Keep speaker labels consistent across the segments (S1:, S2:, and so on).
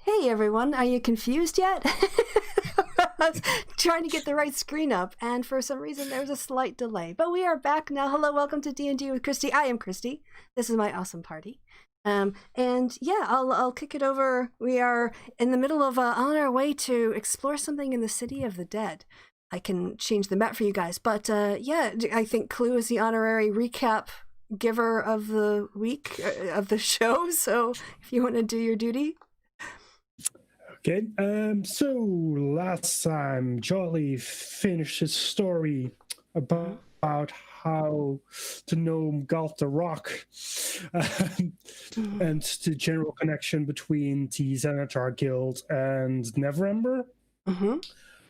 S1: Hey everyone, are you confused yet? I was trying to get the right screen up, and for some reason there was a slight delay. But we are back now. Hello, welcome to D&D with Kristi. I am Kristi. This is my awesome party. And yeah, I'll kick it over. We are in the middle of on our way to explore something in the City of the Dead. I can change the map for you guys, but yeah, I think Clue is the honorary recap giver of the week of the show. So if you want to do your duty.
S2: Okay, so last time Jolly finished his story about how the gnome got the rock and the general connection between the Xanatar Guild and Neverember.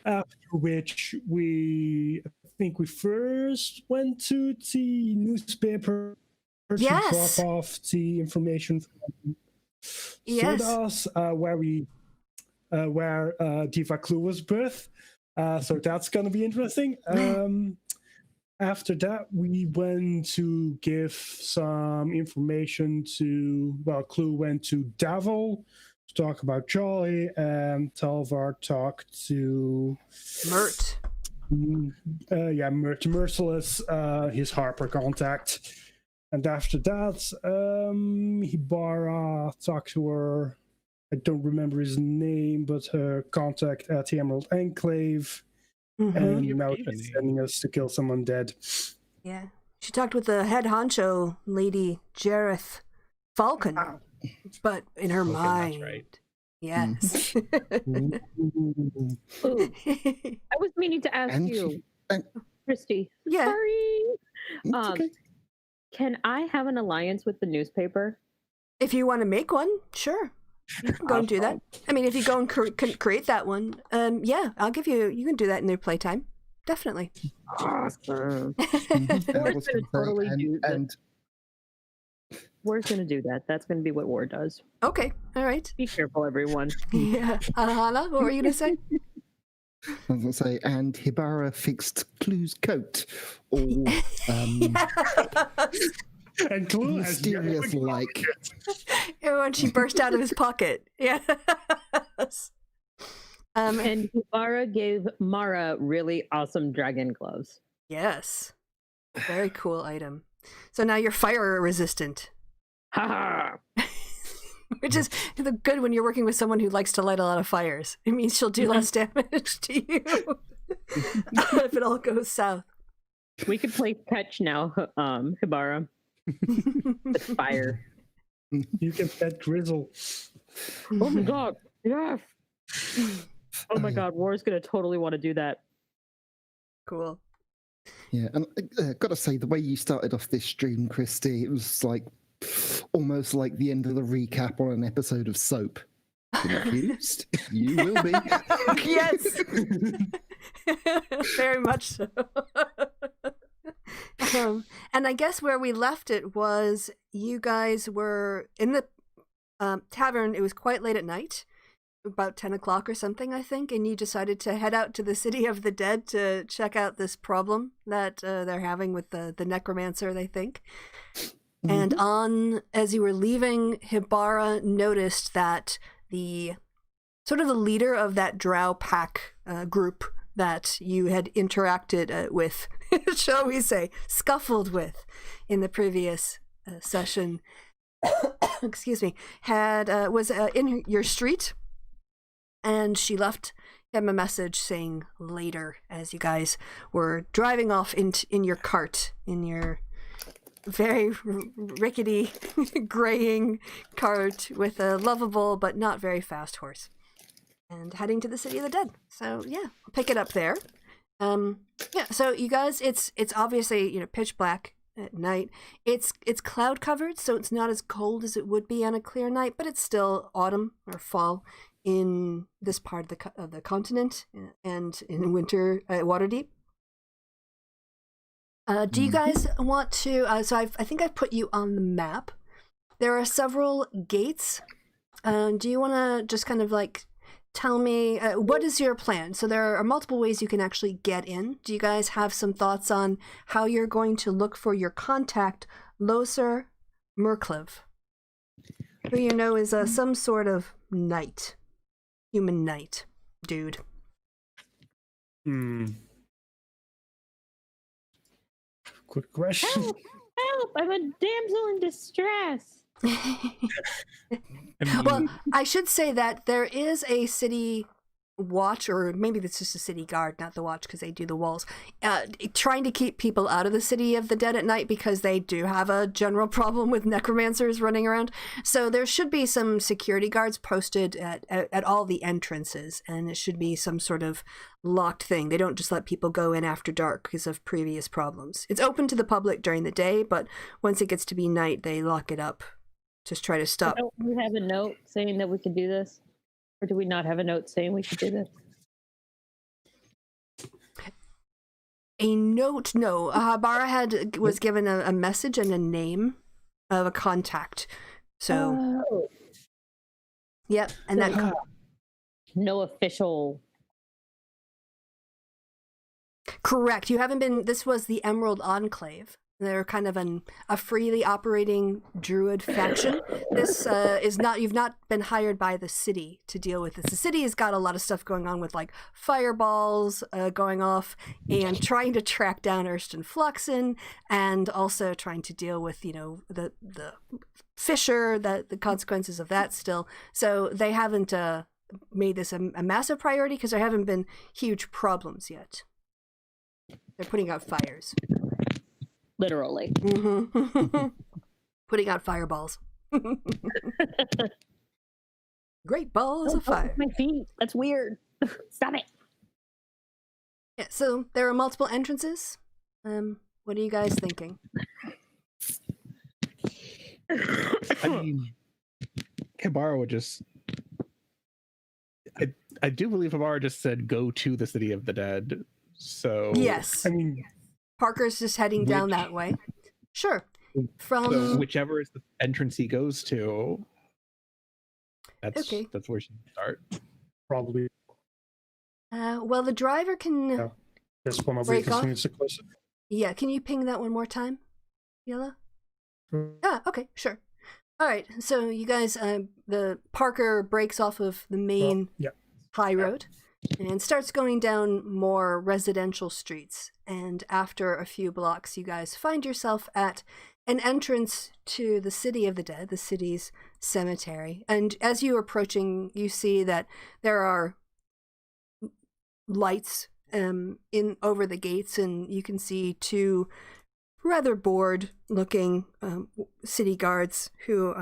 S2: After which I think we first went to the newspaper to drop off the information from Sodas, where Diva Clue was birthed. So that's going to be interesting. After that, we went to give some information to, Clue went to Davil to talk about Jolly, and Talvar talked to
S1: Mert.
S2: Merciless, his Harper contact. And after that, Hibara talked to her, I don't remember his name, but her contact at the Emerald Enclave. And now she's sending us to kill some undead.
S1: Yeah. She talked with the head honcho, Lady Jareth Falcon. But in her mind. That's right. Yes.
S3: I was meaning to ask you, Kristi.
S1: Yeah.
S3: Sorry.
S2: Okay.
S3: Can I have an alliance with the newspaper?
S1: If you want to make one, sure. You can go and do that. I mean, if you go and create that one, I'll give you. You can do that in their playtime. Definitely.
S3: Awesome. Ward's going to totally do that. Ward's going to do that. That's going to be what Ward does.
S1: Okay. All right.
S3: Be careful, everyone.
S1: Yeah. Hannah, what were you going to say?
S4: I was going to say, and Hibara fixed Clue's coat. Or,
S2: and Clue
S4: mysterious like.
S1: When she burst out of his pocket. Yes.
S3: And Hibara gave Mara really awesome dragon gloves.
S1: Yes. Very cool item. So now you're fire resistant.
S3: Ha ha!
S1: Which is good when you're working with someone who likes to light a lot of fires. It means she'll do less damage to you if it all goes south.
S3: We could play catch now, Hibara. With fire.
S2: You can pet Grizzle.
S3: Oh my god, yes! Oh my god, War's gonna totally want to do that.
S1: Cool.
S4: Yeah, and gotta say, the way you started off this stream, Kristi, it was like almost like the end of the recap on an episode of Soap. Confused? You will be.
S1: Yes. Very much so. And I guess where we left it was you guys were in the tavern. It was quite late at night, about 10 o'clock or something, I think, and you decided to head out to the City of the Dead to check out this problem that they're having with the necromancer, they think. Mm-hmm. And as you were leaving, Hibara noticed that the leader of that drow pack group that you had interacted with, shall we say, scuffled with in the previous session, excuse me, was in your street, and she left him a message saying later, as you guys were driving off in your cart, in your very rickety, graying cart with a lovable but not very fast horse, and heading to the City of the Dead. So yeah, I'll pick it up there. So you guys, it's obviously pitch black at night. It's cloud covered, so it's not as cold as it would be on a clear night, but it's still autumn or fall in this part of the continent, and in winter at Waterdeep. Do you guys want to? I think I've put you on the map. There are several gates. Do you want to just kind of like tell me what is your plan? So there are multiple ways you can actually get in. Do you guys have some thoughts on how you're going to look for your contact, Loser Merklev, who you know is some sort of knight, human knight, dude?
S2: Quick question.
S3: Help! I'm a damsel in distress.
S1: Well, I should say that there is a city watch, or maybe it's just a city guard, not the watch, because they do the walls, trying to keep people out of the City of the Dead at night, because they do have a general problem with necromancers running around. So there should be some security guards posted at all the entrances, and it should be some sort of locked thing. They don't just let people go in after dark because of previous problems. It's open to the public during the day, but once it gets to be night, they lock it up. Just try to stop.
S3: Don't we have a note saying that we can do this? Or do we not have a note saying we should do this?
S1: A note? No. Habara was given a message and a name of a contact. So, yep. And
S3: so
S1: that
S3: no official.
S1: Correct. You haven't been. This was the Emerald Enclave. They're kind of a freely operating druid faction. This is not. You've not been hired by the city to deal with this. The city has got a lot of stuff going on with like fireballs going off and trying to track down Erston Fluxen, and also trying to deal with the Fisher, the consequences of that still. So they haven't made this a massive priority because there haven't been huge problems yet. They're putting out fires.
S3: Literally.
S1: Mm-hmm. Putting out fireballs. Great balls of fire.
S3: My feet. That's weird. Stop it.
S1: Yeah, so there are multiple entrances. What are you guys thinking?
S5: I mean, Hibara would just... I do believe Hibara just said go to the City of the Dead. So
S1: yes.
S2: I mean,
S1: Parker's just heading down that way. Sure.
S5: So whichever is the entrance he goes to, that's where she can start.
S2: Probably.
S1: Well, the driver can
S2: this one will
S1: break
S2: be
S1: off.
S2: closer.
S1: Yeah, can you ping that one more time, Yella? Okay, sure. All right, so you guys, the Parker breaks off of the main high road and starts going down more residential streets. And after a few blocks, you guys find yourself at an entrance to the City of the Dead, the city's cemetery. And as you're approaching, you see that there are lights in over the gates, and you can see two rather bored looking city guards who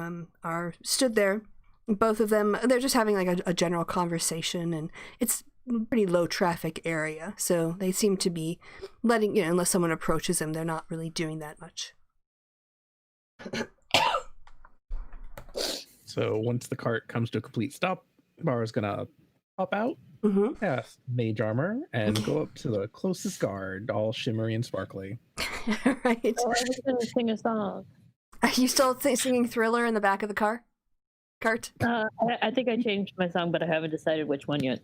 S1: are stood there. Both of them, they're just having like a general conversation, and it's a pretty low traffic area, so they seem to be letting, unless someone approaches them, they're not really doing that much.
S5: So once the cart comes to a complete stop, Bara's gonna pop out, past mage armor, and go up to the closest guard, all shimmery and sparkly.
S1: Right.
S3: Oh, I was gonna sing a song.
S1: Are you still singing Thriller in the back of the cart?
S3: I think I changed my song, but I haven't decided which one yet.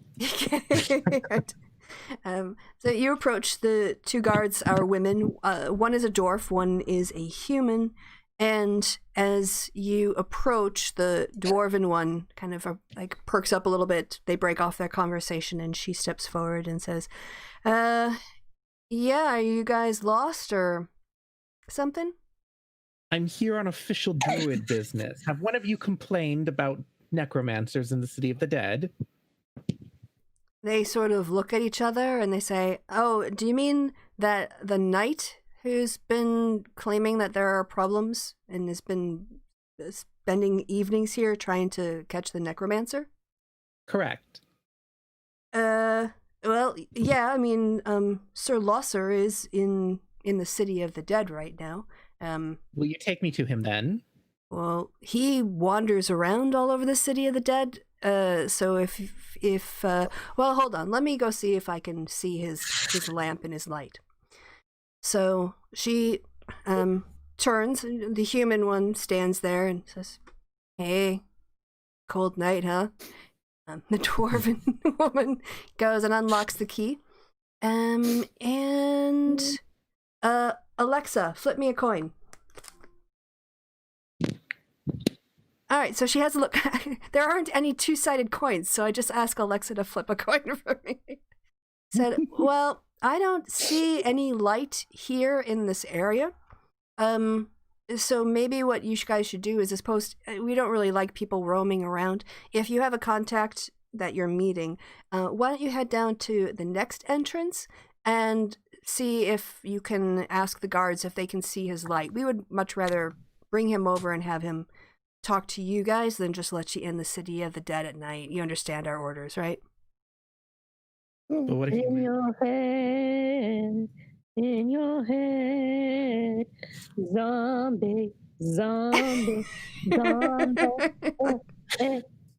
S1: Right. So you approach. The two guards are women. One is a dwarf, one is a human. And as you approach, the dwarven one kind of like perks up a little bit. They break off their conversation, and she steps forward and says, yeah, are you guys lost or something?
S5: I'm here on official druid business. Have one of you complained about necromancers in the City of the Dead?
S1: They sort of look at each other and they say, oh, do you mean that the knight who's been claiming that there are problems and has been spending evenings here trying to catch the necromancer?
S5: Correct.
S1: Well, yeah, I mean, Sir Losser is in the City of the Dead right now.
S5: Will you take me to him then?
S1: Well, he wanders around all over the City of the Dead. So if well, hold on, let me go see if I can see his lamp and his light. So she turns, and the human one stands there and says, hey, cold night, huh? The dwarven woman goes and unlocks the key. And Alexa, flip me a coin. All right, so she has a look. There aren't any two-sided coins, so I just ask Alexa to flip a coin for me. Said, well, I don't see any light here in this area. So maybe what you guys should do is, as opposed, we don't really like people roaming around. If you have a contact that you're meeting, why don't you head down to the next entrance and see if you can ask the guards if they can see his light. We would much rather bring him over and have him talk to you guys than just let you in the City of the Dead at night. You understand our orders, right?
S5: But what if
S3: In your head, zombie, zombie, zombie.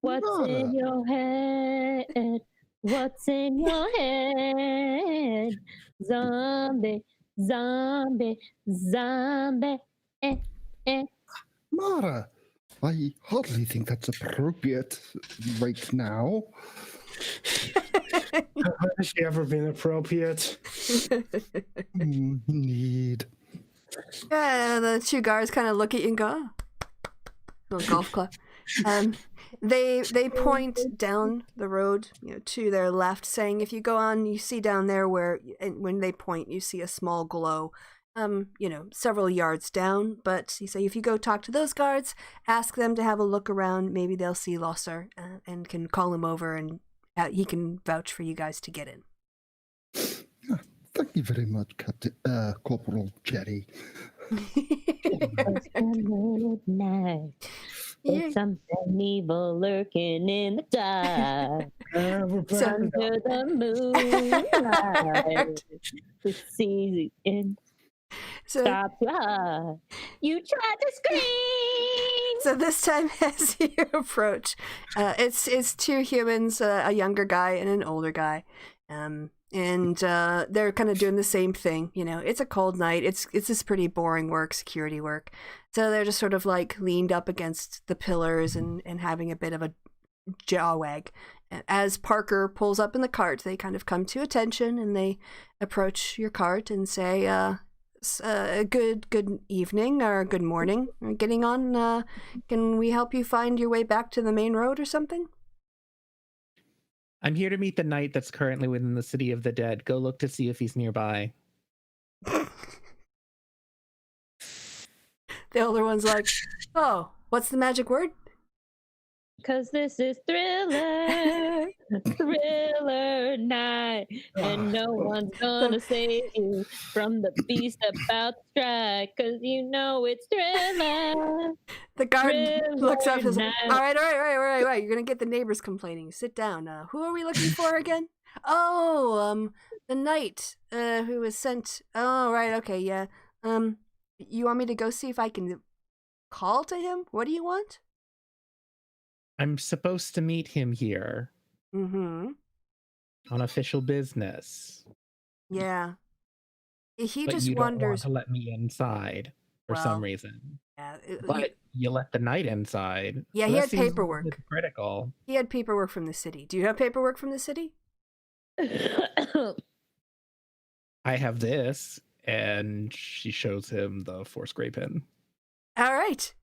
S3: What's in your head? What's in your head? Zombie, zombie, zombie.
S4: Mara, I hardly think that's appropriate right now.
S2: Has she ever been appropriate?
S4: Need.
S1: Yeah, the two guards kind of look at you and go, oh. Little golf club. They point down the road, to their left, saying, if you go on, you see down there where, and when they point, you see a small glow, several yards down. But you say, if you go talk to those guards, ask them to have a look around, maybe they'll see Losser and can call him over, and he can vouch for you guys to get in.
S4: Thank you very much, Captain Corporal Jerry.
S3: Midnight. There's something evil lurking in the dark. Under the moonlight, the season stop. You tried to scream.
S1: So this time, as you approach, it's two humans, a younger guy and an older guy. And they're kind of doing the same thing. It's a cold night. It's this pretty boring work, security work. So they're just sort of like leaned up against the pillars and having a bit of a jaw wag. As Parker pulls up in the cart, they kind of come to attention and they approach your cart and say, good evening or good morning. Getting on, can we help you find your way back to the main road or something?
S5: I'm here to meet the knight that's currently within the city of the dead. Go look to see if he's nearby.
S1: The older one's like, oh, what's the magic word?
S3: Because this is Thriller night, and no one's gonna save you from the beast about to strike, because it's Thriller.
S1: The guard looks up and says, all right, you're gonna get the neighbors complaining. Sit down. Who are we looking for again? Oh, the knight who was sent. Oh, right, okay, yeah. You want me to go see if I can call to him? What do you want?
S5: I'm supposed to meet him here.
S1: Mm-hmm.
S5: On official business.
S1: Yeah. He
S5: but
S1: just
S5: you
S1: wonders.
S5: Don't want to let me inside for some reason.
S1: Yeah.
S5: But you let the knight inside.
S1: Yeah,
S5: so
S1: he had paperwork.
S5: Critical.
S1: He had paperwork from the city. Do you have paperwork from the city?
S5: I have this, and she shows him the force gray pin.
S1: All right.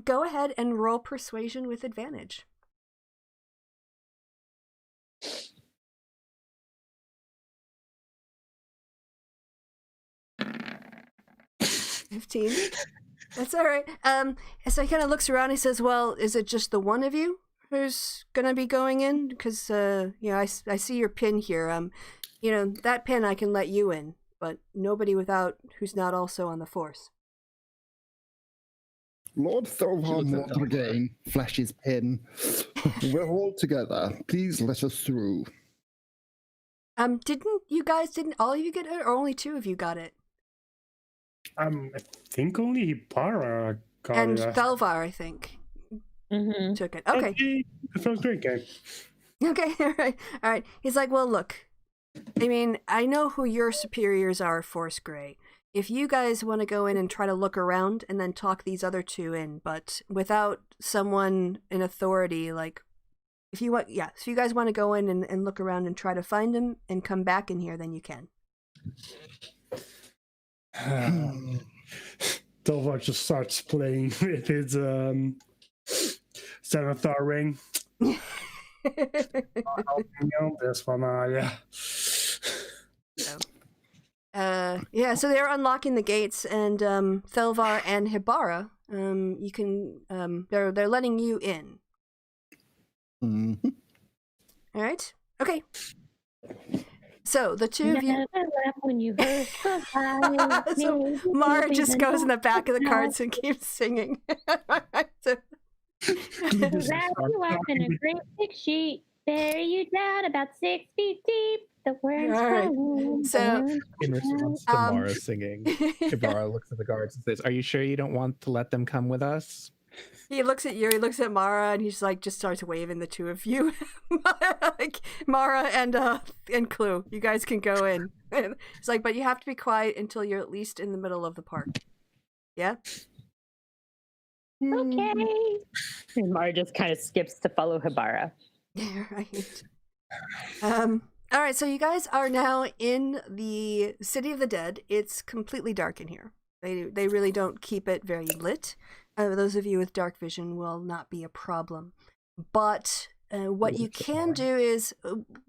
S1: Go ahead and roll persuasion with advantage. 15. That's all right. So he kind of looks around. He says, "Well, is it just the one of you who's gonna be going in? Because I see your pin here. That pin I can let you in, but nobody who's not also on the force."
S4: Lord Tholvar Mordragain flashes pin. We're all together. Please let us through.
S1: Didn't all of you get it, or only two of you got it?
S2: I think only Para got
S1: and
S2: it.
S1: And Tholvar, I think, took it. Okay.
S2: That sounds great, game.
S1: Okay, all right. He's like, well, look, I know who your superiors are, Force Grey. If you guys want to go in and try to look around and then talk these other two in, but without someone in authority, like, if you guys want to go in and look around and try to find him and come back in here, then you can.
S2: Tholvar just starts playing with his Zenithar ring. This one,
S1: yeah. So they're unlocking the gates, and Tholvar and Hibara, you can, they're letting you in.
S4: Mm-hmm.
S1: All right. Okay. So the two of you.
S3: When you heard
S1: so Mara just goes in the back of the carts and keeps singing.
S3: Wrap you up in a great big sheet, bury you down about 6 feet deep. The worms.
S1: Right. So
S5: in response to Mara singing, Hibara looks at the guards and says, "Are you sure you don't want to let them come with us?"
S1: He looks at you, he looks at Mara, and he's like, just starts waving the two of you. Like, Mara and Clue, you guys can go in. It's like, but you have to be quiet until you're at least in the middle of the park. Yeah?
S3: Okay. And Mara just kind of skips to follow Hibara.
S1: Right. All right, so you guys are now in the City of the Dead. It's completely dark in here. They really don't keep it very lit. Those of you with dark vision will not be a problem. But what you can do is,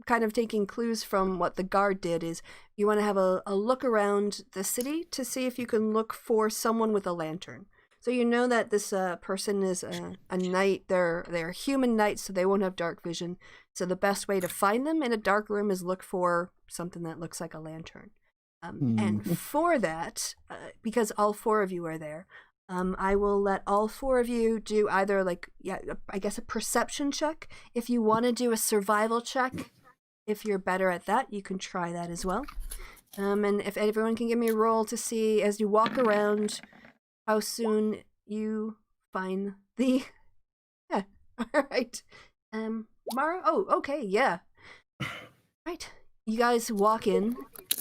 S1: kind of taking clues from what the guard did, is you want to have a look around the city to see if you can look for someone with a lantern. So you know that this person is a knight. They're human knights, so they won't have dark vision. So the best way to find them in a dark room is look for something that looks like a lantern. And for that, because all four of you are there, I will let all four of you do either, I guess a perception check. If you want to do a survival check, if you're better at that, you can try that as well. And if everyone can give me a roll to see as you walk around how soon you find the... Yeah, all right. Mara? Oh, okay, yeah. Right. You guys walk in,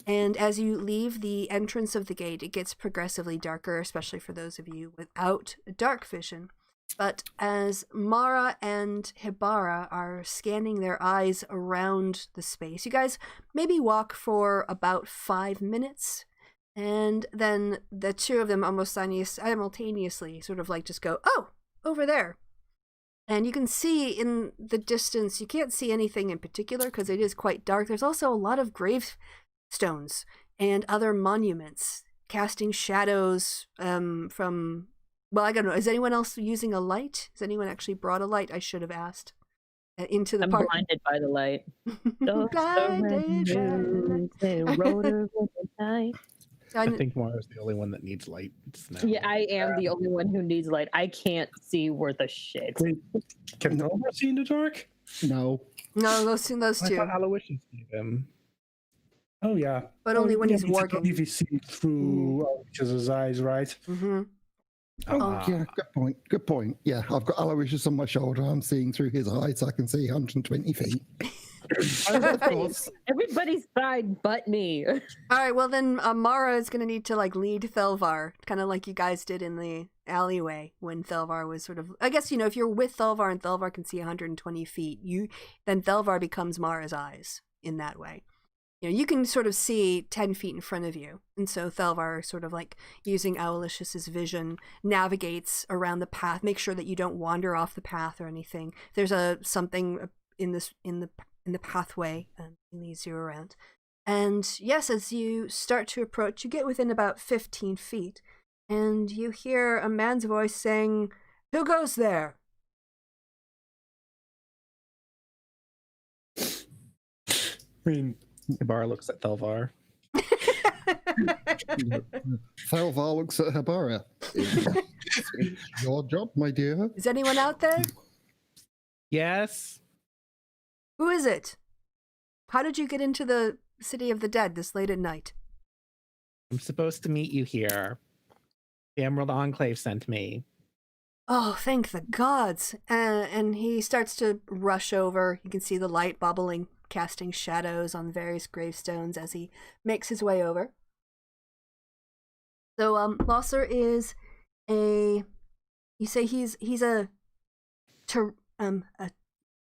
S1: and as you leave the entrance of the gate, it gets progressively darker, especially for those of you without dark vision. But as Mara and Hibara are scanning their eyes around the space, you guys maybe walk for about 5 minutes, and then the two of them almost simultaneously sort of just go, oh, over there. And you can see in the distance, you can't see anything in particular because it is quite dark. There's also a lot of gravestones and other monuments casting shadows from... Well, I don't know. Is anyone else using a light? Has anyone actually brought a light? I should have asked. Into the
S3: I'm
S1: park.
S3: blinded by the light.
S5: I think Mara's the only one that needs light.
S3: Yeah, I am the only one who needs light. I can't see worth a shit.
S2: Wait, can Delvar see in the dark?
S4: No.
S1: No, those two.
S5: I thought Aloysius gave him.
S2: Oh, yeah.
S1: But only when he's working.
S2: If he sees through Aloysius' eyes, right?
S1: Mm-hmm.
S4: Yeah, good point. Good point. Yeah, I've got Aloysius on my shoulder. I'm seeing through his eyes. I can see 120 feet.
S3: Everybody's fine but me.
S1: All right, well then Mara is going to need to lead Thelvar, kind of like you guys did in the alleyway when Thelvar was sort of... I guess, if you're with Thelvar and Thelvar can see 120 feet, then Thelvar becomes Mara's eyes in that way. You can sort of see 10 feet in front of you. And so Thelvar, sort of using Aloysius's vision, navigates around the path, make sure that you don't wander off the path or anything. There's something in the pathway and leads you around. And yes, as you start to approach, you get within about 15 feet, and you hear a man's voice saying, "Who goes there?"
S2: I mean...
S5: Hibara looks at Thelvar.
S4: Thelvar looks at Hibara. It's your job, my dear.
S1: Is anyone out there?
S5: Yes.
S1: Who is it? How did you get into the City of the Dead this late at night?
S5: I'm supposed to meet you here. The Emerald Enclave sent me.
S1: Oh, thank the gods. And he starts to rush over. You can see the light bubbling, casting shadows on various gravestones as he makes his way over. So, Losser is you say he's a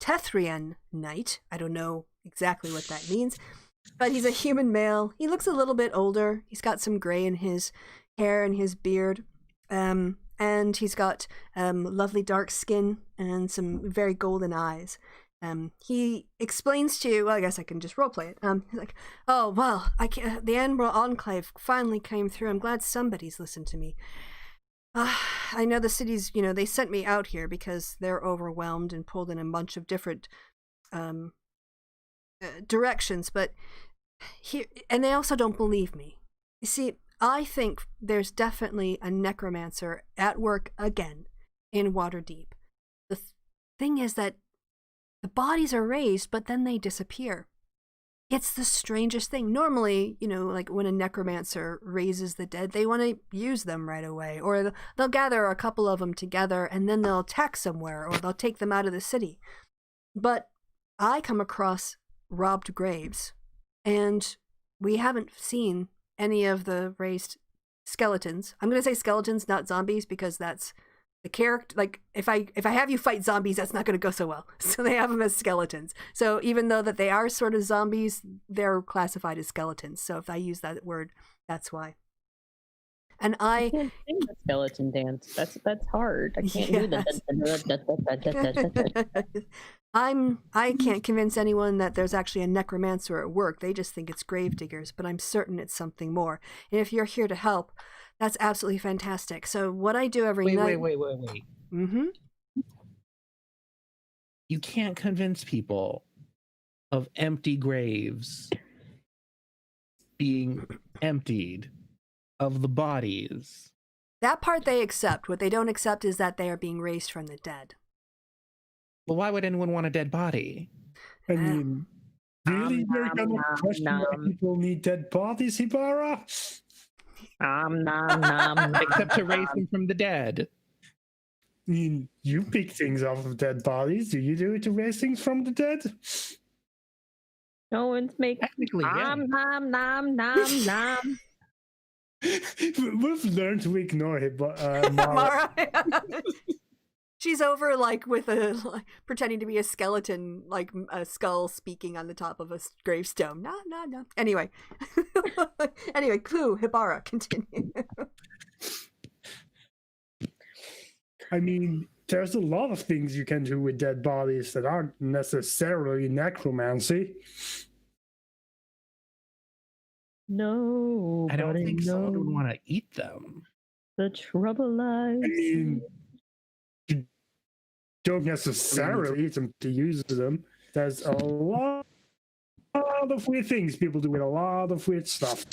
S1: Tethrian knight. I don't know exactly what that means, but he's a human male. He looks a little bit older. He's got some gray in his hair and his beard. And he's got lovely dark skin and some very golden eyes. He explains to you, well, I guess I can just roleplay it. He's like, oh, well, the Emerald Enclave finally came through. I'm glad somebody's listened to me. I know the cities, they sent me out here because they're overwhelmed and pulled in a bunch of different directions, but and they also don't believe me. You see, I think there's definitely a necromancer at work again in Waterdeep. The thing is that the bodies are raised, but then they disappear. It's the strangest thing. Normally, when a necromancer raises the dead, they want to use them right away. Or they'll gather a couple of them together and then they'll attack somewhere, or they'll take them out of the city. But I come across robbed graves, and we haven't seen any of the raised skeletons. I'm going to say skeletons, not zombies, because that's the character, like if I have you fight zombies, that's not going to go so well. So they have them as skeletons. So even though that they are sort of zombies, they're classified as skeletons. So if I use that word, that's why. And I
S3: can't sing the skeleton dance. That's hard. I can't do that.
S1: I can't convince anyone that there's actually a necromancer at work. They just think it's gravediggers, but I'm certain it's something more. And if you're here to help, that's absolutely fantastic. So what I do every night...
S5: Wait.
S1: Mm-hmm.
S5: You can't convince people of empty graves being emptied of the bodies.
S1: That part they accept. What they don't accept is that they are being raised from the dead.
S5: Well, why would anyone want a dead body?
S2: I mean, really, you're gonna question why people need dead bodies, Hibara?
S5: Except to raise them from the dead.
S2: I mean, you pick things off of dead bodies. Do you do it to raise things from the dead?
S3: No one's making
S5: Technically, yeah.
S3: nom.
S2: We've learned to ignore it, but
S1: Mara. She's over like with pretending to be a skeleton, like a skull speaking on the top of a gravestone. No. Anyway, clue, Hibara, continue.
S2: I mean, there's a lot of things you can do with dead bodies that aren't necessarily necromancy.
S3: No,
S5: I don't think someone would want to eat them.
S3: The trouble lies.
S2: I mean, you don't necessarily eat them to use them. There's a lot of weird things people do with a lot of weird stuff.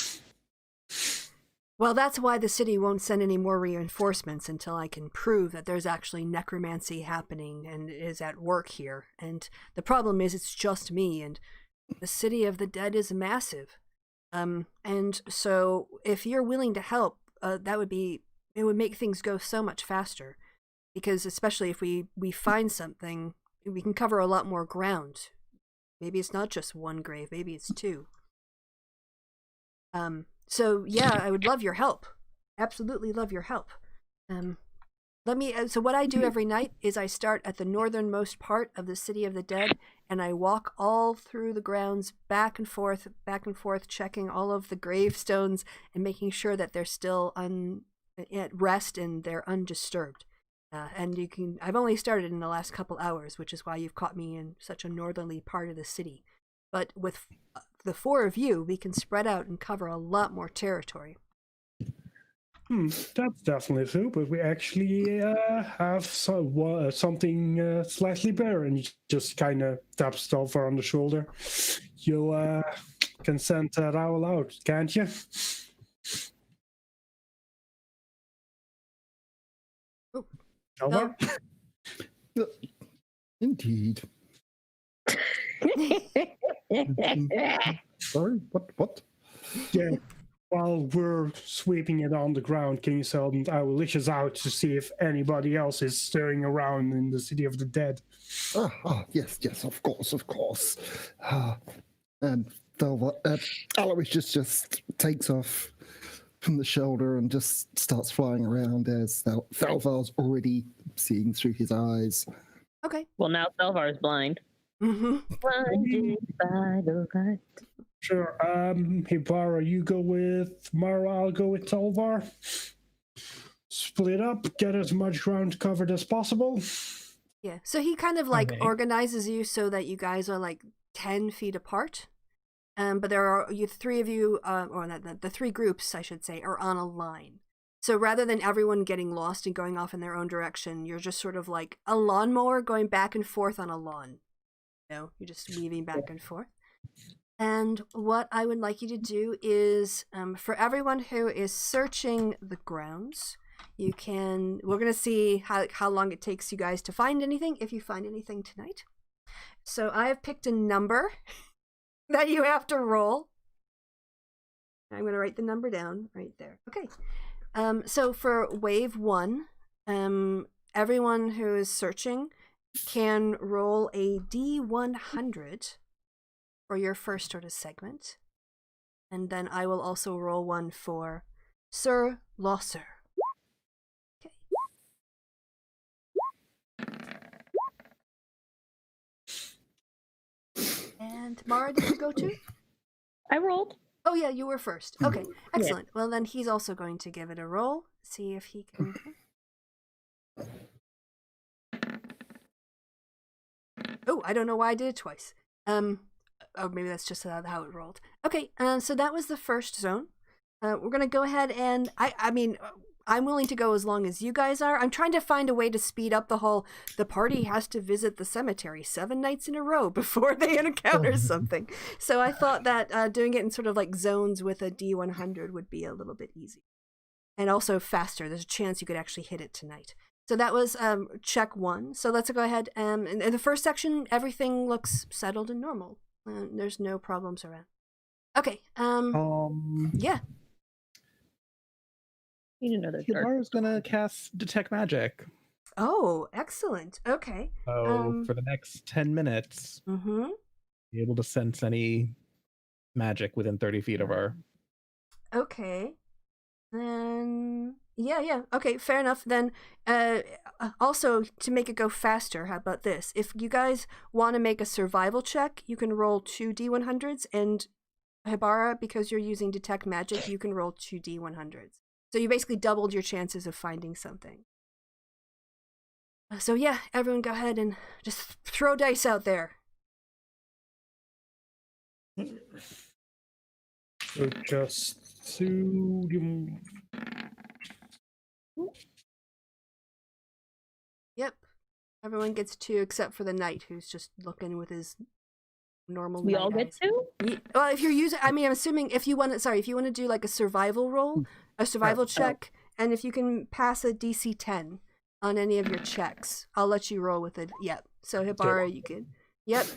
S1: Well, that's why the city won't send any more reinforcements until I can prove that there's actually necromancy happening and is at work here. And the problem is it's just me, and the city of the dead is massive. And so if you're willing to help, it would make things go so much faster, because especially if we find something, we can cover a lot more ground. Maybe it's not just one grave, maybe it's two. So yeah, I would love your help. Absolutely love your help. So what I do every night is I start at the northernmost part of the City of the Dead, and I walk all through the grounds, back and forth, checking all of the gravestones and making sure that they're still at rest and they're undisturbed. And I've only started in the last couple hours, which is why you've caught me in such a northerly part of the city. But with the four of you, we can spread out and cover a lot more territory.
S2: That's definitely true, but we actually have something slightly better, and you just kind of tap Stolfar on the shoulder. You can send that owl out, can't you?
S1: Oh.
S2: Over?
S4: Indeed. Sorry, what?
S2: Yeah. While we're sweeping it on the ground, can you send owlicious out to see if anybody else is stirring around in the City of the Dead?
S4: Yes, of course. Aloysius just takes off from the shoulder and just starts flying around as Thalvar's already seeing through his eyes.
S1: Okay.
S3: Well, now Thalvar's blind.
S1: Mm-hmm.
S3: Blinded by the light.
S2: Sure. Hibara, you go with Mara, I'll go with Thalvar. Split up, get as much ground covered as possible.
S1: Yeah, so he kind of like organizes you so that you guys are like 10 feet apart. But there are three of you, or the three groups, I should say, are on a line. So rather than everyone getting lost and going off in their own direction, you're just sort of like a lawnmower going back and forth on a lawn. You know, you're just weaving back and forth. And what I would like you to do is, for everyone who is searching the grounds, we're going to see how long it takes you guys to find anything, if you find anything tonight. So I have picked a number that you have to roll. I'm going to write the number down right there. Okay. So for wave 1, everyone who is searching can roll a D100 for your first sort of segment. And then I will also roll one for Sir Losser. Okay. And Mara, did you go too?
S3: I rolled.
S1: Oh yeah, you were first. Okay, excellent. Well, then he's also going to give it a roll. See if he can. Oh, I don't know why I did it twice. Oh, maybe that's just how it rolled. Okay, so that was the first zone. We're gonna go ahead and I mean, I'm willing to go as long as you guys are. I'm trying to find a way to speed up the whole. The party has to visit the cemetery 7 nights in a row before they encounter something. So I thought that doing it in sort of like zones with a D100 would be a little bit easy, and also faster. There's a chance you could actually hit it tonight. So that was check 1. So let's go ahead. In the first section, everything looks settled and normal. There's no problems around. Okay. Yeah.
S3: Need another chart.
S5: Laura's gonna cast Detect Magic.
S1: Oh, excellent. Okay.
S5: So for the next 10 minutes, be able to sense any magic within 30 feet of her.
S1: Okay. Then yeah. Okay, fair enough. Then also to make it go faster, how about this? If you guys want to make a survival check, you can roll 2 D100s, and Hibara, because you're using Detect Magic, you can roll 2 D100s. So you basically doubled your chances of finding something. So yeah, everyone go ahead and just throw dice out there.
S2: So just 2.
S1: Yep. Everyone gets 2 except for the knight, who's just looking with his normal
S3: We
S1: knight
S3: all get
S1: eyes.
S3: 2?
S1: Well, if you're using, I mean, I'm assuming if you want to do like a survival roll, a survival check, and if you can pass a DC 10 on any of your checks, I'll let you roll with it. Yep. So Hibara, you can. Yep.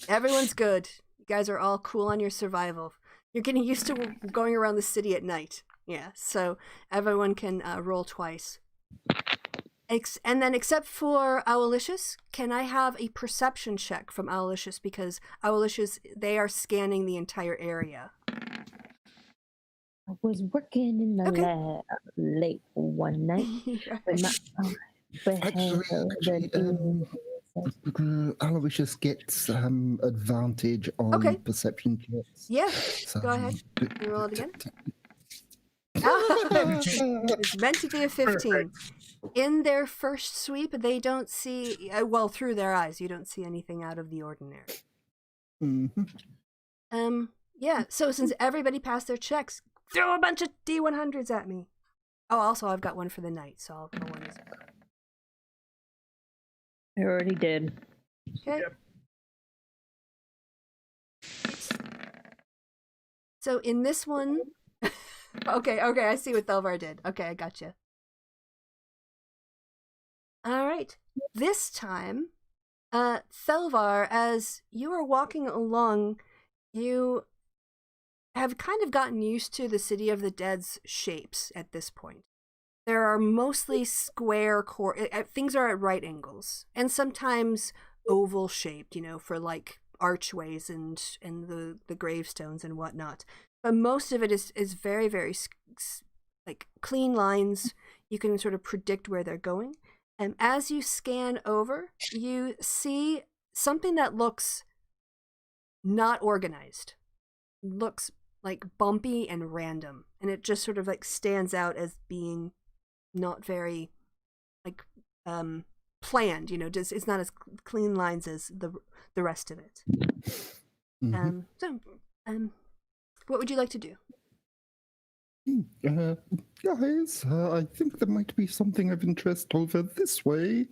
S1: Everyone's good. You guys are all cool on your survival. You're getting used to going around the city at night. Yeah. So everyone can roll twice. And then, except for Owlicious, can I have a perception check from Owlicious, because Owlicious, they are scanning the entire area.
S3: I was working in the lab late one night.
S4: Aloysius gets advantage on perception checks.
S1: Yeah,
S4: So,
S1: go ahead. You roll it again. It's meant to be a 15. In their first sweep, they don't see, well, through their eyes, you don't see anything out of the ordinary. Yeah, so since everybody passed their checks, throw a bunch of D100s at me. Oh, also, I've got one for the night, so I'll go one as well.
S3: I already did.
S1: Okay. Yep. So in this one, okay, I see what Thelvar did. Okay, I gotcha. All right. This time, Thelvar, as you are walking along, you have kind of gotten used to the City of the Dead's shapes at this point. There are mostly square things are at right angles, and sometimes oval shaped, for like archways and the gravestones and whatnot. But most of it is very, very like clean lines. You can sort of predict where they're going. And as you scan over, you see something that looks not organized. Looks like bumpy and random. And it just sort of like stands out as being not very like planned, it's not as clean lines as the rest of it. What would you like to do?
S4: Guys, I think there might be something of interest over this way.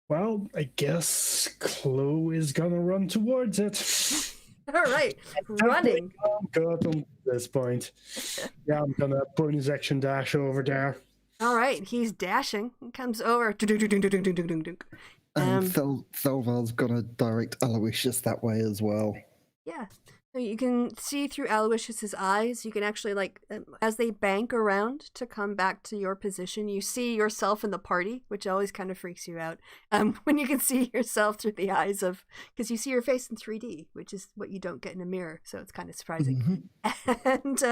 S2: Well, I guess Chloe is gonna run towards it.
S1: All right, running.
S2: I'm good at this point. Yeah, I'm gonna bonus action dash over there.
S1: All right, he's dashing. He comes over.
S4: And Thelvar's gonna direct Aloysius that way as well.
S1: Yeah. You can see through Aloysius's eyes. You can actually, like, as they bank around to come back to your position, you see yourself in the party, which always kind of freaks you out. When you can see yourself through the eyes of, because you see your face in 3D, which is what you don't get in a mirror, so it's kind of surprising. And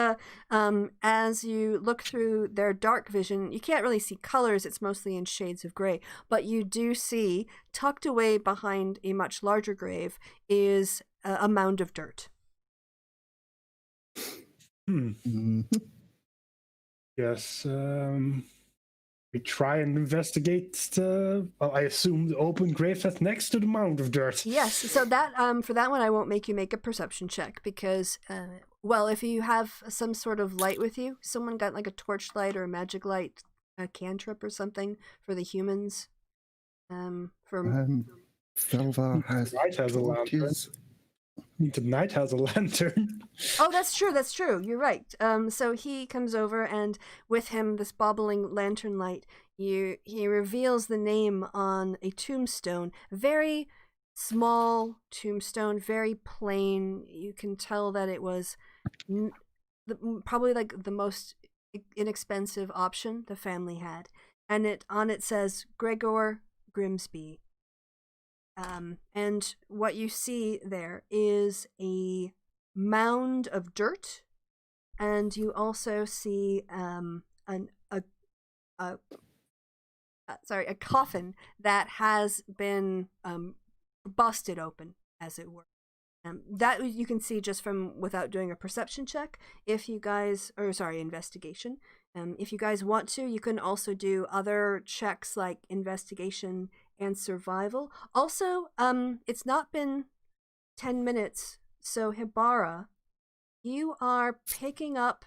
S1: as you look through their dark vision, you can't really see colors. It's mostly in shades of gray, but you do see, tucked away behind a much larger grave, is a mound of dirt.
S2: Yes, we try and investigate I assume the open grave that's next to the mound of dirt.
S1: Yes, so that for that one I won't make you make a perception check because well, if you have some sort of light with you, someone got like a torchlight or a magic light, a cantrip or something for the humans.
S4: Thelvar has
S2: a lantern. The knight has a lantern.
S1: Oh, that's true. You're right. So he comes over, and with him, this bobbling lantern light, he reveals the name on a tombstone. Very small tombstone, very plain. You can tell that it was probably like the most inexpensive option the family had. And it says Gregor Grimsby. And what you see there is a mound of dirt, and you also see a coffin that has been busted open, as it were. That you can see just from without doing a perception check. If you guys, investigation. If you guys want to, you can also do other checks like investigation and survival. Also, it's not been 10 minutes, so Hibara, you are picking up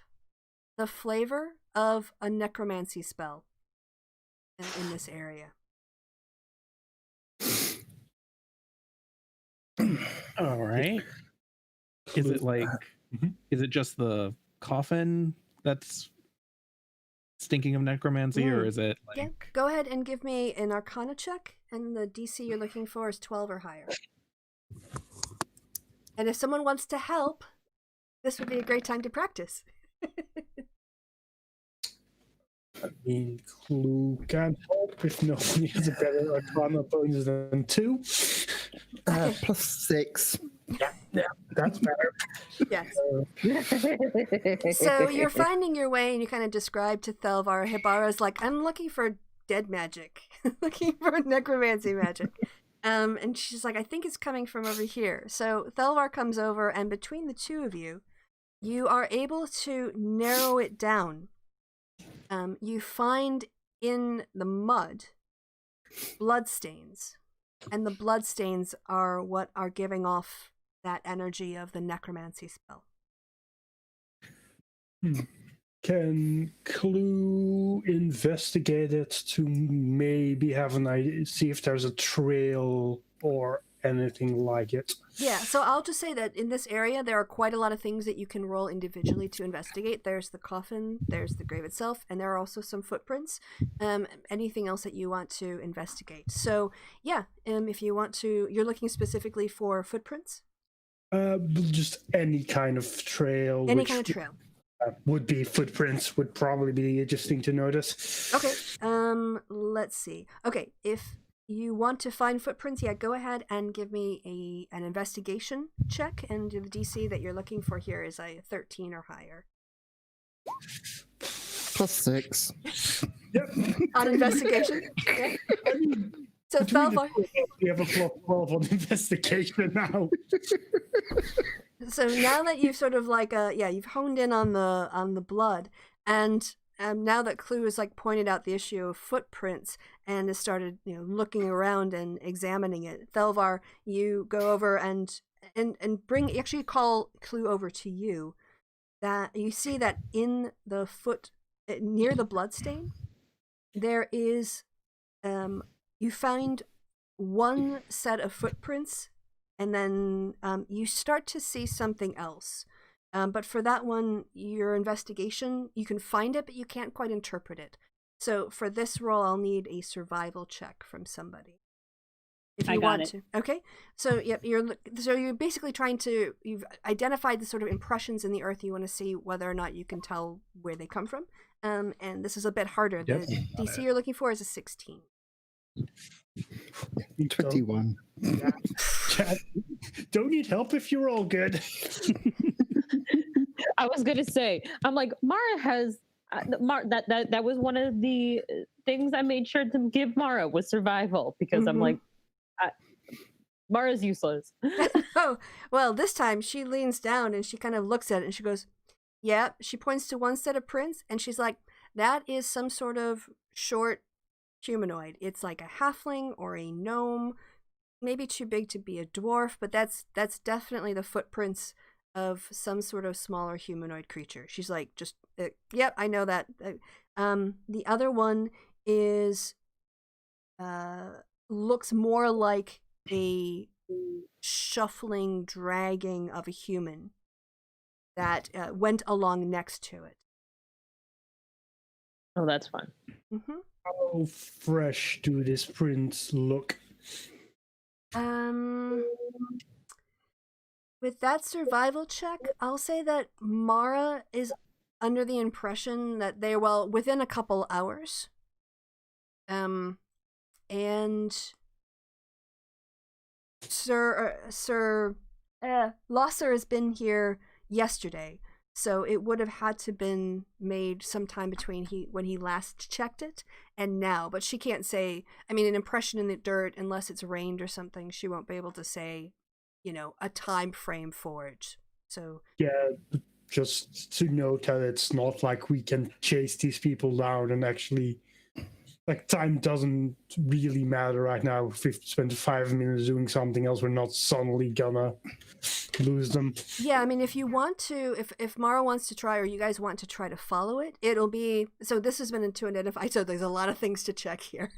S1: the flavor of a necromancy spell in this area.
S5: All right. Is it like, is it just the coffin that's stinking of necromancy, or is it like...
S1: Yeah, go ahead and give me an Arcana check, and the DC you're looking for is 12 or higher. And if someone wants to help, this would be a great time to practice.
S2: I mean, Clue can't help if nobody has a better Arcana bonus than 2.
S4: +6.
S2: Yeah, that's better.
S1: Yes. So you're finding your way, and you kind of describe to Thelvar. Hibara's like, I'm looking for dead magic, looking for necromancy magic. And she's like, I think it's coming from over here. So Thelvar comes over, and between the two of you, you are able to narrow it down. You find in the mud bloodstains, and the bloodstains are what are giving off that energy of the necromancy spell.
S2: Can Clue investigate it to maybe have an idea, see if there's a trail or anything like it?
S1: Yeah, so I'll just say that in this area, there are quite a lot of things that you can roll individually to investigate. There's the coffin, there's the grave itself, and there are also some footprints. Anything else that you want to investigate. So, yeah, if you want to, you're looking specifically for footprints?
S2: Just any kind of trail.
S1: Any kind of trail.
S2: Would be footprints, would probably be interesting to notice.
S1: Okay, let's see. Okay, if you want to find footprints, yeah, go ahead and give me an investigation check, and the DC that you're looking for here is a 13 or higher.
S4: +6.
S2: Yep.
S1: On investigation? Okay.
S2: I mean,
S1: so Thelvar,
S2: we have a +12 on investigation now.
S1: So now that you've sort of like you've honed in on the blood, and now that Clue has like pointed out the issue of footprints and has started looking around and examining it, Thelvar, you go over and actually call Clue over to you. That you see that in the foot near the bloodstain, there is you find one set of footprints. And then you start to see something else. But for that one, your investigation, you can find it, but you can't quite interpret it. So for this roll, I'll need a survival check from somebody. If you want to. Okay. So yep, you're basically you've identified the sort of impressions in the earth. You want to see whether or not you can tell where they come from. And this is a bit harder.
S5: Yep,
S1: The DC you're looking for is a 16.
S4: 21.
S2: Yeah. Don't need help if you're all good.
S3: I was gonna say, I'm like, Mara has that was one of the things I made sure to give Mara was survival, because I'm like, Mara's useless.
S1: Oh, well, this time she leans down and she kind of looks at it and she goes, yeah, she points to one set of prints and she's like, that is some sort of short humanoid. It's like a halfling or a gnome, maybe too big to be a dwarf, but that's definitely the footprints of some sort of smaller humanoid creature. She's like, just, yep, I know that. The other one is, looks more like a shuffling, dragging of a human that went along next to it.
S3: Oh, that's fun.
S1: Mm-hmm.
S2: How fresh do these prints look?
S1: With that survival check, I'll say that Mara is under the impression that they're, well, within a couple hours. And Sir Losser has been here yesterday, so it would have had to been made sometime between when he last checked it and now. But she can't say, I mean, an impression in the dirt, unless it's rained or something, she won't be able to say, you know, a time frame for it. So
S2: yeah, just to note that it's not like we can chase these people down and actually, like, time doesn't really matter right now. If we spend 5 minutes doing something else, we're not suddenly gonna lose them.
S1: Yeah, I mean, if you want to, if Mara wants to try, or you guys want to try to follow it, it'll be, so this has been to identify, so there's a lot of things to check here.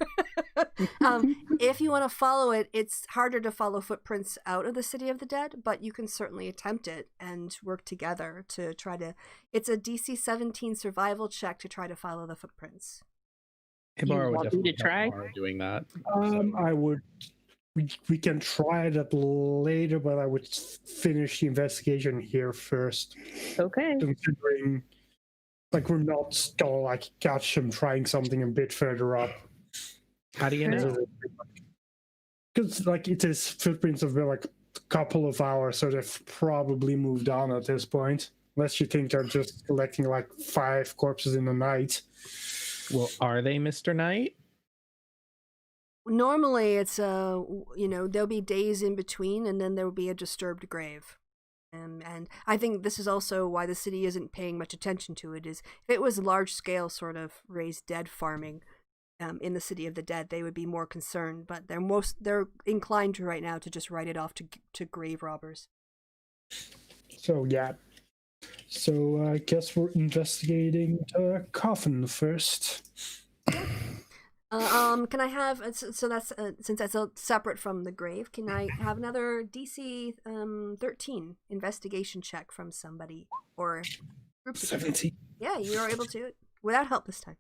S1: If you want to follow it, it's harder to follow footprints out of the City of the Dead, but you can certainly attempt it and work together to try to, it's a DC 17 survival check to try to follow the footprints.
S5: Hibara would
S3: want me
S5: definitely
S3: to try?
S5: help Mara doing that.
S2: I would. We can try that later, but I would finish the investigation here first.
S3: Okay.
S2: Considering, like, we're not gonna like catch them trying something a bit further up.
S5: How do you know?
S2: Because like it is footprints of like a couple of hours, so they've probably moved on at this point. Unless you think they're just collecting like 5 corpses in the night.
S5: Well, are they, Mr. Knight?
S1: Normally it's you know, there'll be days in between and then there will be a disturbed grave. And I think this is also why the city isn't paying much attention to it. Is if it was large scale sort of raised dead farming in the City of the Dead, they would be more concerned, but they're inclined to right now to just write it off to grave robbers.
S2: So yeah. So I guess we're investigating the coffin first.
S1: Can I have, so that's since that's separate from the grave, can I have another DC 13 investigation check from somebody or group?
S2: 17.
S1: Yeah, you are able to, without help this time.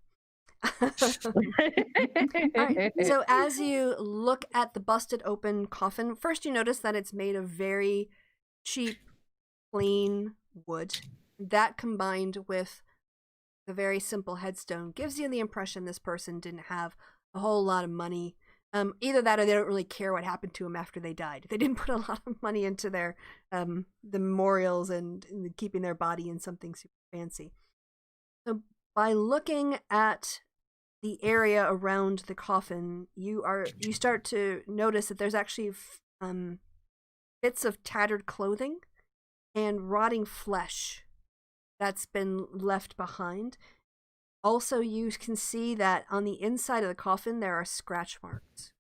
S1: Alright, so as you look at the busted open coffin, first you notice that it's made of very cheap, plain wood. That combined with the very simple headstone gives you the impression this person didn't have a whole lot of money. Either that or they don't really care what happened to them after they died. They didn't put a lot of money into their the memorials and keeping their body in something super fancy. So by looking at the area around the coffin, you start to notice that there's actually bits of tattered clothing and rotting flesh that's been left behind. Also, you can see that on the inside of the coffin there are scratch marks.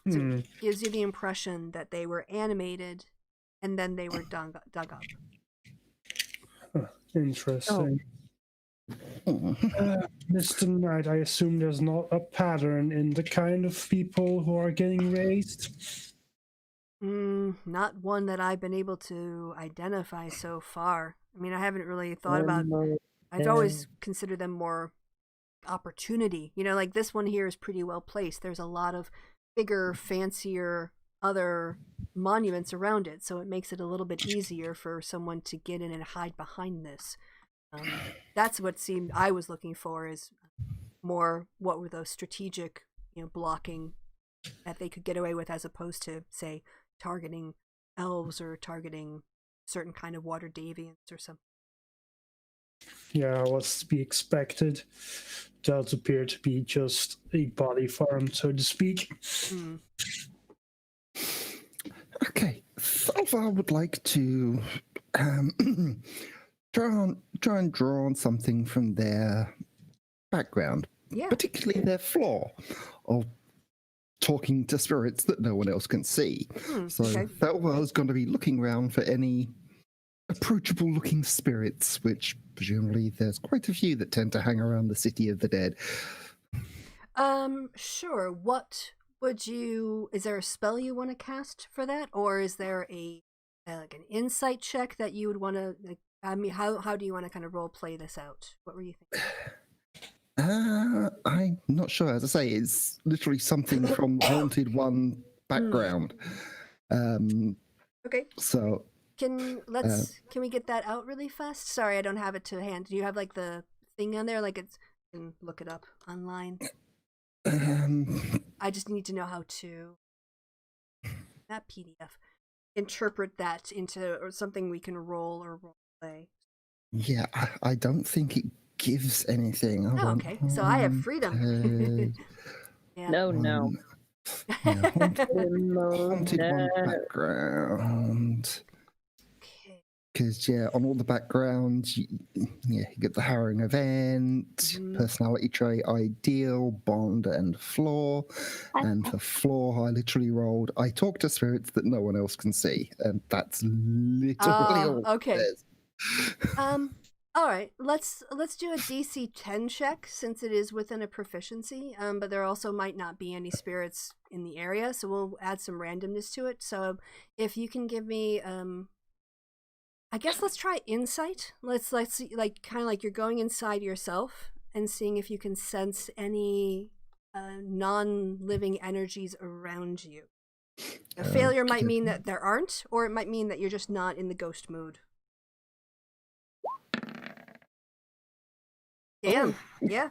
S1: So it gives you the impression that they were animated and then they were dug up.
S2: Huh, interesting. Mr. Knight, I assume there's not a pattern in the kind of people who are getting raised?
S1: Not one that I've been able to identify so far. I mean, I haven't really thought about, I've always considered them more opportunity. You know, like this one here is pretty well placed. There's a lot of bigger, fancier other monuments around it, so it makes it a little bit easier for someone to get in and hide behind this. That's what seemed I was looking for, is more what were those strategic, blocking that they could get away with, as opposed to, say, targeting elves or targeting certain kind of water deviants or something.
S2: Yeah, what's to be expected. Does appear to be just a body farm, so to speak.
S4: Okay, Salvar would like to try and draw on something from their background, particularly their flaw of talking to spirits that no one else can see. So Salvar's going to be looking around for any approachable looking spirits, which presumably there's quite a few that tend to hang around the city of the dead.
S1: Sure. What would you, is there a spell you want to cast for that, or is there like an insight check that you would want to, like, I mean, how do you want to kind of role play this out? What were you thinking?
S4: I'm not sure. As I say, it's literally something from Haunted One background.
S1: Okay.
S4: So
S1: can we get that out really fast? Sorry, I don't have it to hand. Do you have like the thing on there? Like you can look it up online. I just need to know how to that PDF interpret that into or something we can roll or role play.
S4: Yeah, I don't think it gives anything.
S1: Okay, so I have freedom.
S3: Yeah. No.
S4: Yeah, haunted One background. Because, on all the backgrounds, you get the harrowing event, personality trait, ideal, bond, and flaw. And for flaw, I literally rolled, I talk to spirits that no one else can see. And that's literally all
S1: okay.
S4: it is.
S1: All right, let's do a DC 10 check, since it is within a proficiency, but there also might not be any spirits in the area, so we'll add some randomness to it. So if you can give me... I guess let's try insight. Let's see, like, kind of like you're going inside yourself and seeing if you can sense any non-living energies around you. A failure might mean that there aren't, or it might mean that you're just not in the ghost mood. Damn. Yeah.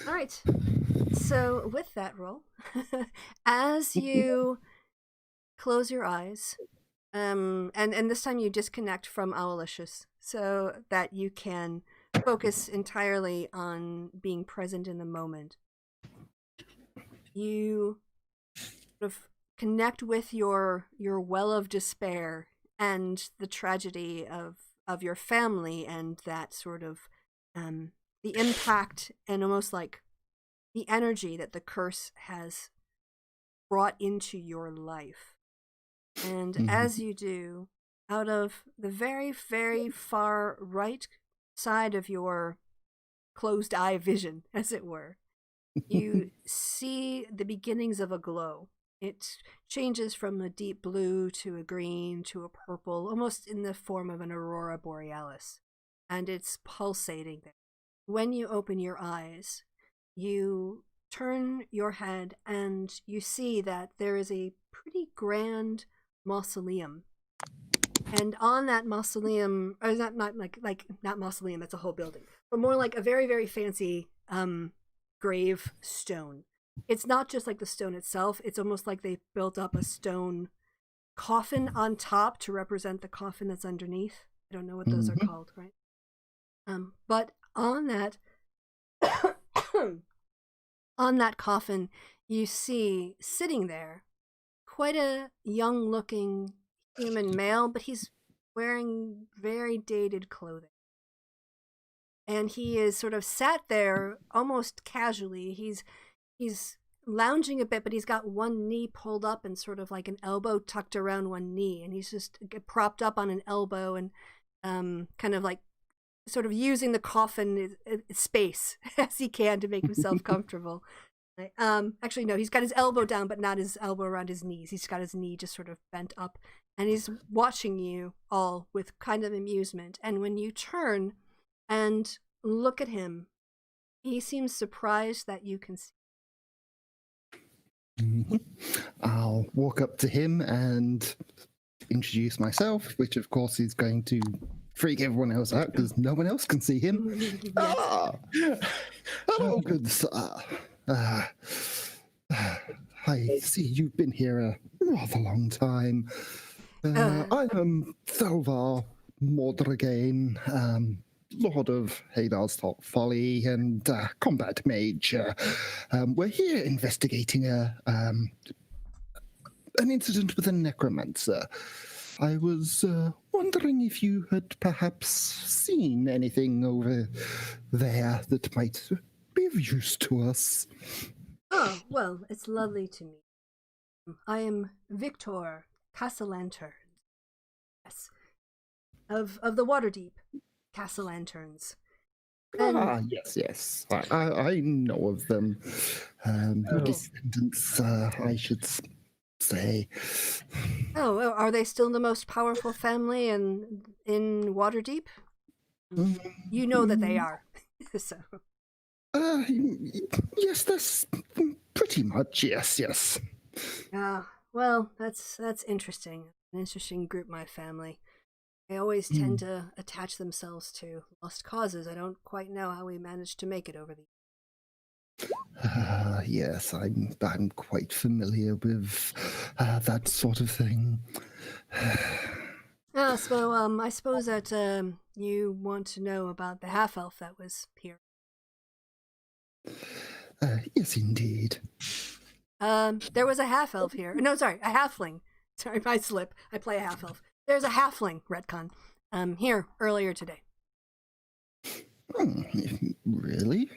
S1: All right. So with that roll, as you close your eyes, and this time you disconnect from Owlicious so that you can focus entirely on being present in the moment. You sort of connect with your well of despair and the tragedy of your family, and that sort of the impact and almost like the energy that the curse has brought into your life. And as you do, out of the very, very far right side of your closed eye vision, as it were, you see the beginnings of a glow. It changes from a deep blue to a green to a purple, almost in the form of an aurora borealis. And it's pulsating there. When you open your eyes, you turn your head and you see that there is a pretty grand mausoleum, and on that mausoleum, or not mausoleum, that's a whole building, but more like a very, very fancy grave stone. It's not just like the stone itself, it's almost like they built up a stone coffin on top to represent the coffin that's underneath. I don't know what those are called, right? But on that on that coffin, you see sitting there quite a young-looking human male, but he's wearing very dated clothing. And he is sort of sat there almost casually. He's lounging a bit, but he's got one knee pulled up and sort of like an elbow tucked around one knee. And he's just propped up on an elbow and kind of like sort of using the coffin space as he can to make himself comfortable. Actually, no, he's got his elbow down, but not his elbow around his knees. He's got his knee just sort of bent up, and he's watching you all with kind of amusement. And when you turn and look at him, he seems surprised that you can see.
S4: I'll walk up to him and introduce myself, which of course is going to freak everyone else out because no one else can see him. Ah, hello, good sir. I see you've been here a rather long time. I am Thelvar Mordragain, Lord of Hadar's Top Folly and Combat Mage. We're here investigating an incident with a necromancer. I was wondering if you had perhaps seen anything over there that might be of use to us.
S1: Oh, well, it's lovely to meet you. I am Victor Castellantern. Yes. Of the Waterdeep Castellanterns.
S4: Yes. I know of them. Descendants, I should say.
S1: Oh, are they still the most powerful family in Waterdeep? You know that they are. So.
S4: Yes, that's pretty much, yes.
S1: Well, that's interesting. An interesting group, my family. They always tend to attach themselves to lost causes. I don't quite know how we managed to make it over the
S4: yes, I'm quite familiar with that sort of thing.
S1: So, I suppose that you want to know about the half-elf that was here.
S4: Yes, indeed.
S1: There was a half-elf here. No, sorry, a halfling. Sorry, my slip. I play a half-elf. There's a halfling, retcon, here earlier today.
S4: Really?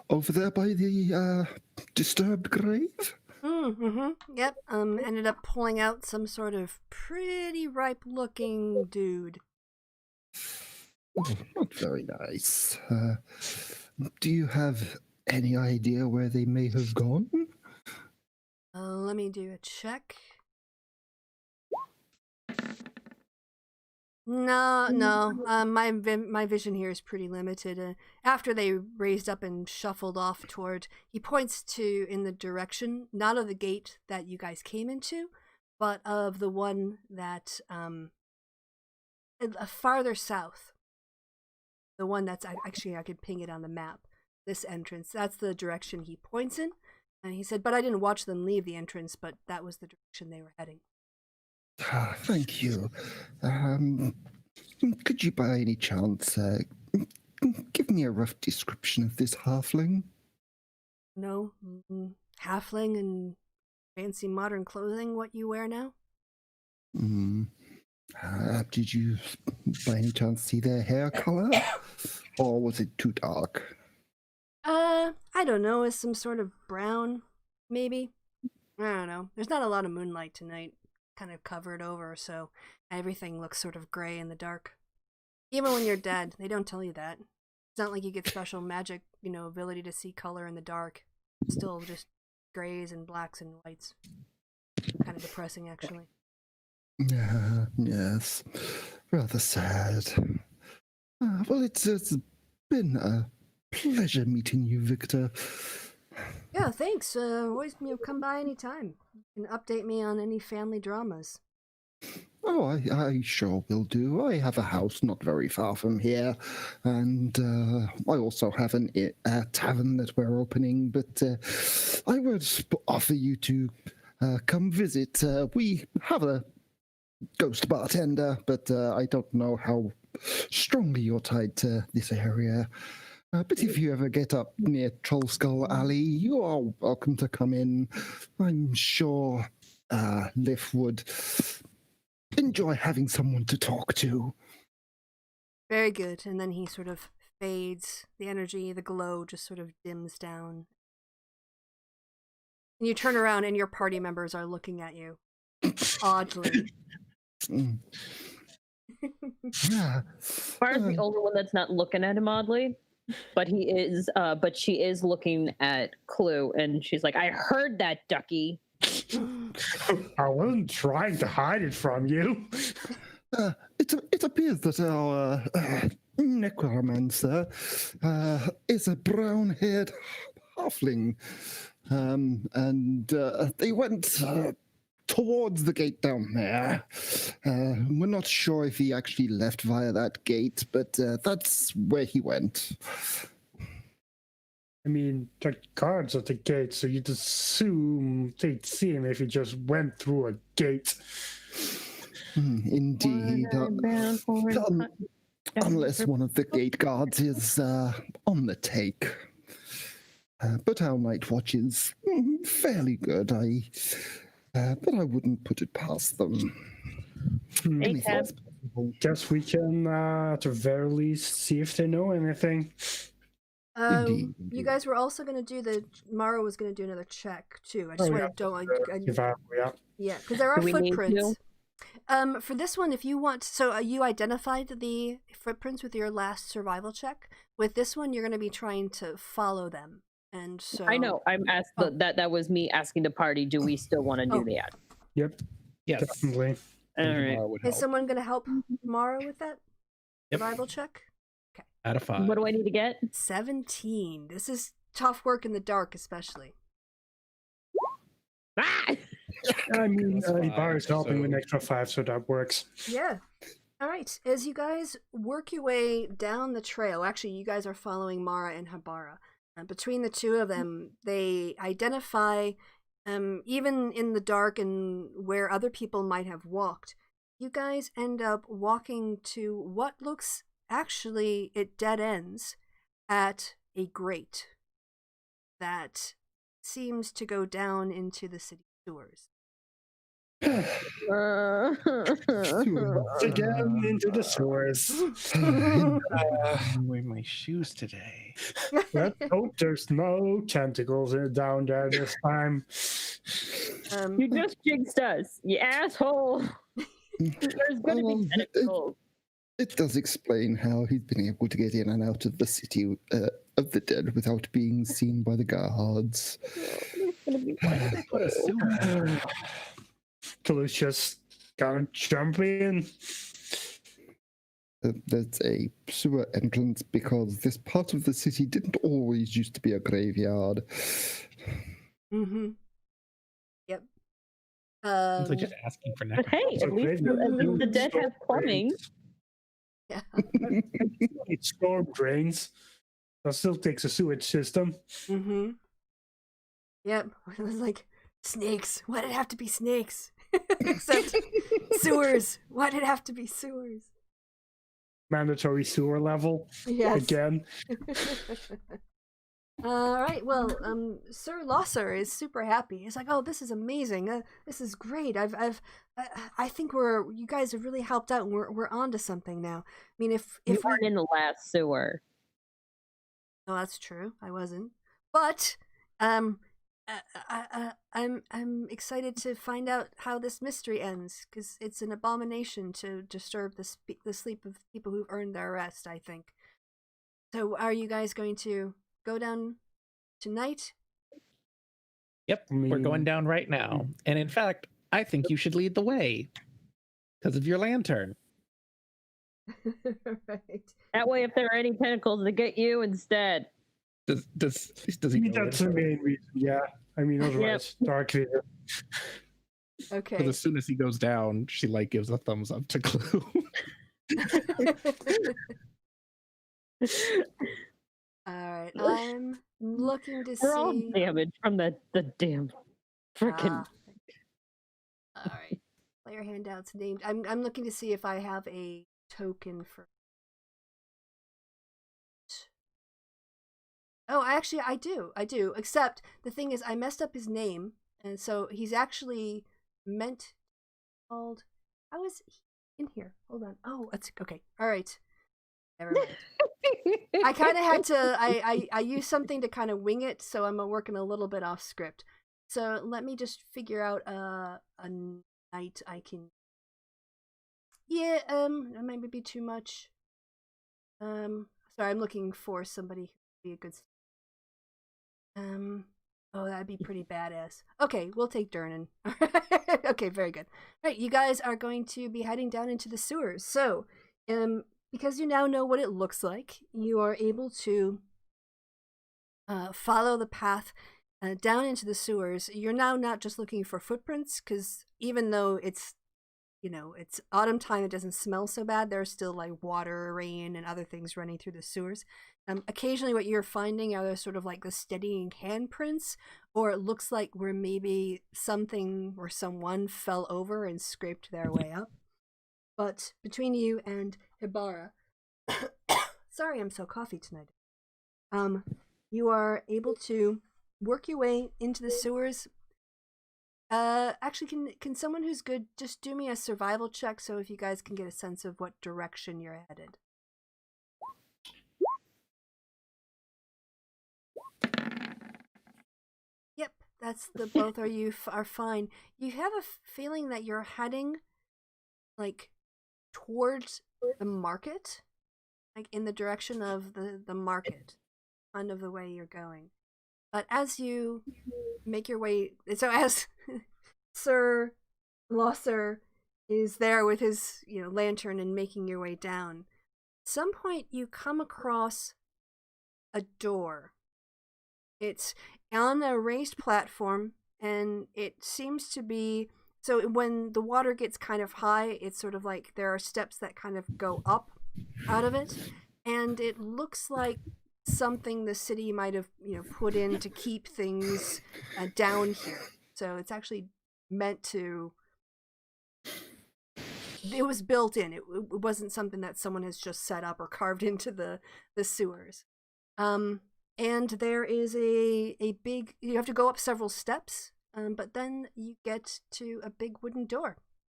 S4: Over there by the disturbed grave?
S1: Yep. Ended up pulling out some sort of pretty ripe-looking dude.
S4: Oh, not very nice. Do you have any idea where they may have gone?
S1: Let me do a check. No. My vision here is pretty limited. After they raised up and shuffled off toward, he points to in the direction, not of the gate that you guys came into, but of the one that farther south. The one that's actually, I could ping it on the map. This entrance, that's the direction he points in. And he said, but I didn't watch them leave the entrance, but that was the direction they were heading.
S4: Thank you. Could you by any chance give me a rough description of this halfling?
S1: No, halfling and fancy modern clothing, what you wear now?
S4: Did you by any chance see their hair color? Or was it too dark?
S1: I don't know, is some sort of brown, maybe? I don't know. There's not a lot of moonlight tonight. Kind of covered over, so everything looks sort of gray in the dark. Even when you're dead, they don't tell you that. It's not like you get special magic, ability to see color in the dark. It's still just grays and blacks and whites. Kind of depressing, actually.
S4: Yes. Rather sad. Well, it's been a pleasure meeting you, Victor.
S1: Yeah, thanks. Always come by anytime. You can update me on any family dramas.
S4: Oh, I sure will do. I have a house not very far from here, and I also have a tavern that we're opening, but I would offer you to come visit. We have a ghost bartender, but I don't know how strongly you're tied to this area. But if you ever get up near Trollskull Alley, you are welcome to come in. I'm sure Liff would enjoy having someone to talk to.
S1: Very good. And then he sort of fades. The energy, the glow just sort of dims down. And you turn around and your party members are looking at you. Oddly.
S4: Yeah.
S3: Mara's the only one that's not looking at him oddly. But he is, but she is looking at Clue, and she's like, "I heard that, Ducky."
S2: I wasn't trying to hide it from you.
S4: It appears that our necromancer is a brown-haired halfling. and they went towards the gate down there. We're not sure if he actually left via that gate, but that's where he went.
S2: I mean, the guards at the gate, so you'd assume they'd see him if he just went through a gate.
S4: Indeed. Unless one of the gate guards is on the take. But our night watch is fairly good. But I wouldn't put it past them.
S2: Anything's possible. Guess we can, at the very least, see if they know anything.
S4: Indeed.
S1: You guys were also going to do Mara was going to do another check too. I just want to yeah, because there are footprints. For this one, if you want, so you identified the footprints with your last survival check. With this one, you're going to be trying to follow them, and so
S3: I know I'm asked that was me asking the party. Do we still want to do that?
S2: Yep.
S5: Yes.
S2: Definitely.
S3: All right.
S1: Is someone going to help Mara with that survival check?
S5: Out of 5.
S3: What do I need to get?
S1: 17. This is tough work in the dark, especially.
S2: I mean, Ibarra's helping with an extra 5, so that works.
S1: Yeah. All right. As you guys work your way down the trail, actually, you guys are following Mara and Habara. Between the two of them, they identify, even in the dark and where other people might have walked, you guys end up walking to what looks, actually, it dead ends at a grate that seems to go down into the city sewers.
S2: Again into the sewers.
S5: I'm wearing my shoes today.
S2: Let's hope there's no tentacles down there this time.
S3: You just jinxed us, you asshole. There's gonna be tentacles.
S4: It does explain how he's been able to get in and out of the city of the dead without being seen by the guards.
S2: Toulouse just gonna jump in.
S4: There's a sewer entrance because this part of the city didn't always used to be a graveyard.
S1: Mm-hmm. Yep.
S5: It's like just asking for
S3: But hey, at least the dead have plumbing.
S1: Yeah.
S2: It's storm drains. That still takes a sewage system.
S1: Mm-hmm. Yep. It was like, snakes. Why'd it have to be snakes? Except sewers. Why'd it have to be sewers?
S2: Mandatory sewer level.
S1: Yes.
S2: Again.
S1: All right. Well, Sir Losser is super happy. He's like, "Oh, this is amazing. This is great. I think you guys have really helped out. And we're onto something now. I mean, if
S3: you weren't in the last sewer."
S1: Oh, that's true. I wasn't. But I'm excited to find out how this mystery ends, because it's an abomination to disturb the sleep of people who've earned their rest, I think. So, are you guys going to go down tonight?
S5: Yep, we're going down right now. And in fact, I think you should lead the way because of your lantern.
S1: Right.
S3: That way, if there are any tentacles, they get you instead.
S5: Does he?
S2: That's the main reason. Yeah. I mean, otherwise, dark vision.
S1: Okay.
S5: Because as soon as he goes down, she gives a thumbs up to Clue.
S1: All right. I'm looking to see.
S3: We're all damaged from the damn freaking.
S1: All right. Player handouts named. I'm looking to see if I have a token for. Oh, actually, I do. Except the thing is, I messed up his name, and so he's actually called. How is he in here? Hold on. Oh, that's okay. All right. Never mind. I kind of had to. I used something to kind of wing it, so I'm working a little bit off script. So let me just figure out a night I can. Yeah. That might be too much. Sorry, I'm looking for somebody who would be a good. Oh, that'd be pretty badass. Okay, we'll take Durnan. Okay, very good. All right, you guys are going to be heading down into the sewers. So, because you now know what it looks like, you are able to follow the path down into the sewers. You're now not just looking for footprints, because even though it's autumn time, it doesn't smell so bad. There's still like water, rain, and other things running through the sewers. Occasionally what you're finding are sort of like the steadying handprints, or it looks like where maybe something or someone fell over and scraped their way up. But between you and Hibara, sorry, I'm so coffee tonight. You are able to work your way into the sewers. Actually, can someone who's good just do me a survival check, so if you guys can get a sense of what direction you're headed. Yep, that's the both are you are fine. You have a feeling that you're heading like towards the market, like in the direction of the market, kind of the way you're going. But as you make your way, so as Sir Losser is there with his lantern and making your way down, at some point you come across a door. It's on a raised platform, and it seems to be, so when the water gets kind of high, it's sort of like there are steps that kind of go up out of it, and it looks like something the city might have put in to keep things down here. So it's actually meant to, it was built in. It wasn't something that someone has just set up or carved into the sewers. And there is a big, you have to go up several steps, but then you get to a big wooden door.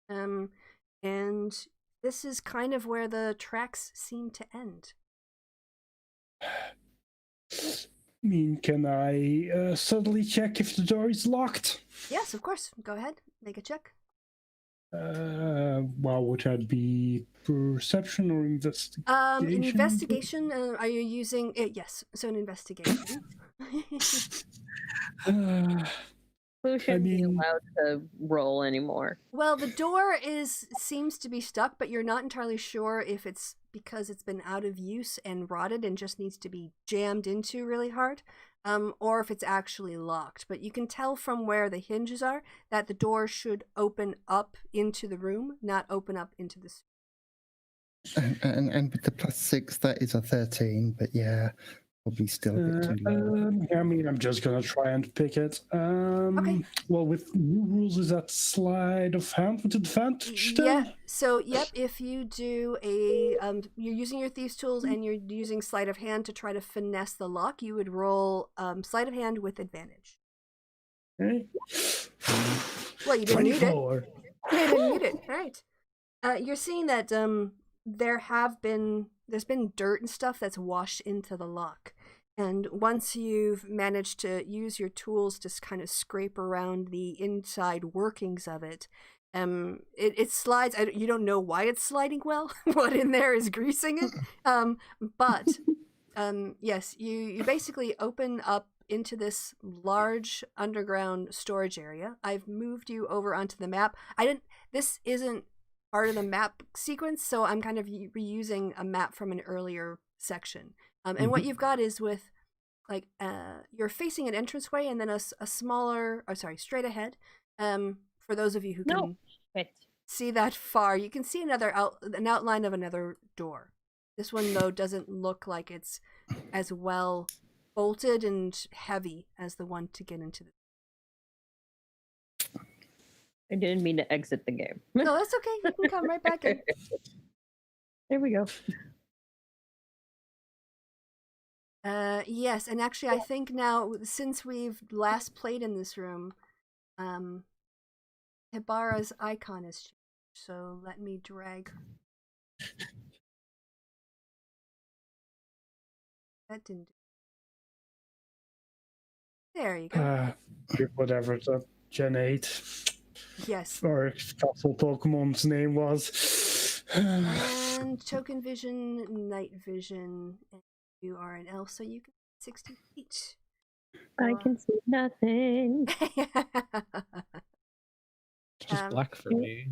S1: And this is kind of where the tracks seem to end.
S2: Can I subtly check if the door is locked?
S1: Yes, of course. Go ahead. Make a check.
S2: Well, would that be perception or investigation?
S1: Investigation. Are you using it? Yes. So an investigation.
S3: Who shouldn't be allowed to roll anymore?
S1: Well, the door seems to be stuck, but you're not entirely sure if it's because it's been out of use and rotted and just needs to be jammed into really hard, or if it's actually locked. But you can tell from where the hinges are that the door should open up into the room, not open up into the.
S4: And with the +6, that is a 13. But yeah, probably still a bit too low.
S2: I'm just gonna try and pick it.
S1: Okay.
S2: Well, with new rules, is that sleight of hand with advantage then?
S1: Yeah. So yep, if you do a you're using your thieves' tools and you're using sleight of hand to try to finesse the lock, you would roll sleight of hand with advantage.
S2: Okay.
S1: Well, you didn't need it.
S2: 24.
S1: You didn't need it. All right. You're seeing that there's been dirt and stuff that's washed into the lock. And once you've managed to use your tools to kind of scrape around the inside workings of it, it slides. You don't know why it's sliding well. What in there is greasing it. But yes, you basically open up into this large underground storage area. I've moved you over onto the map. This isn't part of the map sequence, so I'm kind of reusing a map from an earlier section. And what you've got is with like you're facing an entranceway and then a smaller, straight ahead. For those of you who can see that far, you can see an outline of another door. This one though doesn't look like it's as well bolted and heavy as the one to get into the.
S3: I didn't mean to exit the game.
S1: No, that's okay. You can come right back in.
S3: There we go.
S1: Yes, and actually I think now, since we've last played in this room, Hibara's icon has changed. So let me drag. That didn't. There you go.
S2: Whatever the Gen 8.
S1: Yes.
S2: Or Castle Pokemon's name was.
S1: And token vision, night vision, and you are an elf, so you can 60 feet.
S3: I can see nothing.
S5: Just black for me.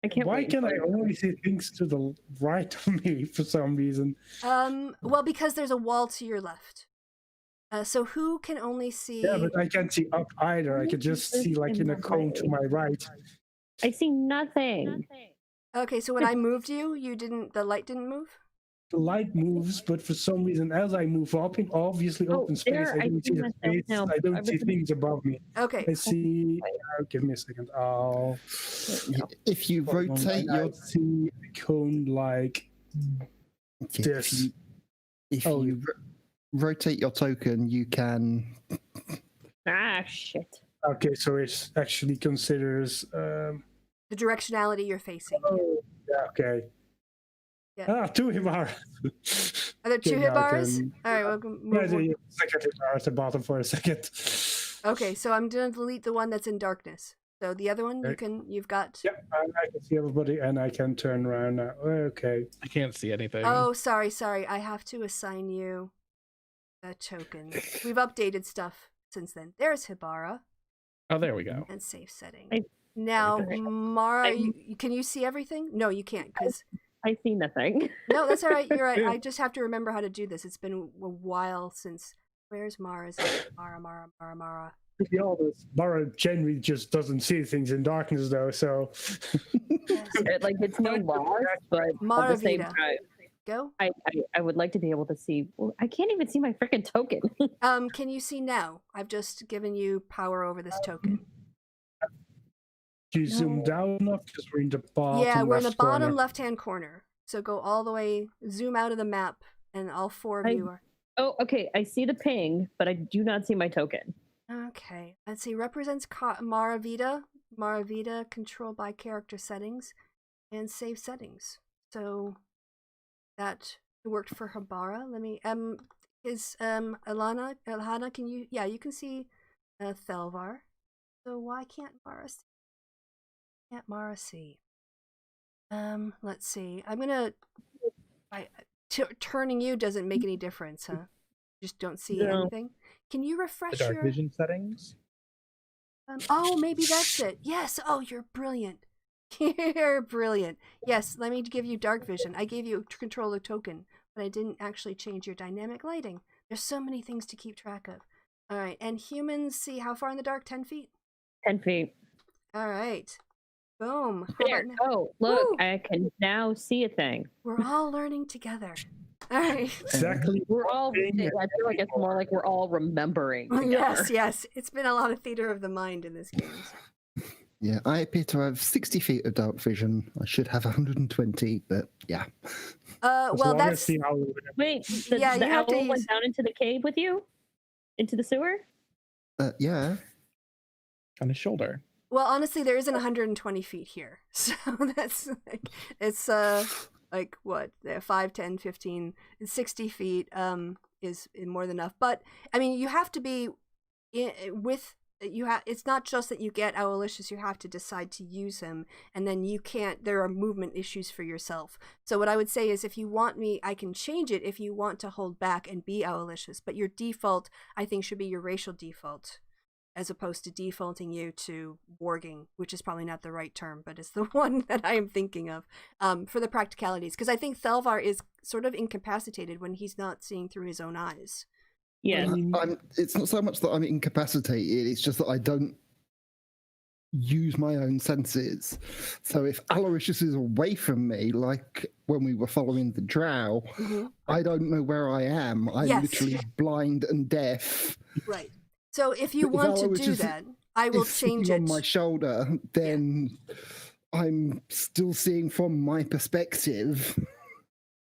S3: I can't.
S2: Why can I only see things to the right of me for some reason?
S1: Well, because there's a wall to your left. So who can only see?
S2: Yeah, but I can't see up either. I could just see like in a cone to my right.
S3: I see nothing.
S1: Okay, so when I moved you, the light didn't move?
S2: The light moves, but for some reason, as I move up in obviously open space,
S3: there,
S2: I don't see the space.
S3: now.
S2: I don't see things above me.
S1: Okay.
S2: I see. Give me a second.
S4: If you rotate
S2: I see a cone like this.
S4: If you rotate your token, you can.
S3: Ah, shit.
S2: Okay, so it actually considers.
S1: The directionality you're facing.
S2: Oh, yeah. Okay.
S1: Yeah.
S2: 2 Hibars.
S1: Are there 2 Hibars? All right, welcome.
S2: Second Hibar at the bottom for a second.
S1: Okay, so I'm gonna delete the one that's in darkness. So the other one, you've got.
S2: Yep, I can see everybody, and I can turn around now. Okay.
S5: I can't see anything.
S1: Oh, sorry. I have to assign you a token. We've updated stuff since then. There's Hibara.
S5: Oh, there we go.
S1: And safe setting. Now, Mara, can you see everything? No, you can't, because
S3: I see nothing.
S1: No, that's all right. You're right. I just have to remember how to do this. It's been a while since. Where's Mara's? Mara.
S2: To be honest, Mara generally just doesn't see things in darkness, though. So,
S3: like it's no loss, but
S1: Mara
S3: at the same
S1: Vita.
S3: time,
S1: Go.
S3: I would like to be able to see. Well, I can't even see my freaking token.
S1: Can you see now? I've just given you power over this token.
S2: Do you zoom down enough? Because we're in the bottom.
S1: Yeah, we're in the bottom
S2: corner.
S1: left-hand corner. So go all the way, zoom out of the map, and all 4 of you are.
S3: Oh, okay. I see the ping, but I do not see my token.
S1: Okay. Let's see. Represents Mara Vita. Mara Vita controlled by character settings and save settings. So that worked for Hibara. Let me is Ilhana, can you you can see Thelvar. So why can't Mara see? Can't Mara see? Let's see. I'm gonna turning you doesn't make any difference, huh? Just don't see anything. Can you refresh
S5: The dark vision settings?
S1: Oh, maybe that's it. Yes. Oh, you're brilliant. You're brilliant. Yes, let me give you dark vision. I gave you a controller token, but I didn't actually change your dynamic lighting. There's so many things to keep track of. All right, and humans see how far in the dark? 10 feet?
S3: 10 feet.
S1: All right. Boom.
S3: There. Oh, look, woo! I can now see a thing.
S1: We're all learning together. All right.
S2: Exactly.
S3: We're all. I feel like it's more like we're all remembering. Together.
S1: Yes. It's been a lot of theater of the mind in this game.
S4: Yeah, I appear to have 60 feet of dark vision. I should have 120, but yeah.
S1: Well, that's.
S3: Wait, the owl went down into the cave with you? Into the sewer?
S4: Yeah.
S5: On his shoulder.
S1: Well, honestly, there isn't 120 feet here. So that's like, it's like what, 5, 10, 15, 60 feet is more than enough. But I mean, you have to be it's not just that you get Owlicious, you have to decide to use him, and then you can't, there are movement issues for yourself. So what I would say is, if you want me, I can change it if you want to hold back and be Owlicious, but your default, I think, should be your racial default, as opposed to defaulting you to warging, which is probably not the right term, but it's the one that I am thinking of for the practicalities. Because I think Thelvar is sort of incapacitated when he's not seeing through his own eyes.
S3: Yeah,
S4: it's not so much that I'm incapacitated, it's just that I don't use my own senses. So if Aloysius is away from me, like when we were following the drow, I don't know where I am. I'm literally blind and deaf.
S1: Right. So if you want to do that, I will change it.
S4: On my shoulder, then I'm still seeing from my perspective.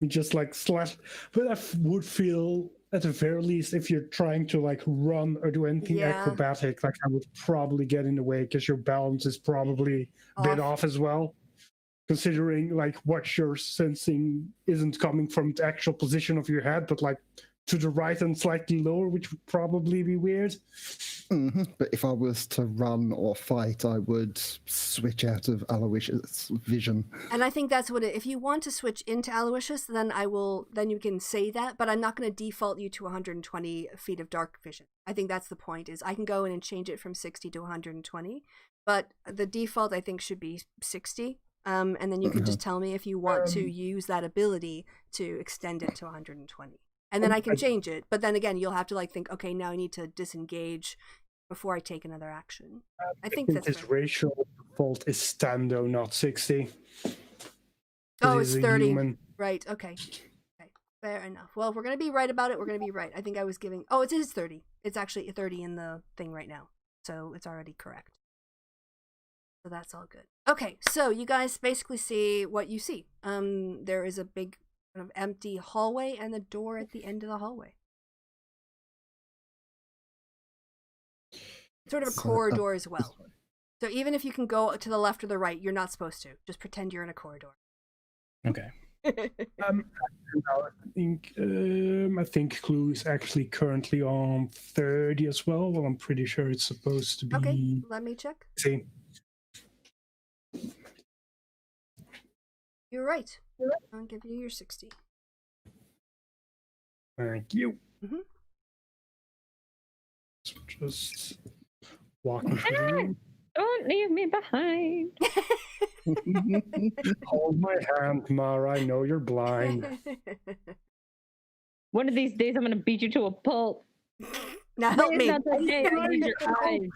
S2: Just like slash, but I would feel at the very least, if you're trying to like run or do anything acrobatic, like I would probably get in the way because your balance is probably a bit off as well. Considering like what you're sensing isn't coming from the actual position of your head, but like to the right and slightly lower, which would probably be weird.
S4: But if I was to run or fight, I would switch out of Aloysius vision.
S1: And I think that's what if you want to switch into Aloysius, then then you can say that, but I'm not going to default you to 120 feet of dark vision. I think that's the point, is I can go in and change it from 60 to 120, but the default I think should be 60. And then you can just tell me if you want to use that ability to extend it to 120. and then I can change it. But then again, you'll have to like think, okay, now I need to disengage before I take another action. I think that's
S2: his racial default is stando, not 60.
S1: Oh, it's 30.
S2: Human.
S1: Right. Okay. Fair enough. Well, if we're going to be right about it, we're going to be right. I think I was giving... Oh, it is 30. It's actually 30 in the thing right now. So it's already correct. So that's all good. Okay, so you guys basically see what you see. There is a big kind of empty hallway and a door at the end of the hallway. Sort of a corridor as well. So even if you can go to the left or the right, you're not supposed to. Just pretend you're in a corridor.
S5: Okay.
S2: I think Clue is actually currently on 30 as well. Well, I'm pretty sure it's supposed to be.
S1: Okay, let me check.
S2: See.
S1: You're right. I'll give you your 60.
S2: Thank you.
S1: Mm-hmm.
S2: Just walking through.
S3: Don't leave me behind.
S2: Hold my hand, Mara. I know you're blind.
S3: One of these days, I'm going to beat you to a pulp.
S1: Now help me.
S3: Not that day. I need your eyes.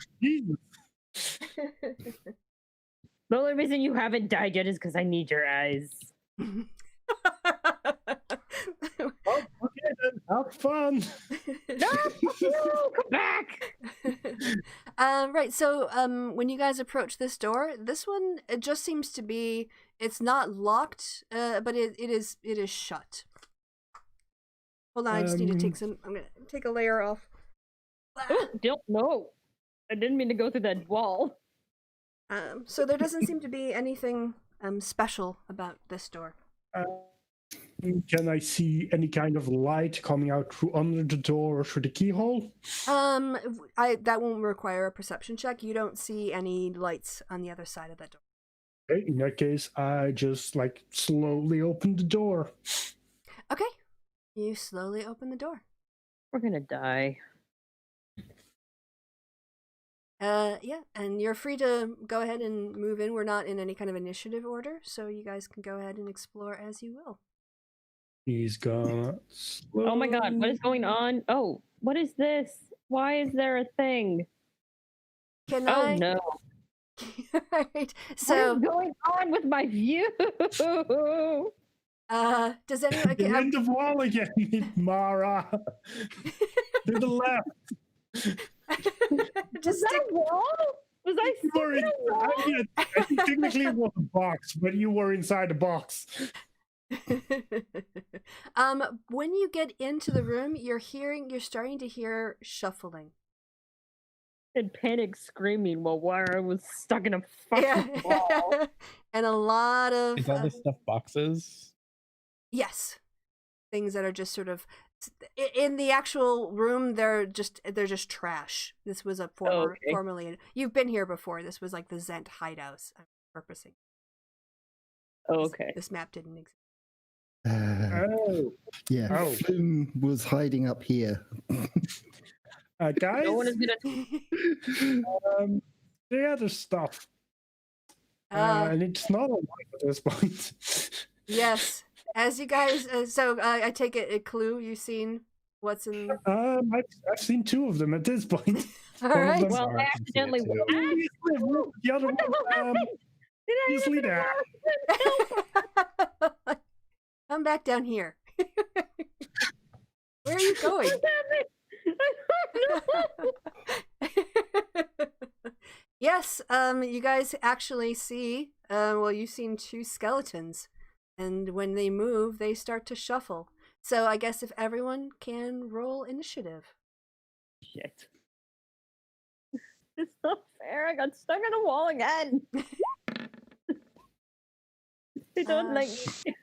S3: The only reason you haven't died yet is because I need your eyes.
S2: Oh, okay then. Have fun.
S3: No, come back.
S1: Right. So, when you guys approach this door, this one it just seems to be. It's not locked, but it is shut. Hold on, I just need to take some. I'm gonna take a layer off.
S3: Don't know. I didn't mean to go through that wall.
S1: So there doesn't seem to be anything special about this door.
S2: Can I see any kind of light coming out through under the door or through the keyhole?
S1: That won't require a perception check. You don't see any lights on the other side of that door.
S2: Okay, in that case, I just slowly open the door.
S1: Okay, you slowly open the door.
S3: We're gonna die.
S1: Yeah, and you're free to go ahead and move in. We're not in any kind of initiative order, so you guys can go ahead and explore as you will.
S2: He's gonna.
S3: Oh my god, what is going on? Oh, what is this? Why is there a thing?
S1: Can
S3: oh
S1: I?
S3: No.
S1: Right. So
S3: what is going on with my view?
S1: Does anyone?
S2: You're in the wall again, Mara. To the left.
S3: Just that a wall? Was I stuck in a wall?
S2: I think technically it was a box, but you were inside the box.
S1: When you get into the room, you're starting to hear shuffling.
S3: And panic screaming while I was stuck in a fucking wall.
S1: And a lot of
S5: Is all this stuff boxes?
S1: Yes. Things that are just sort of in the actual room, they're just trash. This was a formerly. You've been here before. This was like the Zent hideout. I'm purposing.
S3: Oh, okay.
S1: This map didn't exist.
S4: Yeah. Flynn was hiding up here.
S2: Guys,
S3: no one is gonna.
S2: Yeah, there's stuff, and it's not a lot at this point.
S1: Yes. As you guys, I take it a clue. You've seen what's in.
S2: I've seen two of them at this point.
S1: All right.
S3: Well, I accidentally.
S2: The other one. Easily there.
S1: Come back down here. Where are you going? Yes. You guys actually see. You've seen two skeletons. And when they move, they start to shuffle. So I guess if everyone can roll initiative.
S3: Shit. It's not fair. I got stuck on a wall again. They don't like me.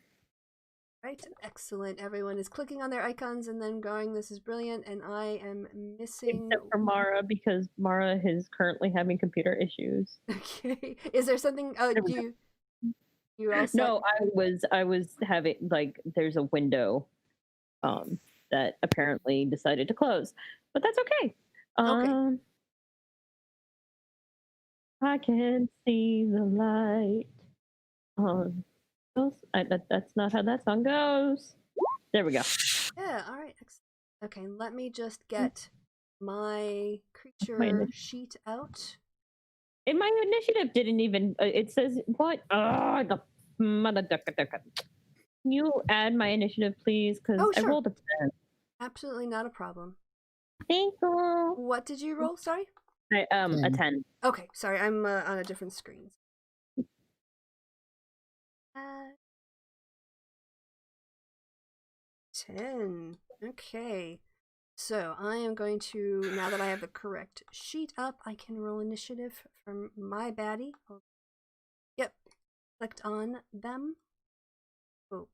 S1: Right, excellent. Everyone is clicking on their icons and then going, this is brilliant, and I am missing...
S3: Except for Mara, because Mara is currently having computer issues.
S1: Okay. Is there something... You also...
S3: No, I was having, there's a window that apparently decided to close. But that's okay.
S1: Okay.
S3: I can see the light. That's not how that song goes. There we go.
S1: Yeah, all right. Okay, let me just get my creature sheet out.
S3: In my initiative didn't even, it says, what? The mother ducka. Can you add my initiative, please? Because
S1: Oh,
S3: I
S1: sure.
S3: rolled a 10.
S1: Absolutely not a problem.
S3: Thank you.
S1: What did you roll? Sorry?
S3: A 10.
S1: Okay, sorry, I'm on a different screen. 10. Okay. So I am going to, now that I have the correct sheet up, I can roll initiative from my baddie. Yep. Clicked on them. Oop.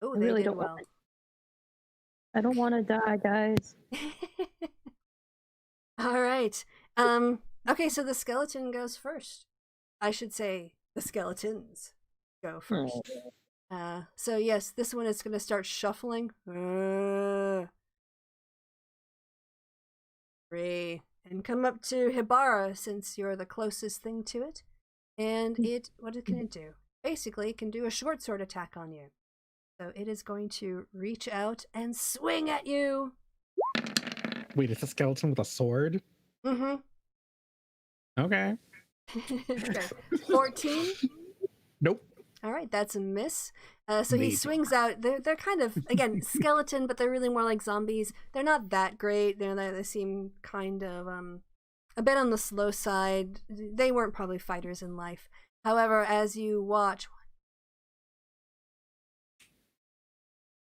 S1: Oh,
S3: I
S1: they
S3: really
S1: did
S3: don't
S1: well.
S3: I don't want to die, guys.
S1: All right. Okay, so the skeleton goes first. I should say the skeletons go first. So yes, this one is going to start shuffling. 3. And come up to Hibara since you're the closest thing to it. And what can it do? Basically, it can do a short sword attack on you. So it is going to reach out and swing at you.
S5: Wait, it's a skeleton with a sword?
S1: Mm-hmm.
S5: Okay.
S1: Okay. 14?
S5: Nope.
S1: All right, that's a miss. So he swings out. They're kind of, again, skeleton, but they're really more like zombies. They're not that great. They seem kind of a bit on the slow side. They weren't probably fighters in life. However, as you watch,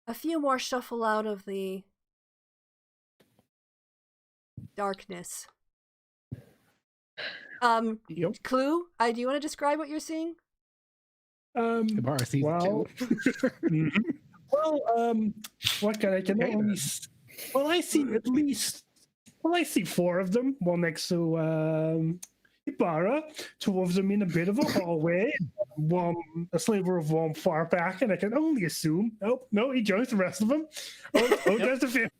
S1: a few more shuffle out of the darkness.
S5: Yep.
S1: Clue? Do you want to describe what you're seeing?
S5: Hibara sees it too.
S2: What can I only? Well, I see at least. Well, I see 4 of them. One next to Hibara, 2 of them in a bit of a hallway, a sliver of one far back, and I can only assume. Oh no, he joins the rest of them. Oh, there's the 5th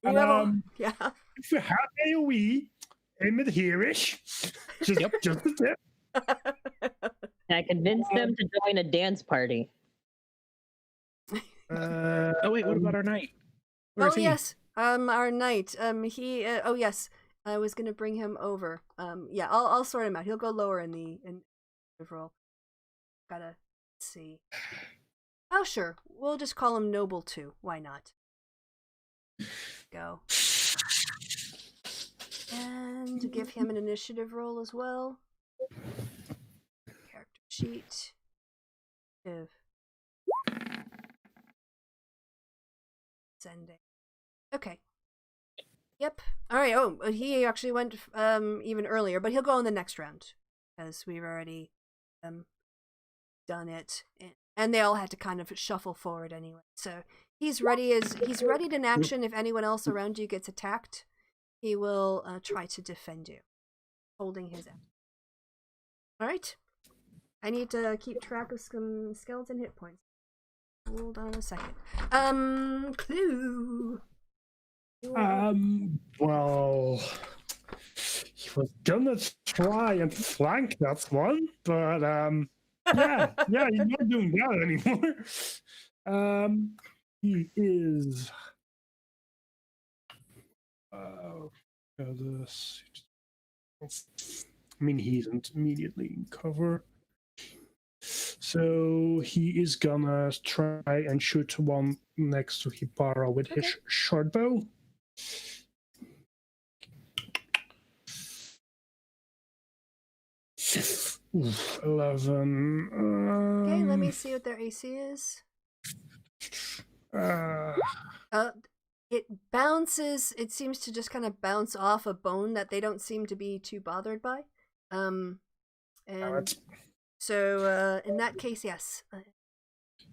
S2: one.
S1: Yeah.
S2: If you have AoE, aim it here-ish. Just a tip.
S3: I convinced them to join a dance party.
S5: Oh wait, what about our knight?
S1: Yes, our knight. Yes, I was gonna bring him over. Yeah, I'll sort him out. He'll go lower in the roll. Gotta see. Oh sure, we'll just call him Noble 2. Why not? Go. And give him an initiative roll as well. Character sheet. Sending. Okay. Yep. All right. Oh, he actually went even earlier, but he'll go in the next round because we've already done it, and they all had to kind of shuffle forward anyway. So he's ready in action. If anyone else around you gets attacked, he will try to defend you, holding his end. All right. I need to keep track of some skeleton hit points. Hold on a second. Clue.
S2: Well, he was gonna try and flank that one, but he's not doing that anymore. He is. I mean, he isn't immediately in cover. So he is gonna try and shoot one next to Hibara with his short bow. Oof, 11.
S1: Okay, let me see what their AC is. It bounces. It seems to just kind of bounce off a bone that they don't seem to be too bothered by. So in that case, yes,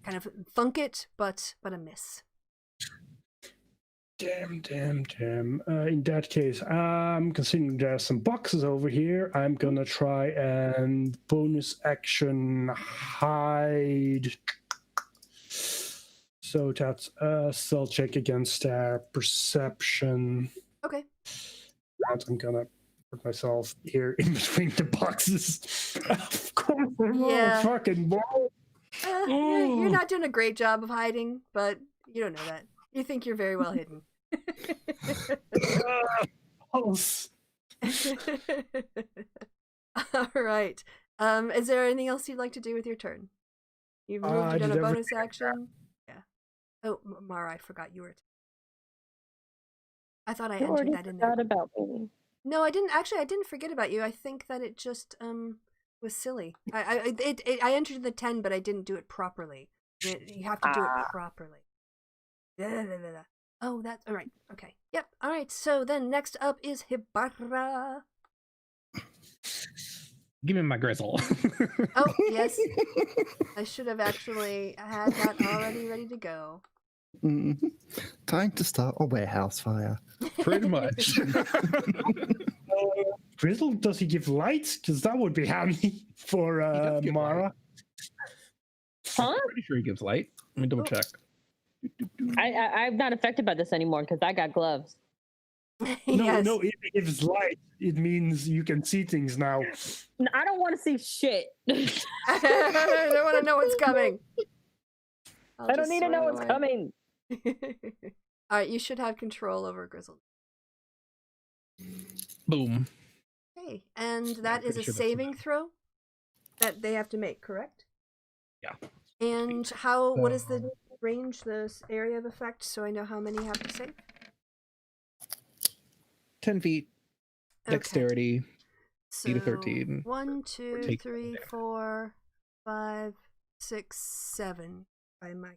S1: kind of thunk it, but a miss.
S2: Damn. In that case, considering there's some boxes over here, I'm gonna try and bonus action hide. So that's a stealth check against their perception.
S1: Okay.
S2: And I'm gonna put myself here in between the boxes. Of course,
S1: Yeah.
S2: fucking wall.
S1: You're not doing a great job of hiding, but you don't know that. You think you're very well hidden.
S2: Pulse.
S1: All right. Is there anything else you'd like to do with your turn? You've moved, you've done a bonus action. Yeah. Oh, Mara, I forgot you were. I thought I entered that in there.
S3: About me.
S1: No, I didn't. Actually, I didn't forget about you. I think that it just was silly. I entered the 10, but I didn't do it properly. You have to do it properly. Oh, that's all right. Okay. Yep. All right. So then next up is Hibara.
S5: Give me my grizzle.
S1: Oh, yes. I should have actually had that already ready to go.
S4: Time to start a warehouse fire.
S5: Pretty much.
S2: Grizzle, does he give light? Because that would be handy for Mara.
S5: Light.
S3: Huh?
S5: I'm pretty sure he gives light. Let me double check.
S3: I'm not affected by this anymore because I got gloves.
S1: Yes.
S2: No, it gives light. It means you can see things now.
S3: I don't want to see shit.
S1: I don't want to know what's coming.
S3: I don't need to know what's coming.
S1: All right, you should have control over Grizzle.
S5: Boom.
S1: Okay, and that is a saving throw that they have to make, correct?
S5: Yeah.
S1: And what is the range, the area of effect, so I know how many have to save?
S5: 10 feet. Dexterity.
S1: So
S5: 8 to 13.
S1: 1, 2, 3, 4, 5, 6, 7. By my,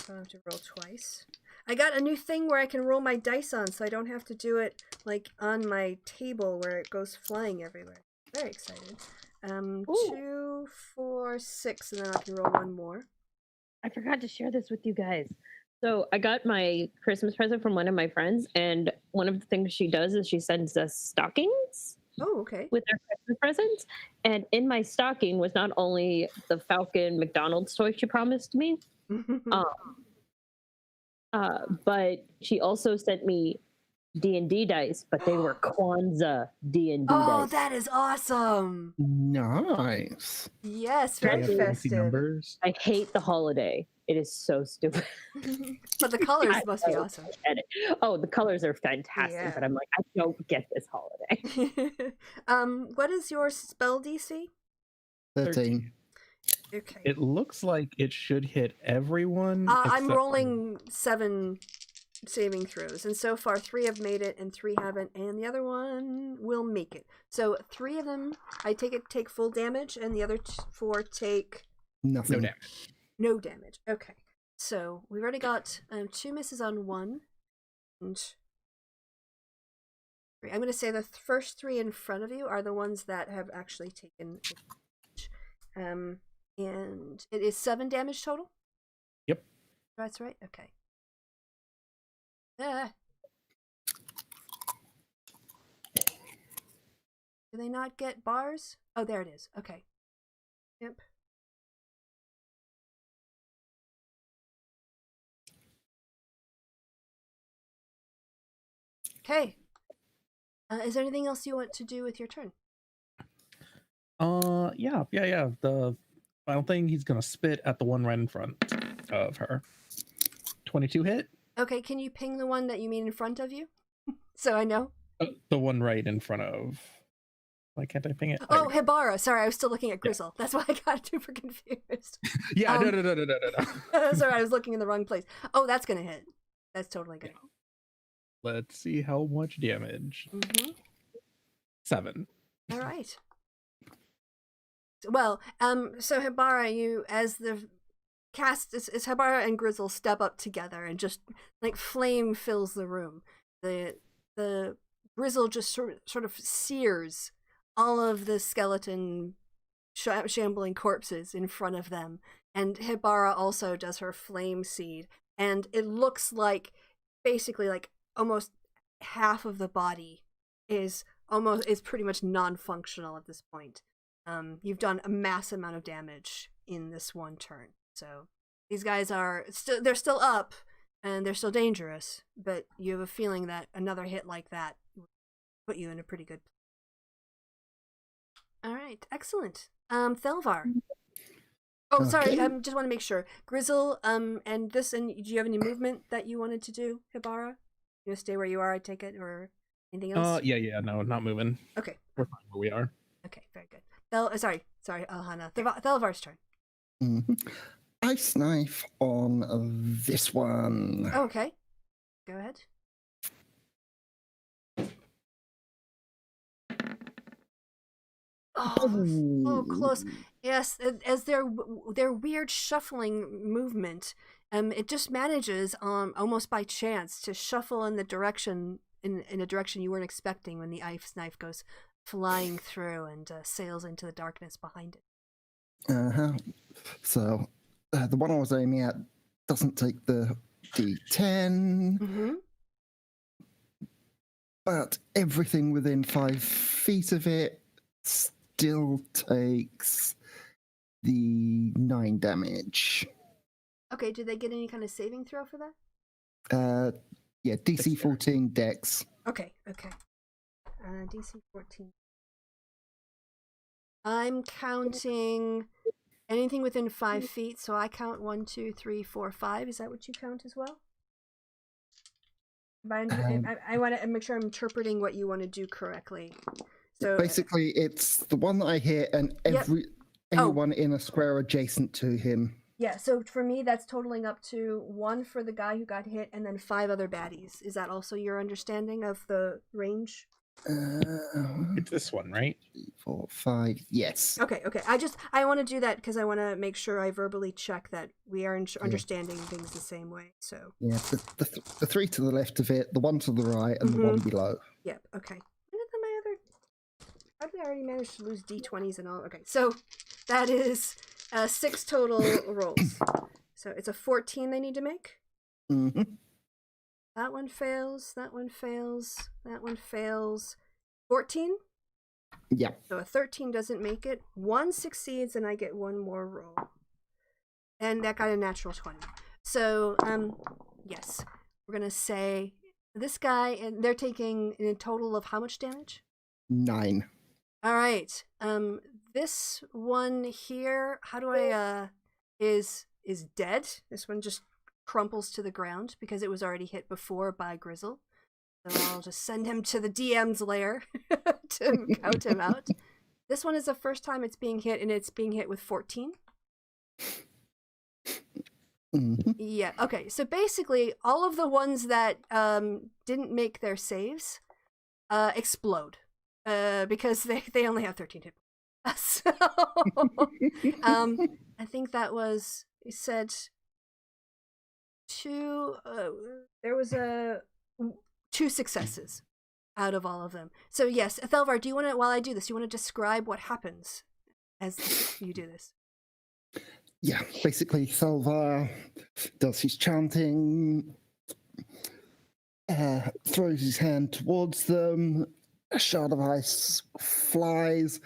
S1: so I have to roll twice. I got a new thing where I can roll my dice on, so I don't have to do it like on my table where it goes flying everywhere. Very excited. 2, 4, 6, and then I can roll one more.
S3: I forgot to share this with you guys. So I got my Christmas present from one of my friends, and one of the things she does is she sends us stockings.
S1: Oh, okay.
S3: With our Christmas presents. And in my stocking was not only the Falcon McDonald's toy she promised me, but she also sent me D&D dice, but they were Kwanzaa D&D dice.
S1: Oh, that is awesome.
S4: Nice.
S1: Yes, very festive.
S5: Numbers.
S3: I hate the holiday. It is so stupid.
S1: But the colors must be awesome.
S3: Oh, the colors are fantastic,
S1: Yeah.
S3: but I'm like, I don't get this holiday.
S1: What is your spell DC?
S4: 13.
S1: Okay.
S5: It looks like it should hit everyone.
S1: I'm
S5: except
S1: rolling 7 saving throws, and so far 3 have made it and 3 haven't, and the other one will make it. So 3 of them I take full damage, and the other 4 take
S4: Nothing.
S5: No damage.
S1: no damage. Okay, so we've already got 2 misses on 1, and 3. I'm going to say the first 3 in front of you are the ones that have actually taken damage. And it is 7 damage total?
S5: Yep.
S1: That's right, okay. Do they not get bars? Oh, there it is. Okay. Yep. Okay. Is there anything else you want to do with your turn?
S5: Yeah. The final thing, he's gonna spit at the one right in front of her. 22 hit.
S1: Okay, can you ping the one that you mean in front of you? So I know.
S5: The one right in front of. Why can't I ping it?
S1: Oh, Hibara. Sorry, I was still looking at Grizzle. Yeah. That's why I got super confused.
S5: Yeah, no.
S1: Sorry, I was looking in the wrong place. Oh, that's gonna hit. That's totally good.
S5: Yeah. Let's see how much damage. 7.
S1: All right. Well, so Hibara, you as the cast as Hibara and Grizzle step up together, and just like flame fills the room. The Grizzle just sort of sears all of the skeleton shambling corpses in front of them, and Hibara also does her flame seed, and it looks like basically like almost half of the body is pretty much non-functional at this point. You've done a massive amount of damage in this one turn, so these guys they're still up and they're still dangerous, but you have a feeling that another hit like that put you in a pretty good place. All right, excellent. Thelvar. Oh, sorry.
S4: Okay.
S1: Just want to make sure. Grizzle. And do you have any movement that you wanted to do, Hibara? You want to stay where you are? I take it, or anything else?
S5: Yeah. No, not moving.
S1: Okay.
S5: We're fine where we are.
S1: Okay, very good. Sorry, Alhana. Thelvar's turn.
S4: Ice knife on this one.
S1: Oh, okay. Go ahead. Oh, so close. Yes, as their weird shuffling movement, it just manages, almost by chance, to shuffle in a direction you weren't expecting when the ice knife goes flying through and sails into the darkness behind it.
S4: So the one I was aiming at doesn't take the D10, but everything within 5 feet of it still takes the 9 damage.
S1: Okay, did they get any kind of saving throw for that?
S4: Yeah, DC 14 Dex.
S1: Okay. DC 14. I'm counting anything within 5 feet, so I count 1, 2, 3, 4, 5. Is that what you count as well? I want to make sure I'm interpreting what you want to do correctly. So
S4: basically, it's the one that I hit and anyone in a square adjacent to him.
S1: Yeah, so for me, that's totaling up to 1 for the guy who got hit, and then 5 other baddies. Is that also your understanding of the range?
S5: It's this one, right?
S4: 4, 5. Yes.
S1: Okay. I want to do that because I want to make sure I verbally check that we are understanding things the same way. So
S4: yeah, the 3 to the left of it, the 1 to the right, and the 1 below.
S1: Yep. Okay. How did I already manage to lose d20s and all? Okay, so that is 6 total rolls. So it's a 14 they need to make. That one fails. That one fails. That one fails. 14?
S4: Yeah.
S1: So a 13 doesn't make it. 1 succeeds, and I get 1 more roll. And that got a natural 20. So, yes. We're going to say this guy, and they're taking a total of how much damage?
S4: 9.
S1: All right. This one here, how do I, is dead. This one just crumples to the ground because it was already hit before by Grizzle. So I'll just send him to the DM's lair to count him out. This one is the first time it's being hit, and it's being hit with 14. Yeah, okay. So basically, all of the ones that didn't make their saves explode because they only have 13 hit points. So, I think that was, you said 2, there was 2 successes out of all of them. So yes, Thelvar, do you want to, while I do this, you want to describe what happens as you do this?
S4: Yeah, basically Thelvar does his chanting, throws his hand towards them, a shard of ice flies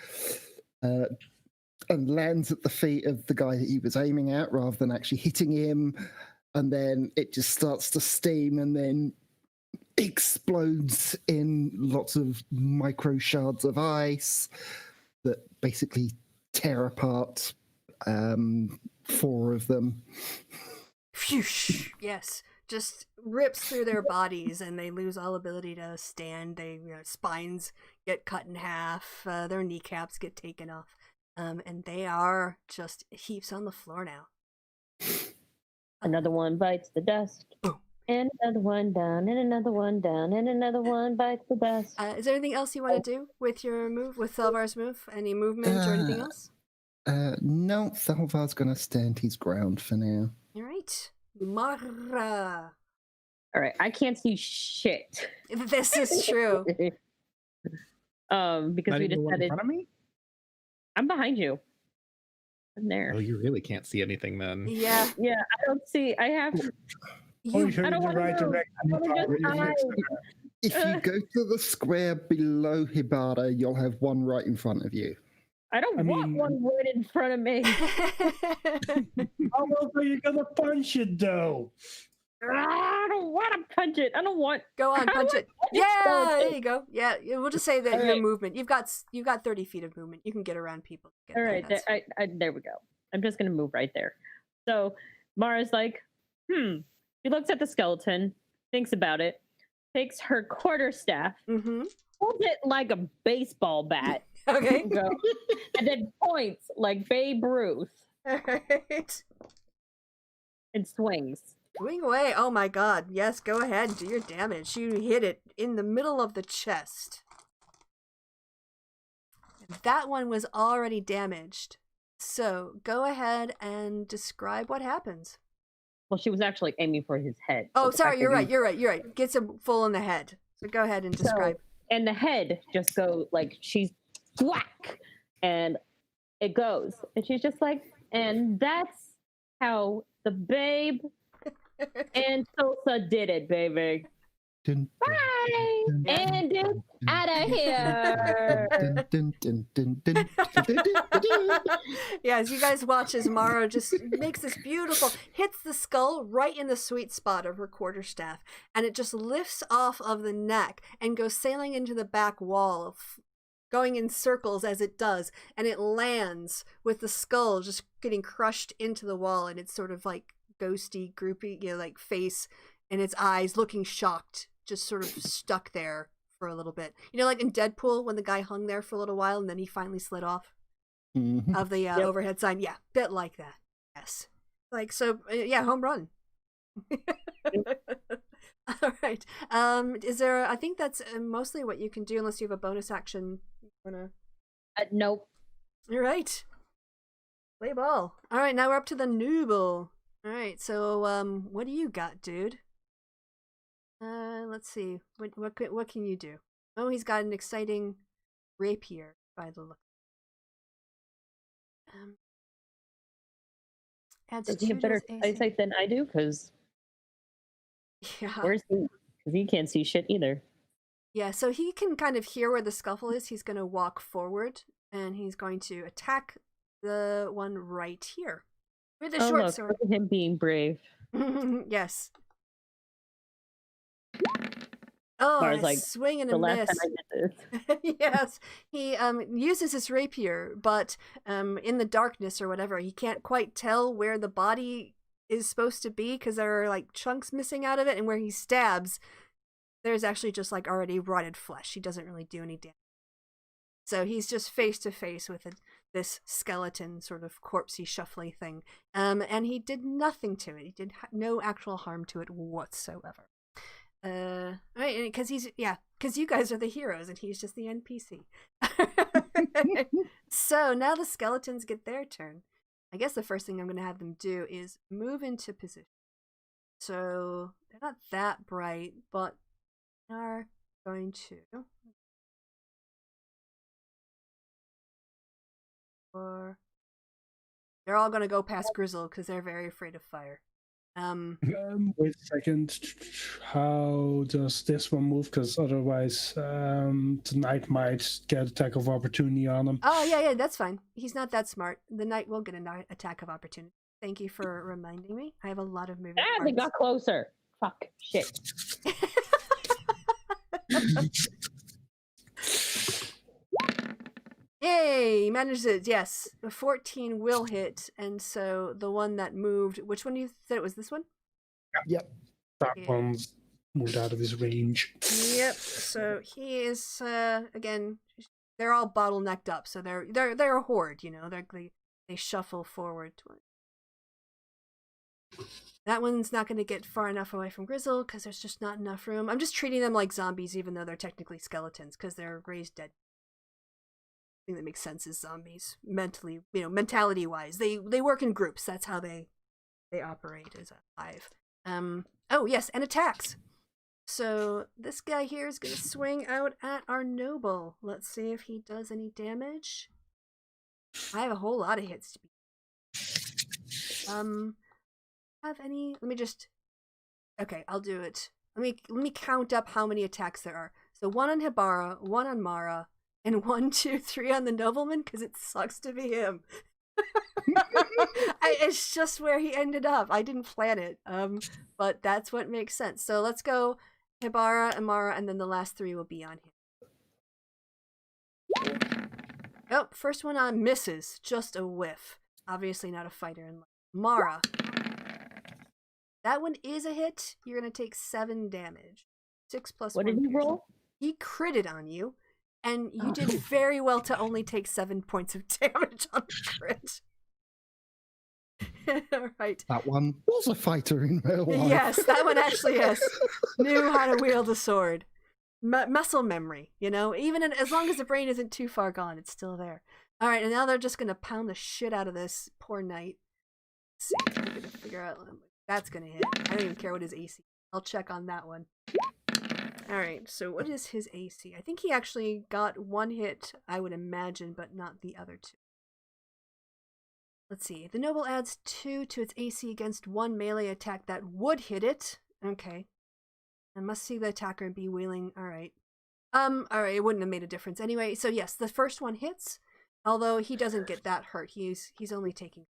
S4: and lands at the feet of the guy that he was aiming at rather than actually hitting him, and then it just starts to steam and then explodes in lots of micro shards of ice that basically tear apart 4 of them.
S1: Phew, yes, just rips through their bodies and they lose all ability to stand. Their spines get cut in half, their kneecaps get taken off, and they are just heaps on the floor now.
S3: Another one bites the dust. And another one down, and another one down, and another one bites the dust.
S1: Is there anything else you want to do with your move, with Thelvar's move? Any movement or anything else?
S4: No, Thelvar's going to stand his ground for now.
S1: All right. Mara.
S3: All right, I can't see shit.
S1: This is true.
S3: Because
S5: Not
S3: we
S5: even the one in
S3: decided...
S5: front of me?
S3: I'm behind you. I'm there.
S5: Oh, you really can't see anything then.
S1: Yeah.
S3: Yeah, I don't see. I have...
S2: You should
S3: I don't
S2: the
S3: want
S2: right
S3: to move.
S2: direction.
S3: I want to just hide.
S4: If you go to the square below Hibara, you'll have one right in front of you.
S3: I don't want one right in front of me.
S2: How else are you gonna punch it though?
S3: I don't want to punch it. I don't want.
S1: Go on, punch it. Yeah, there you go. Yeah, we'll just say that
S3: All
S1: your
S3: right.
S1: movement. You've got 30 feet of movement. You can get around people.
S3: All right, there we go. I'm just gonna move right there. So Mara's like, She looks at the skeleton, thinks about it, takes her quarterstaff, holds it like a baseball bat,
S1: Okay,
S3: and then points like Babe Ruth.
S1: All right.
S3: And swings.
S1: Swing away. Oh my god. Yes, go ahead and do your damage. You hit it in the middle of the chest. That one was already damaged. So go ahead and describe what happens.
S3: Well, she was actually aiming for his head.
S1: Oh, sorry. You're right. Gets him full in the head. So go ahead and describe.
S3: And the head just goes like she's whack. And it goes. And she's just like, and that's how the babe and Sosa did it, baby. Bye! And it's out of here.
S1: Yeah, as you guys watch as Mara just makes this beautiful, hits the skull right in the sweet spot of her quarterstaff, and it just lifts off of the neck and goes sailing into the back wall, going in circles as it does, and it lands with the skull just getting crushed into the wall, and it's sort of like ghosty, groupy, like face, and its eyes looking shocked, just sort of stuck there for a little bit. Like in Deadpool when the guy hung there for a little while and then he finally slid off of the overhead sign. Yeah, bit like that. Yes. Like, so, yeah, home run. All right. Is there, I think that's mostly what you can do unless you have a bonus action.
S3: Nope.
S1: All right. Play ball. All right, now we're up to the nooble. All right, so what do you got, dude? Let's see. What can you do? Oh, he's got an exciting rapier by the look.
S3: Does he have better eyesight than I do? Because where's he? Because he can't see shit either.
S1: Yeah, so he can kind of hear where the scuffle is. He's going to walk forward, and he's going to attack the one right here with a short sword.
S3: Look at him being brave.
S1: Yes. Oh, like, swing and a miss.
S3: Time I did this.
S1: Yes, he uses his rapier, but in the darkness or whatever, he can't quite tell where the body is supposed to be because there are like chunks missing out of it, and where he stabs, there's actually just like already rotted flesh. He doesn't really do any damage. So he's just face to face with this skeleton sort of corpsey, shuffly thing, and he did nothing to it. He did no actual harm to it whatsoever. Right, because because you guys are the heroes and he's just the NPC. So now the skeletons get their turn. I guess the first thing I'm going to have them do is move into position. So they're not that bright, but they are going to. Or they're all going to go past Grizzle because they're very afraid of fire.
S2: Wait a second. How does this one move? Because otherwise, the knight might get attack of opportunity on him.
S1: Oh yeah, that's fine. He's not that smart. The knight will get an attack of opportunity. Thank you for reminding me. I have a lot of moving parts.
S3: They got closer. Fuck. Shit.
S1: Yay! He managed it. Yes, the 14 will hit, and so the one that moved. Which one you said it was? This one?
S2: Yep. That one's moved out of his range.
S1: Yep. So he is again. They're all bottlenecked up, so they're a horde. They shuffle forward. That one's not going to get far enough away from Grizzle because there's just not enough room. I'm just treating them like zombies, even though they're technically skeletons because they're raised dead. That makes sense is zombies mentally, mentality wise. They work in groups. That's how they operate as a hive. Oh yes, and attacks. So this guy here is going to swing out at our noble. Let's see if he does any damage. I have a whole lot of hits to be. Have any? Let me just. Okay, I'll do it. Let me count up how many attacks there are. So 1 on Hibara, 1 on Mara. And 1, 2, 3 on the nobleman because it sucks to be him. It's just where he ended up. I didn't plan it, but that's what makes sense. So let's go Hibara, Amara, and then the last 3 will be on him. Oh, first one on misses. Just a whiff. Obviously not a fighter in life. Mara. That one is a hit. You're going to take 7 damage. 6 plus 1.
S3: What did he roll?
S1: He critted on you, and you did very well to only take 7 points of damage on the crit. Right.
S4: That one was a fighter in real life.
S1: Yes, that one actually knew how to wield a sword. Muscle memory, even as long as the brain isn't too far gone, it's still there. All right, and now they're just going to pound the shit out of this poor knight. Let's see if I'm going to figure out. That's going to hit. I don't even care what his AC. I'll check on that one. All right, so what is his AC? I think he actually got 1 hit, I would imagine, but not the other 2. Let's see. The noble adds 2 to its AC against 1 melee attack that would hit it. Okay. I must see the attacker and be wheeling. All right. All right. It wouldn't have made a difference anyway. So yes, the first one hits, although he doesn't get that hurt. He's only taking.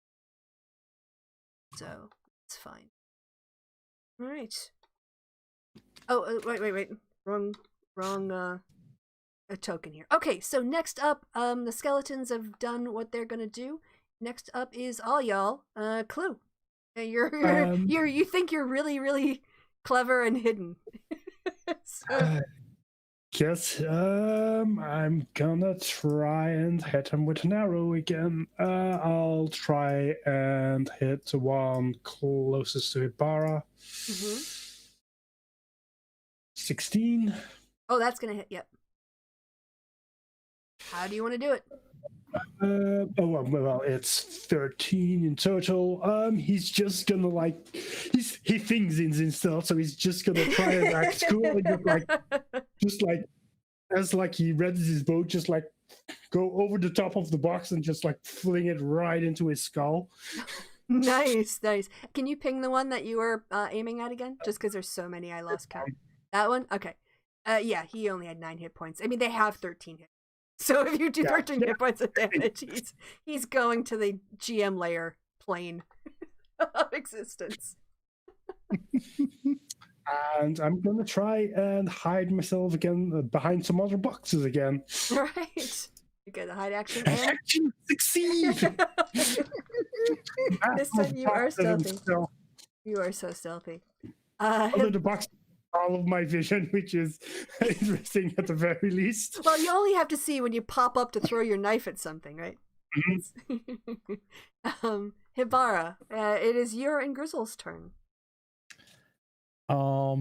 S1: So it's fine. All right. Oh, wait. Wrong. A token here. Okay. So next up, the skeletons have done what they're gonna do. Next up is all y'all. Clue. You think you're really, really clever and hidden. So.
S2: Yes, I'm gonna try and hit him with an arrow again. I'll try and hit the one closest to Hibara. 16.
S1: Oh, that's gonna hit. Yep. How do you want to do it?
S2: Well, it's 13 in total. He's just gonna he thinks in stealth, so he's just gonna try and act cool and just as he readies his bow, just go over the top of the box and just fling it right into his skull.
S1: Nice. Can you ping the one that you were aiming at again? Just because there's so many, I lost count. That one? Okay. Yeah, he only had 9 hit points. I mean, they have 13 hit. So if you do 13 hit points of damage, he's going to the GM layer plane of existence.
S2: And I'm gonna try and hide myself again behind some other boxes again.
S1: Right. You get a hide action.
S2: And action succeed.
S1: This time you are stealthy. You are so stealthy.
S2: Although the box. All of my vision, which is interesting at the very least.
S1: Well, you only have to see when you pop up to throw your knife at something, right? Mm-hmm. Hibara, it is your and Grizzle's turn. Oh,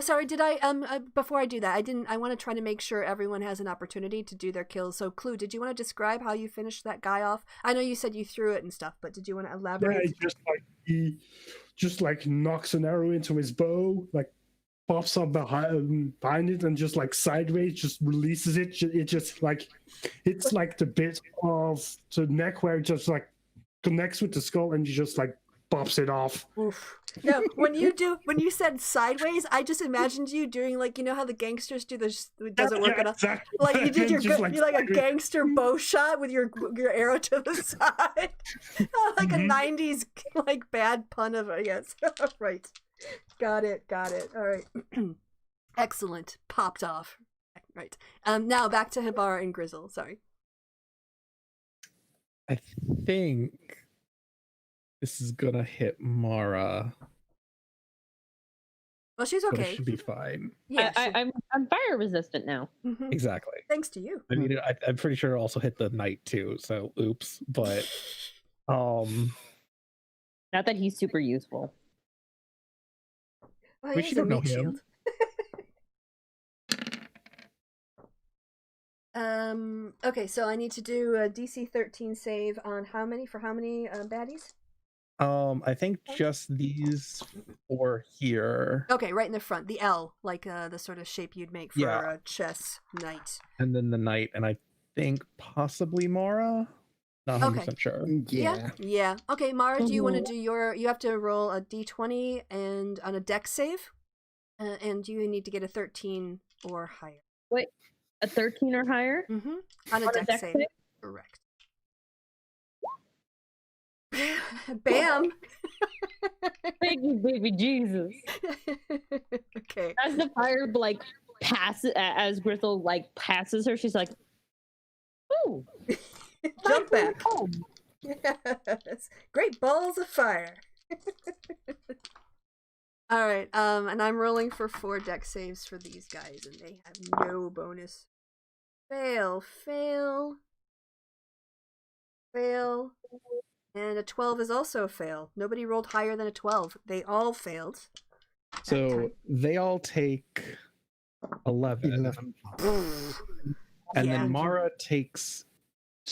S1: sorry. Did I? Before I do that, I want to try to make sure everyone has an opportunity to do their kills. So, Clue, did you want to describe how you finished that guy off? I know you said you threw it and stuff, but did you want to elaborate?
S2: Yeah, he just knocks an arrow into his bow, pops up behind it, and just sideways just releases it. It just it's the bit of the neck where it just connects with the skull, and you just pops it off.
S1: Oof. No, when you said sideways, I just imagined you doing how the gangsters do this. It doesn't work at all.
S2: Exactly.
S1: You did you a gangster bow shot with your arrow to the side, a 90s bad pun of yes. Right. Got it. All right. Excellent. Popped off. Right. Now back to Hibara and Grizzle. Sorry.
S5: I think this is gonna hit Mara.
S1: Well, she's okay.
S5: But it should be fine.
S3: Yeah, I'm fire resistant now.
S1: Mm-hmm.
S5: Exactly.
S1: Thanks to you.
S5: I mean, I'm pretty sure it also hit the knight too. So, oops. But,
S3: not that he's super useful.
S1: Well, he don't know him. Okay, so I need to do a DC 13 save on how many baddies?
S5: I think just these 4 here.
S1: Okay, right in the front, the L, the sort of shape you'd make for a chess knight.
S5: And then the knight, and I think possibly Mara. Not 100% sure.
S4: Yeah.
S1: Okay, Mara, do you want to do you have to roll a D20 and on a dex save, and you need to get a 13 or higher.
S3: Wait, a 13 or higher?
S1: Mm-hmm. On a dex save. Correct. Bam!
S3: Thank you, baby Jesus.
S1: Okay.
S3: As the fire like passes, as Gristle like passes her, she's like, "Ooh,
S1: Jump back.
S3: home."
S1: Yes. Great balls of fire. All right. And I'm rolling for 4 deck saves for these guys, and they have no bonus. Fail, fail, fail, and a 12 is also a fail. Nobody rolled higher than a 12. They all failed.
S5: So they all take 11.
S4: 11.
S5: And
S1: Yeah.
S5: then Mara takes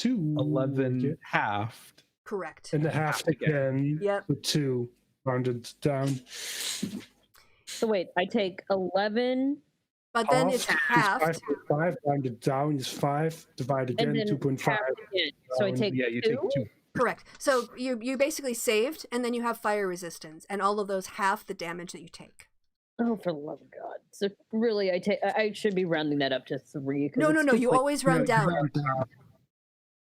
S5: 11 halved.
S1: Correct.
S2: And the half again.
S1: Yep.
S2: The 2 rounded down.
S3: So wait, I take 11,
S1: But then
S2: Half
S1: it's
S2: is
S1: halved.
S2: 5.5 rounded down is 5. Divide again,
S3: and then
S2: 2.5.
S3: half again. So I take
S5: Yeah, you
S3: 2.
S5: take 2.
S1: Correct. So you basically saved, and then you have fire resistance, and all of those half the damage that you take.
S3: Oh, for the love of God! So really, I should be rounding that up to 3. 'cause
S1: No,
S3: it's
S1: no.
S3: too
S1: You
S3: quick.
S1: always round down.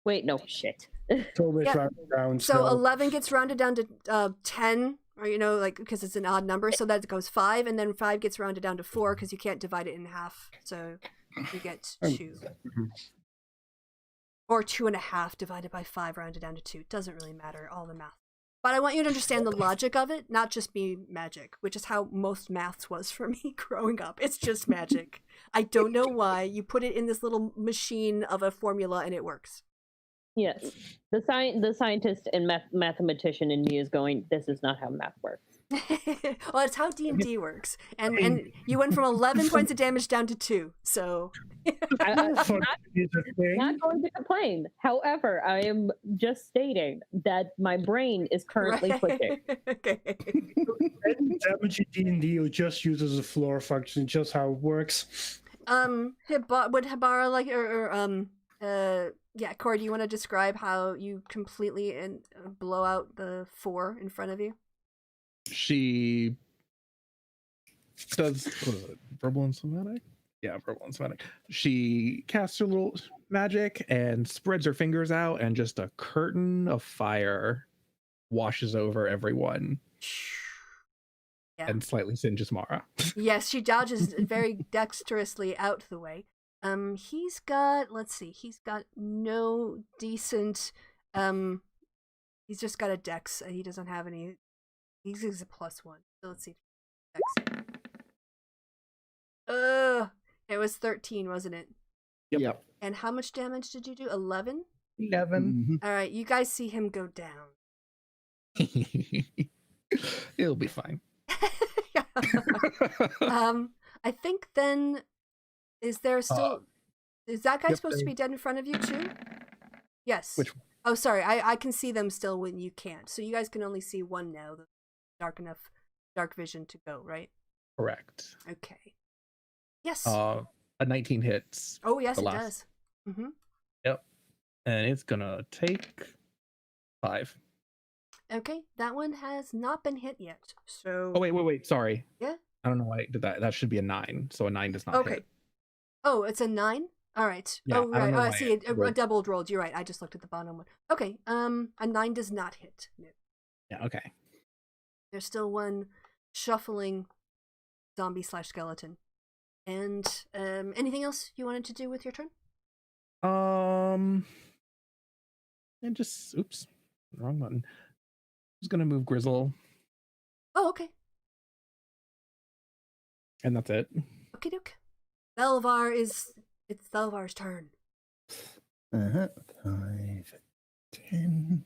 S3: Wait, no shit.
S2: It's always
S1: Yeah.
S2: rounded down.
S1: So 11 gets rounded down to 10, or like because it's an odd number, so that goes 5, and then 5 gets rounded down to 4 because you can't divide it in half. So you get 2. Or 2.5 divided by 5 rounded down to 2. Doesn't really matter, all the math. But I want you to understand the logic of it, not just be magic, which is how most maths was for me growing up. It's just magic. I don't know why. You put it in this little machine of a formula and it works.
S3: Yes, the scientist and mathematician in me is going, this is not how math works.
S1: Well, it's how D&D works. And you went from 11 points of damage down to 2. So
S3: I'm not going to complain. However, I am just stating that my brain is currently twitching.
S1: Okay.
S2: Damage in D&D or just uses a floor function, just how it works.
S1: Would Hibara like yeah, Corey, do you want to describe how you completely blow out the 4 in front of you?
S5: She does verbal and somatic. Yeah, verbal and somatic. She casts her little magic and spreads her fingers out, and just a curtain of fire washes over everyone.
S1: Yeah.
S5: And slightly singes Mara.
S1: Yes, she dodges very dexterously out the way. He's got, let's see, he's got no decent, he's just got a dex, and he doesn't have any, he's a +1. So let's see. Dex. It was 13, wasn't it?
S4: Yep.
S1: And how much damage did you do? 11?
S5: 11.
S1: All right, you guys see him go down.
S5: It'll be fine.
S1: I think then, is there still, is that guy supposed to be dead in front of you too? Yes.
S5: Which one?
S1: Oh, sorry, I can see them still when you can't. So you guys can only see one now. Dark enough, dark vision to go, right?
S5: Correct.
S1: Okay. Yes.
S5: A 19 hits.
S1: Oh, yes,
S5: the
S1: it
S5: last.
S1: does. Mm-hmm.
S5: Yep. And it's gonna take 5.
S1: Okay, that one has not been hit yet. So.
S5: Oh, wait. Sorry.
S1: Yeah?
S5: I don't know why I did that. That should be a 9. So a 9 does not
S1: Okay.
S5: hit.
S1: Oh, it's a 9? All right.
S5: Yeah,
S1: oh,
S5: I don't
S1: right.
S5: know
S1: Oh, I
S5: why
S1: see.
S5: it
S1: A
S5: rolled.
S1: doubled rolled. You're right. I just looked at the bottom one. Okay. A 9 does not hit. No.
S5: Yeah, okay.
S1: There's still one shuffling zombie/skeleton. And anything else you wanted to do with your turn?
S5: And just wrong button. Just gonna move Grizzle,
S1: Oh, okay.
S5: and that's it.
S1: Okie doke. It's Thelvar's turn.
S4: 5, 10,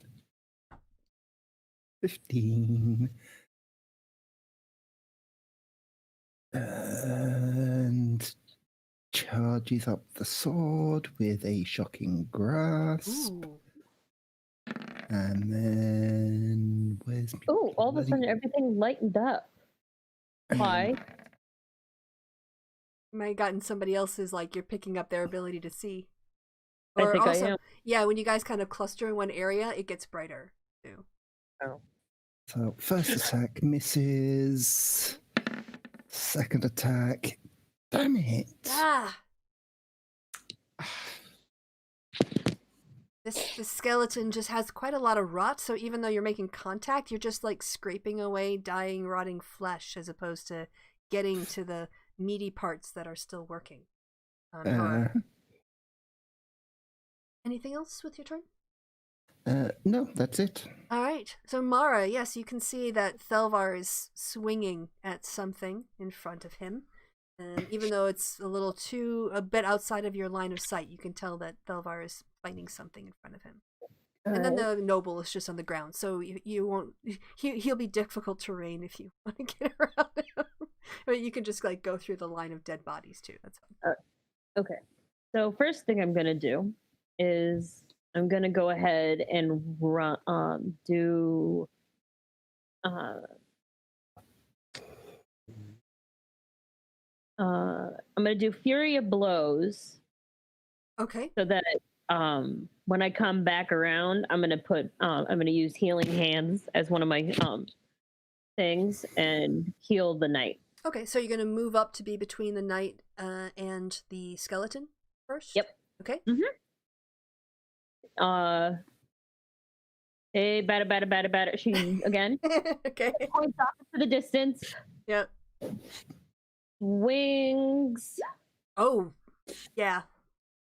S4: 15. And charges up the sword with a shocking grasp.
S1: Ooh.
S4: And then where's
S3: Oh, all of a sudden everything lightened up. Why?
S1: You might have gotten somebody else's, like, you're picking up their ability to see.
S3: I
S1: Or
S3: think
S1: also,
S3: I am.
S1: yeah, when you guys kind of cluster in one area, it gets brighter, too.
S3: Oh.
S4: So first attack misses. Second attack, damn it!
S1: Ah! This skeleton just has quite a lot of rot, so even though you're making contact, you're just like scraping away dying, rotting flesh as opposed to getting to the meaty parts that are still working. Anything else with your turn?
S4: No, that's it.
S1: All right. So Mara, yes, you can see that Thelvar is swinging at something in front of him. And even though it's a bit outside of your line of sight, you can tell that Thelvar is fighting something in front of him. And then the noble is just on the ground, so you won't. He'll be difficult terrain if you want to get around him. But you can just like go through the line of dead bodies too. That's fine.
S3: Okay. So first thing I'm gonna do is I'm gonna go ahead and run. I'm gonna do Fury of Blows.
S1: Okay.
S3: So that when I come back around, I'm gonna use Healing Hands as one of my things and heal the knight.
S1: Okay, so you're gonna move up to be between the knight and the skeleton first.
S3: Yep.
S1: Okay.
S3: Hey, batter. She again.
S1: Okay.
S3: Points off to the distance.
S1: Yep.
S3: Wings.
S1: Oh, yeah.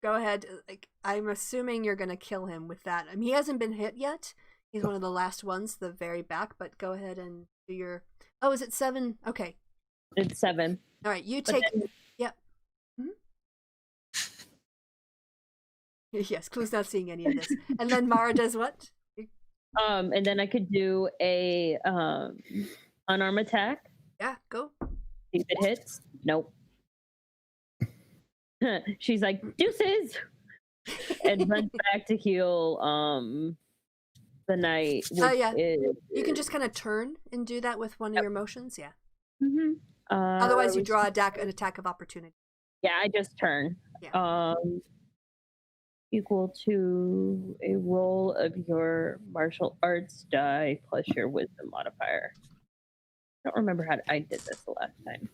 S1: Go ahead. Like, I'm assuming you're gonna kill him with that. I mean, he hasn't been hit yet. He's one of the last ones, the very back. But go ahead and do your. Oh, is it 7? Okay.
S3: It's 7.
S1: All right, you take. Yep. Yes, Clue's not seeing any of this. And then Mara does what?
S3: And then I could do a unarmed attack.
S1: Yeah, go.
S3: See if it hits. Nope. She's like, deuces! And runs back to heal the knight.
S1: Oh, yeah. You can just kind of turn and do that with one of your motions, yeah. Otherwise, you draw an attack of opportunity.
S3: Yeah, I just turn.
S1: Yeah.
S3: Equal to a roll of your martial arts die plus your wisdom modifier. I don't remember how I did this the last time.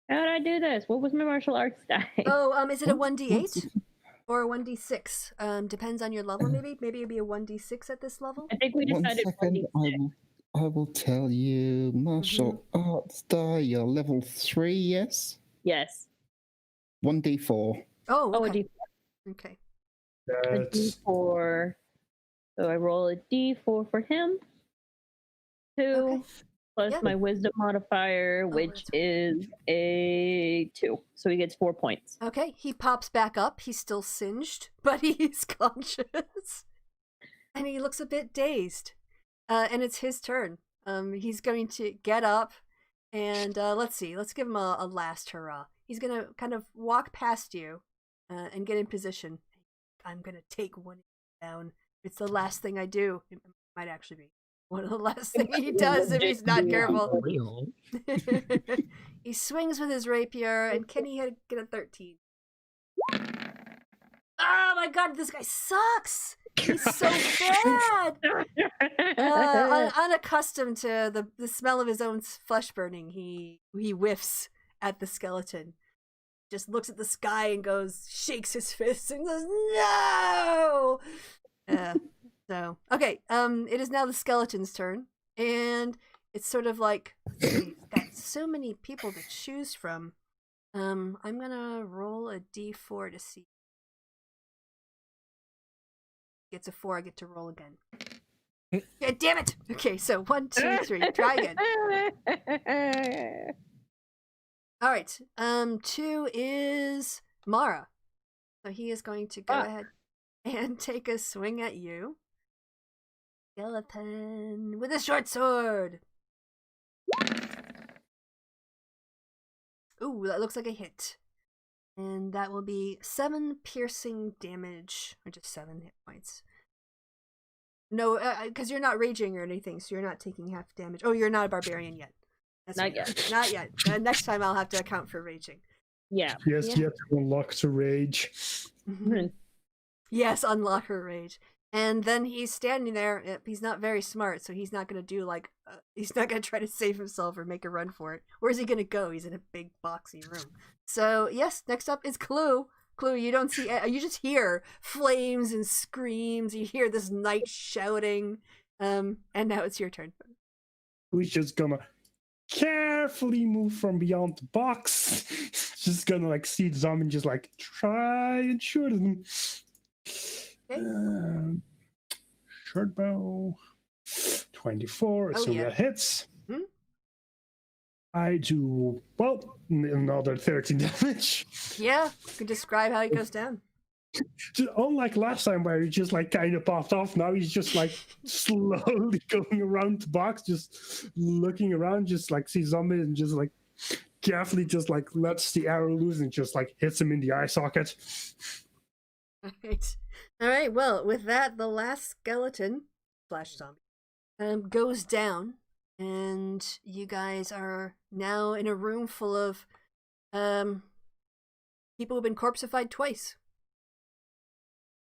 S3: How did I do this? What was my martial arts die?
S1: Oh, is it a 1d8 or a 1d6? Depends on your level, maybe. Maybe it'd be a 1d6 at this level.
S3: I think we decided 1d6.
S4: I will tell you. Martial arts die. You're level 3. Yes.
S3: Yes.
S4: 1d4.
S1: Oh, okay.
S3: A D4.
S1: Okay.
S3: A D4. So I roll a D4 for him. 2 plus my wisdom modifier, which is a 2. So he gets 4 points.
S1: Okay, he pops back up. He's still singed, but he's conscious. And he looks a bit dazed. And it's his turn. He's going to get up and let's see. Let's give him a last hurrah. He's going to kind of walk past you and get in position. I'm going to take one down. It's the last thing I do. It might actually be one of the last things he does if he's not careful. He swings with his rapier, and can he get a 13? Oh my god, this guy sucks! He's so bad! Unaccustomed to the smell of his own flesh burning, he whiffs at the skeleton. Just looks at the sky and shakes his fists and goes, no! So, okay, it is now the skeleton's turn, and it's sort of like, we've got so many people to choose from. I'm gonna roll a d4 to see. Gets a 4, I get to roll again. Yeah, damn it! Okay, so 1, 2, 3, try again. Alright, 2 is Mara. So he is going to go ahead and take a swing at you. Skeleton with a short sword. Ooh, that looks like a hit. And that will be 7 piercing damage, or just 7 hit points. No, because you're not raging or anything, so you're not taking half damage. Oh, you're not a barbarian yet. That's
S3: not yet.
S1: Not yet. Next time I'll have to account for raging.
S3: Yeah.
S2: Yes, you have to unlock to rage.
S1: Yes, unlock her rage. And then he's standing there. He's not very smart, so he's not going to do he's not going to try to save himself or make a run for it. Where's he going to go? He's in a big boxy room. So, yes, next up is Clue. Clue, you don't see, you just hear flames and screams. You hear this knight shouting. And now it's your turn.
S2: Who's just gonna carefully move from beyond the box. Just gonna like see the zombie and just like try and shoot him. Okay. Short bow. 24, so that hits. Mm-hmm. I do, well, another 13 damage.
S1: Yeah, you can describe how he goes down.
S2: Unlike last time where he just like kind of popped off, now he's just like slowly going around the box, just looking around, just like sees zombies and just like carefully just like lets the arrow loose and just like hits him in the eye socket.
S1: All right. Well, with that, the last skeleton / zombie goes down, and you guys are now in a room full of people who've been corpseified twice.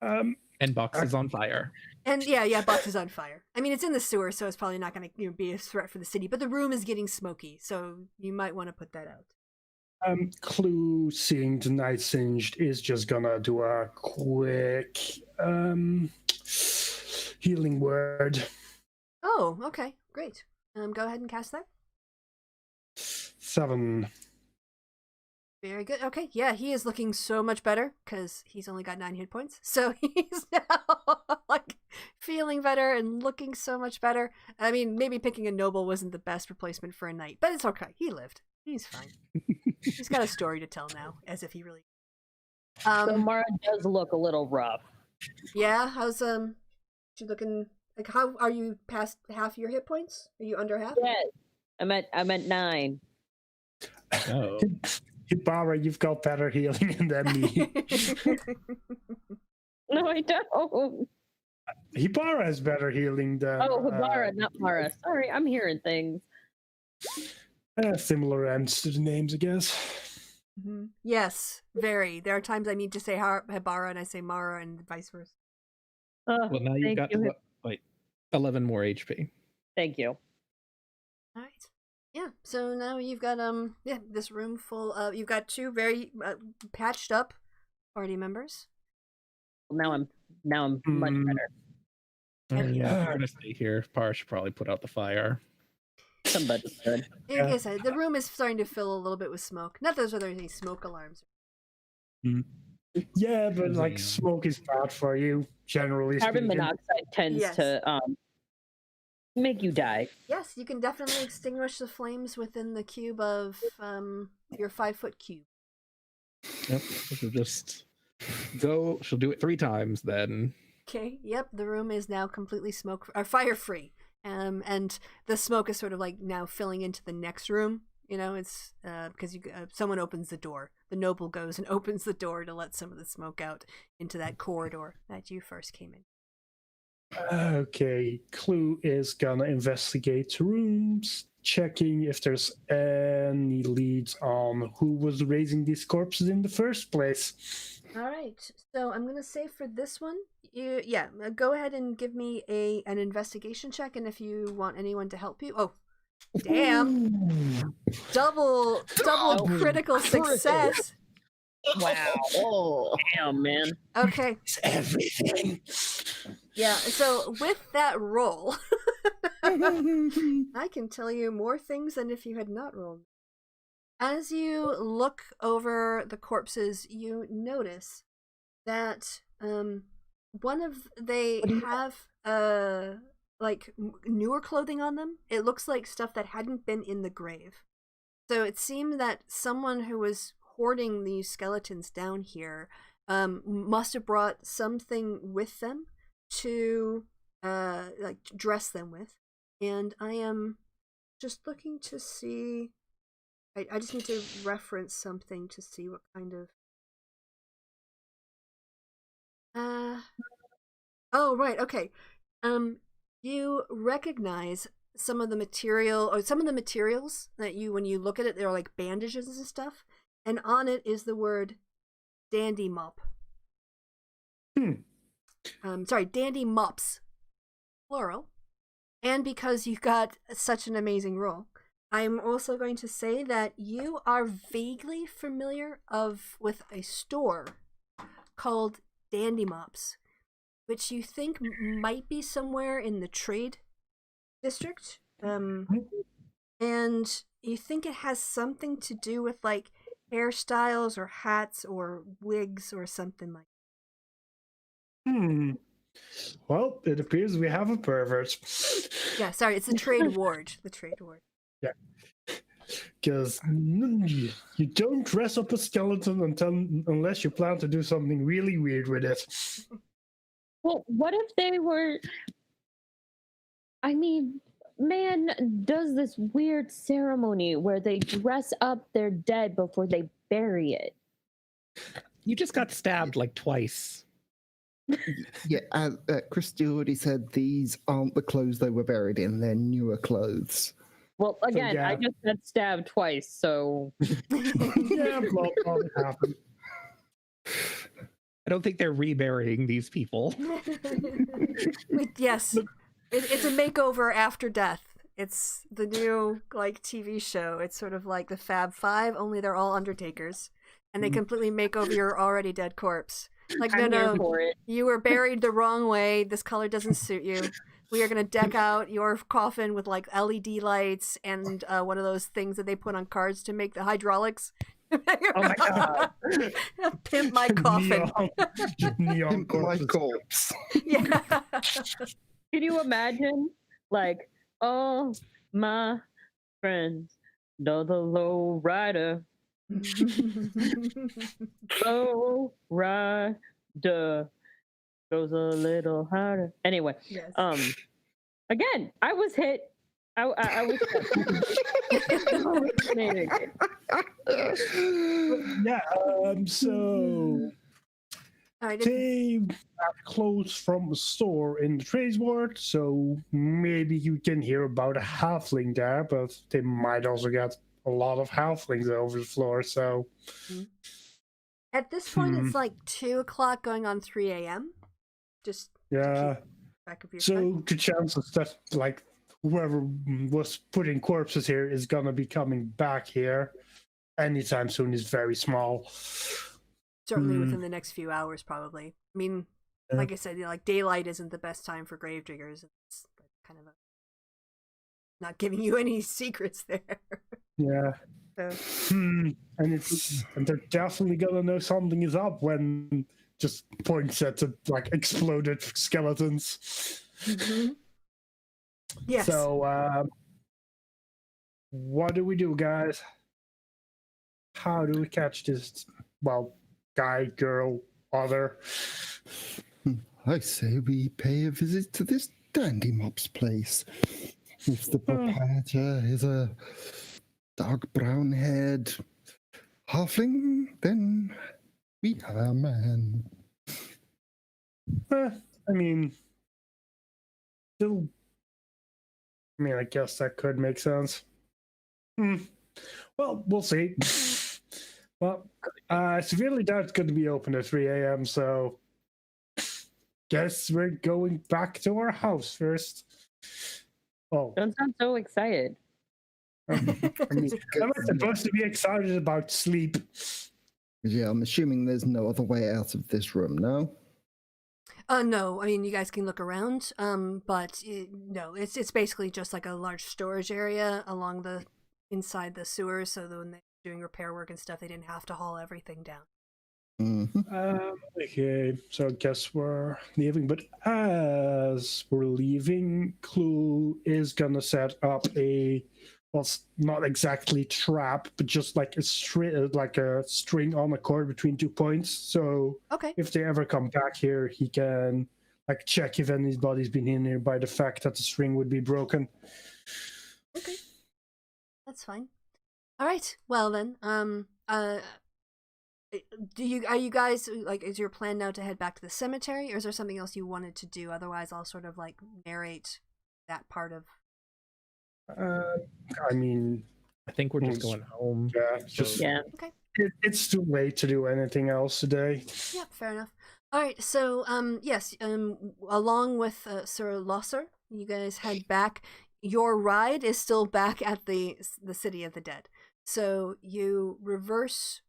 S5: And Box is on fire.
S1: And yeah, Box is on fire. I mean, it's in the sewer, so it's probably not going to be a threat for the city. But the room is getting smoky, so you might want to put that out.
S2: Clue, seeing the night singed, is just gonna do a quick healing word.
S1: Oh, okay, great. Go ahead and cast that.
S2: 7.
S1: Very good. Okay, yeah, he is looking so much better because he's only got 9 hit points. So he's now like feeling better and looking so much better. I mean, maybe picking a noble wasn't the best replacement for a knight, but it's okay. He lived. He's fine. He's got a story to tell now, as if he really.
S3: So Mara does look a little rough.
S1: Yeah, how's she looking? Like, how are you past half your hit points? Are you under half?
S3: Yes, I'm at 9.
S5: Oh.
S2: Hibara, you've got better healing than me.
S3: No, I don't.
S2: Hibara has better healing than.
S3: Oh, Hibara, not Mara. Sorry, I'm hearing things.
S2: Similar ends to the names, I guess.
S1: Mm-hmm. Yes, very. There are times I need to say Hibara and I say Mara and vice versa.
S5: Well, now you've got 11 more HP.
S3: Thank you.
S1: All right. Yeah. So now you've got this room full of you've got 2 very patched up party members.
S3: Now I'm much better.
S5: Yeah, if you're gonna stay here, Par should probably put out the fire.
S3: Somebody should.
S1: Like I said, the room is starting to fill a little bit with smoke. Not that there's any smoke alarms.
S2: Yeah, but like smoke is bad for you, generally
S3: Carbon
S2: speaking.
S3: monoxide tends to make you die.
S1: Yes, you can definitely extinguish the flames within the cube of your 5-foot cube.
S5: Yep, she'll just go. She'll do it 3 times then.
S1: Okay. Yep. The room is now completely fire free. And the smoke is sort of like now filling into the next room. You know, it's because someone opens the door. The noble goes and opens the door to let some of the smoke out into that corridor that you first came in.
S2: Okay, Clue is gonna investigate rooms, checking if there's any leads on who was raising these corpses in the first place.
S1: All right, so I'm gonna say for this one, go ahead and give me an investigation check, and if you want anyone to help you, damn, double critical success.
S3: Wow! Oh, damn, man.
S1: Okay.
S2: It's everything.
S1: Yeah. So with that roll, I can tell you more things than if you had not rolled. As you look over the corpses, you notice that they have like newer clothing on them. It looks like stuff that hadn't been in the grave. So it seemed that someone who was hoarding these skeletons down here must have brought something with them to like dress them with. And I am just looking to see. I just need to reference something to see what kind of. Oh right, okay. You recognize some of the materials that when you look at it, they're like bandages and stuff, and on it is the word dandy mop. Dandy Mops, plural, and because you got such an amazing roll, I'm also going to say that you are vaguely familiar with a store called Dandy Mops, which you think might be somewhere in the trade district, and you think it has something to do with like hairstyles or hats or wigs or something like
S2: that. Well, it appears we have a pervert.
S1: Yeah, sorry, it's the trade ward. The trade ward.
S2: Yeah. Because you don't dress up a skeleton unless you plan to do something really weird with it.
S3: Well, what if they were... I mean, man does this weird ceremony where they dress up their dead before they bury it.
S5: You just got stabbed like twice.
S4: Yeah, Kristi already said these aren't the clothes they were buried in, they're newer clothes.
S3: Well, again,
S2: yeah.
S3: I just got stabbed twice, so...
S2: Yeah, probably happened.
S5: I don't think they're reburying these people.
S1: Yes, it's a makeover after death. It's the new like TV show. It's sort of like the Fab Five, only they're all Undertakers, and they completely make over your already dead corpse. Like, no, you were buried the wrong way. This color doesn't suit you. We are going to deck out your coffin with like LED lights and one of those things that they put on cars to make the hydraulics.
S5: Oh my god!
S1: Pimp my coffin.
S2: Neon
S4: Pimp my corpse.
S1: Yeah.
S3: Can you imagine, like, all my friends know the low rider. Low rider goes a little harder. Anyway,
S1: yes.
S3: Again, I was hit. I was hallucinating.
S2: Yeah. So they got clothes from a store in the trades ward, so maybe you can hear about a halfling there, but they might also get a lot of halflings over the floor. So
S1: at this point, it's like 2:00 going on 3 a.m. Just back of your
S2: so
S1: time.
S2: good chances that like whoever was putting corpses here is gonna be coming back here anytime soon is very small.
S1: Certainly within the next few hours, probably. I mean, like I said, like daylight isn't the best time for gravediggers. It's kind of not giving you any secrets there.
S2: Yeah.
S1: So.
S2: And they're definitely gonna know something is up when just points at the like exploded skeletons.
S1: Yes.
S2: So what do we do, guys? How do we catch this guy, girl, other?
S4: I say we pay a visit to this Dandy Mop's place. If the proprietor is a dark brown-haired halfling, then we have our man.
S2: I mean, I guess that could make sense. Well, we'll see. Well, severely doubt it's going to be open at 3 a.m., so guess we're going back to our house first. Oh.
S3: Don't sound so excited.
S2: I mean, am I supposed to be excited about sleep?
S4: Yeah, I'm assuming there's no other way out of this room, no?
S1: No. I mean, you guys can look around, but no, it's basically just like a large storage area along the inside the sewers, so that when they're doing repair work and stuff, they didn't have to haul everything down.
S2: Okay, so I guess we're leaving, but as we're leaving, Clue is gonna set up not exactly trap, but just like a string on a cord between 2 points. So if they ever come back here, he can like check if anybody's been in here by the fact that the string would be broken.
S1: Okay, that's fine. All right. Well then, are you guys like? Is your plan now to head back to the cemetery, or is there something else you wanted to do? Otherwise, I'll sort of like narrate that part of.
S2: I mean,
S5: I think we're just going home.
S2: Yeah,
S3: Yeah.
S1: Okay.
S2: It's too late to do anything else today.
S1: Yeah, fair enough. All right, so yes, along with Sir Losser, you guys head back. Your ride is still back at the City of the Dead. So you reverse,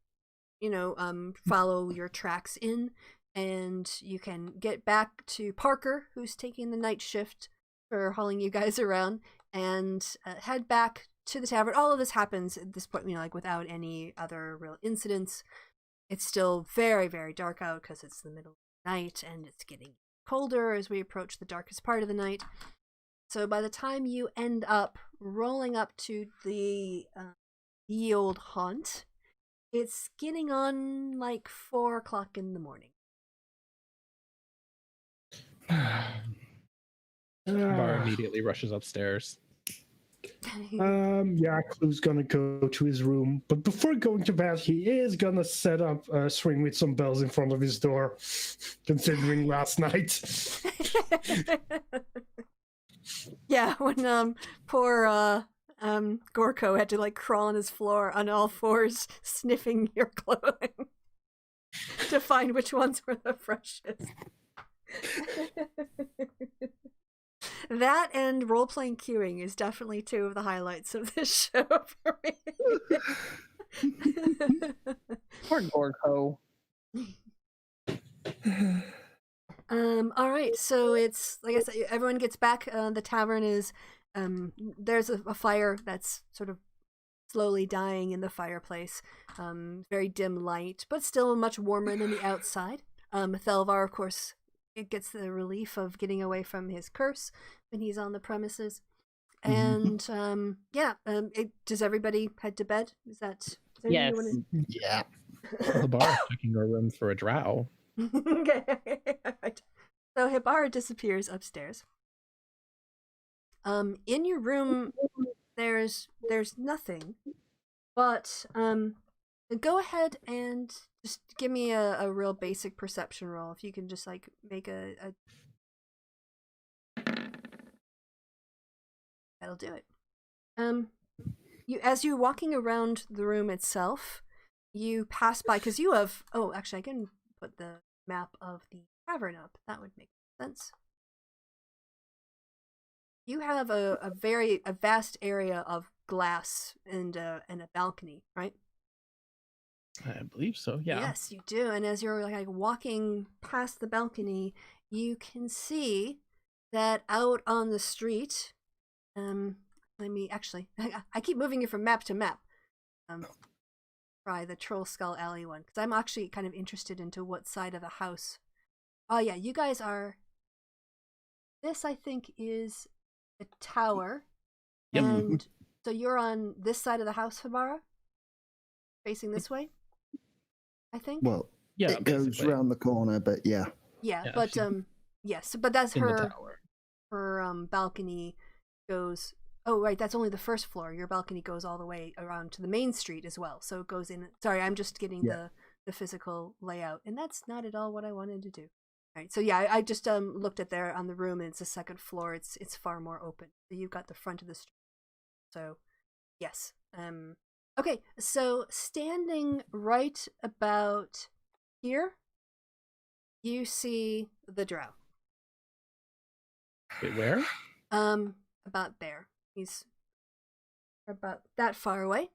S1: follow your tracks in, and you can get back to Parker, who's taking the night shift for hauling you guys around, and head back to the tavern. All of this happens at this point, like without any other real incidents. It's still very, very dark out because it's the middle of the night and it's getting colder as we approach the darkest part of the night. So by the time you end up rolling up to the ye old haunt, it's getting on like 4 o'clock in the morning.
S5: Bar immediately rushes upstairs.
S2: Yeah, Clue's gonna go to his room, but before going to bed, he is gonna set up a string with some bells in front of his door, considering last night.
S1: Yeah, when poor Gorko had to like crawl on his floor on all fours, sniffing your clothing to find which ones were the freshest. That and role-playing queuing is definitely two of the highlights of this show for me.
S3: Poor Gorko.
S1: All right, so it's like I said, everyone gets back. The tavern is there's a fire that's sort of slowly dying in the fireplace. Very dim light, but still much warmer than the outside. Thelvar, of course, it gets the relief of getting away from his curse when he's on the premises. And does everybody head to bed? Is that
S3: Yes.
S4: Yeah.
S5: The bar is checking our rooms for a drow.
S1: Okay. Right. So Hibara disappears upstairs. In your room there's nothing, but go ahead and just give me a real basic perception roll. If you can just like make a that'll do it. As you're walking around the room itself, you pass by, because you have actually I can put the map of the tavern up. That would make sense. You have a vast area of glass and a balcony, right?
S5: I believe so, yeah.
S1: Yes, you do. And as you're like walking past the balcony, you can see that out on the street, I keep moving you from map to map. Try the Troll Skull Alley one, because I'm actually kind of interested into what side of the house. Oh yeah, you guys are. This I think is the tower.
S5: Yep.
S1: And so you're on this side of the house, Hibara? Facing this way? I think?
S4: Well,
S5: Yeah,
S4: it goes
S5: basically.
S4: around the corner, but yeah.
S1: Yeah,
S5: Yeah,
S1: but yes, but that's
S5: In the
S1: her
S5: tower.
S1: Balcony goes. Oh right, that's only the first floor. Your balcony goes all the way around to the main street as well. So it goes in. Sorry, I'm just getting the physical layout, and that's not at all what I wanted to do. All right, so yeah, I just looked at there on the room, and it's the second floor. It's far more open. So you've got the front of the street. So yes. Okay, so standing right about here, you see the drow.
S5: Wait, where?
S1: About there. He's about that far away.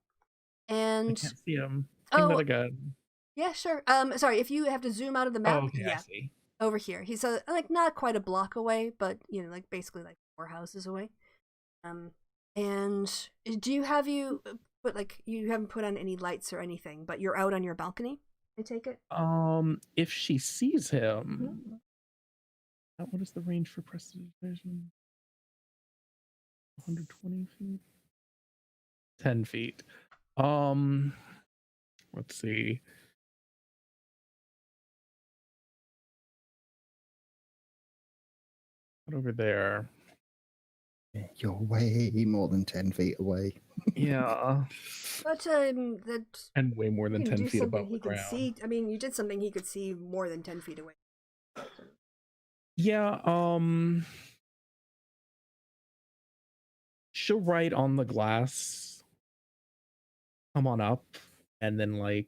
S1: And
S5: I can't see him. Aim that again.
S1: Yeah, sure. Sorry, if you have to zoom out of the map,
S5: Oh, okay, I see.
S1: over here. He's like not quite a block away, but like basically like 4 houses away. And do you have you haven't put on any lights or anything, but you're out on your balcony, I take it?
S5: If she sees him, what is the range for prestidigitation? 120 feet? 10 feet. Let's see. What over there?
S4: You're way more than 10 feet away.
S5: Yeah.
S1: But that
S5: And way more than 10 feet above the
S1: he
S5: ground.
S1: could see. I mean, you did something he could see more than 10 feet away.
S5: Yeah, she'll write on the glass, come on up, and then like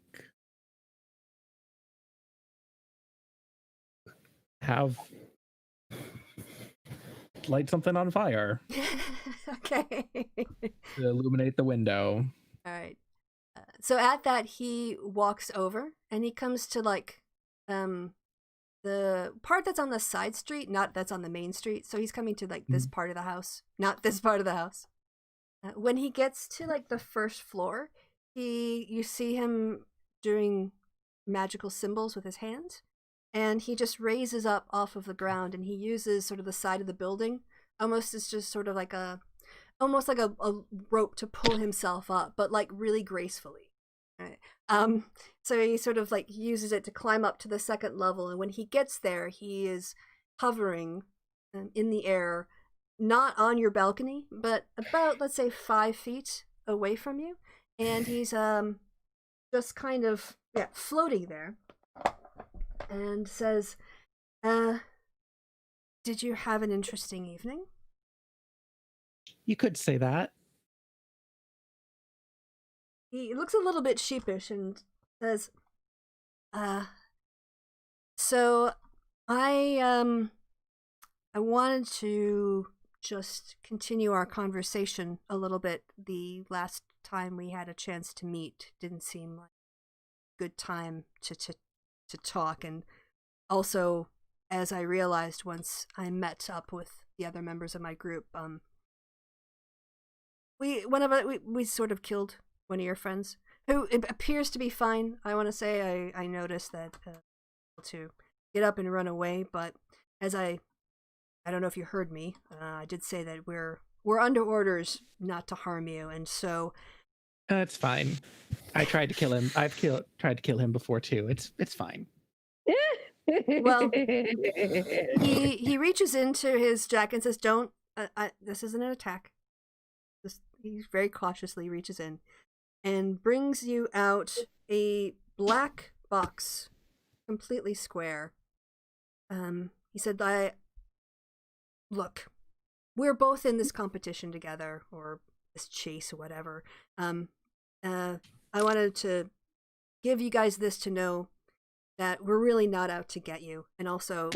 S5: have light something on fire
S1: Okay.
S5: to illuminate the window.
S1: All right. So at that, he walks over and he comes to like the part that's on the side street, not that's on the main street. So he's coming to like this part of the house, not this part of the house. When he gets to like the first floor, you see him doing magical symbols with his hands, and he just raises up off of the ground, and he uses sort of the side of the building almost as just sort of like a rope to pull himself up, but like really gracefully. Right. So he sort of like uses it to climb up to the second level, and when he gets there, he is hovering in the air, not on your balcony, but about, let's say, 5 feet away from you, and he's just kind of floating there, and says, "Did you have an interesting evening?"
S5: You could say that.
S1: He looks a little bit sheepish and says, "So I wanted to just continue our conversation a little bit. The last time we had a chance to meet didn't seem like a good time to talk, and also, as I realized once I met up with the other members of my group, we sort of killed one of your friends, who appears to be fine. I want to say I noticed that to get up and run away, but as I don't know if you heard me. I did say that we're under orders not to harm you, and so
S5: It's fine. I tried to kill him. Tried to kill him before too. It's fine.
S1: Well, he reaches into his jacket and says, "Don't. This isn't an attack." He very cautiously reaches in and brings you out a black box, completely square. He said, "Look, we're both in this competition together, or this chase or whatever. I wanted to give you guys this to know that we're really not out to get you. And also,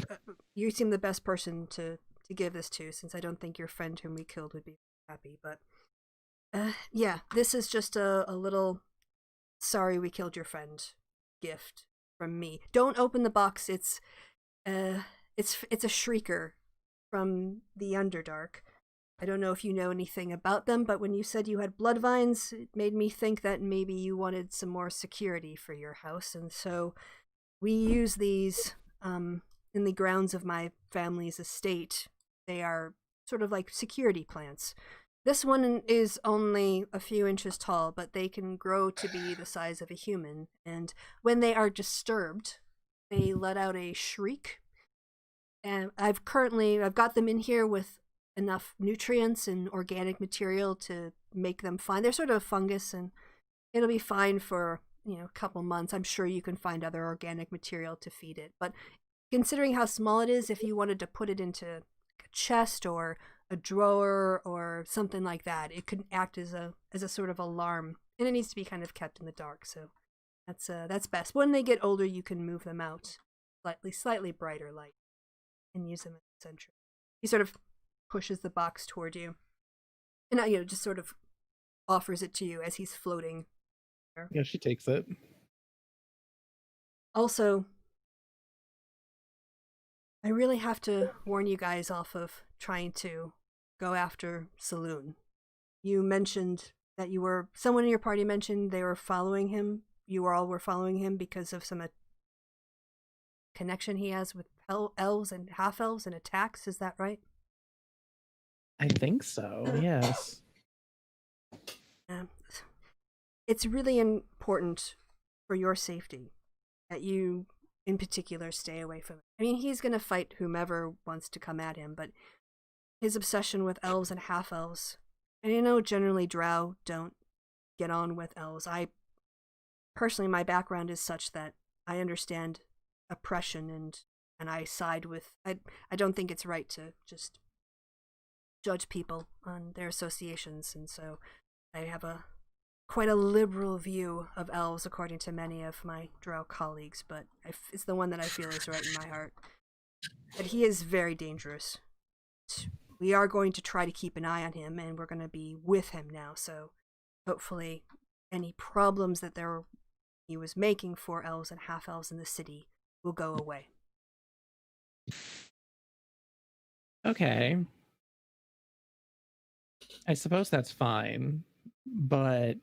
S1: you seem the best person to give this to, since I don't think your friend whom we killed would be happy. But yeah, this is just a little sorry we killed your friend gift from me. Don't open the box. It's a shrieker from the Underdark. I don't know if you know anything about them, but when you said you had blood vines, it made me think that maybe you wanted some more security for your house, and so we use these in the grounds of my family's estate. They are sort of like security plants. This one is only a few inches tall, but they can grow to be the size of a human, and when they are disturbed, they let out a shriek. And I've got them in here with enough nutrients and organic material to make them fine. They're sort of fungus, and it'll be fine for a couple months. I'm sure you can find other organic material to feed it. But considering how small it is, if you wanted to put it into a chest or a drawer or something like that, it could act as a sort of alarm, and it needs to be kind of kept in the dark. So that's best. When they get older, you can move them out slightly brighter light and use them as a sentry. He sort of pushes the box toward you, and just sort of offers it to you as he's floating.
S5: Yeah, she takes it.
S1: Also, I really have to warn you guys off of trying to go after Saloon. You mentioned that someone in your party mentioned they were following him. You all were following him because of some connection he has with elves and half-elves and attacks. Is that right?
S5: I think so, yes.
S1: It's really important for your safety that you, in particular, stay away from it. I mean, he's going to fight whomever wants to come at him, but his obsession with elves and half-elves, and generally drow don't get on with elves. Personally, my background is such that I understand oppression, and I side with... I don't think it's right to just judge people on their associations, and so I have quite a liberal view of elves, according to many of my drow colleagues, but it's the one that I feel is right in my heart. But he is very dangerous. We are going to try to keep an eye on him, and we're going to be with him now, so hopefully any problems that he was making for elves and half-elves in the city will go away.
S5: Okay. I suppose that's fine, but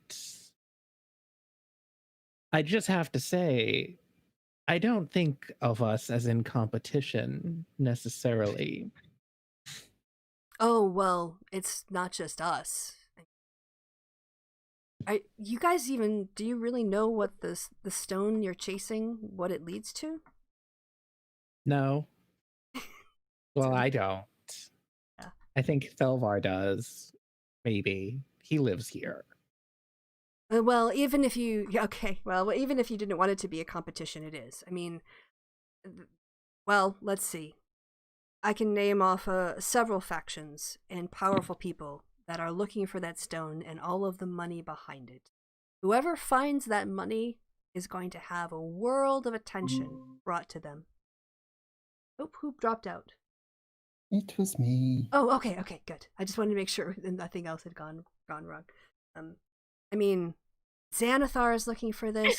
S5: I just have to say, I don't think of us as in competition necessarily.
S1: Oh, well, it's not just us. You guys do you really know what the stone you're chasing, what it leads to?
S5: No. Well, I don't.
S1: Yeah.
S5: I think Felvar does. Maybe. He lives here.
S1: Well, even if you even if you didn't want it to be a competition, it is. I mean, well, let's see. I can name off several factions and powerful people that are looking for that stone and all of the money behind it. Whoever finds that money is going to have a world of attention brought to them. Oh, who dropped out?
S4: It was me.
S1: Oh, okay, good. I just wanted to make sure that nothing else had gone wrong. I mean, Xanathar is looking for this.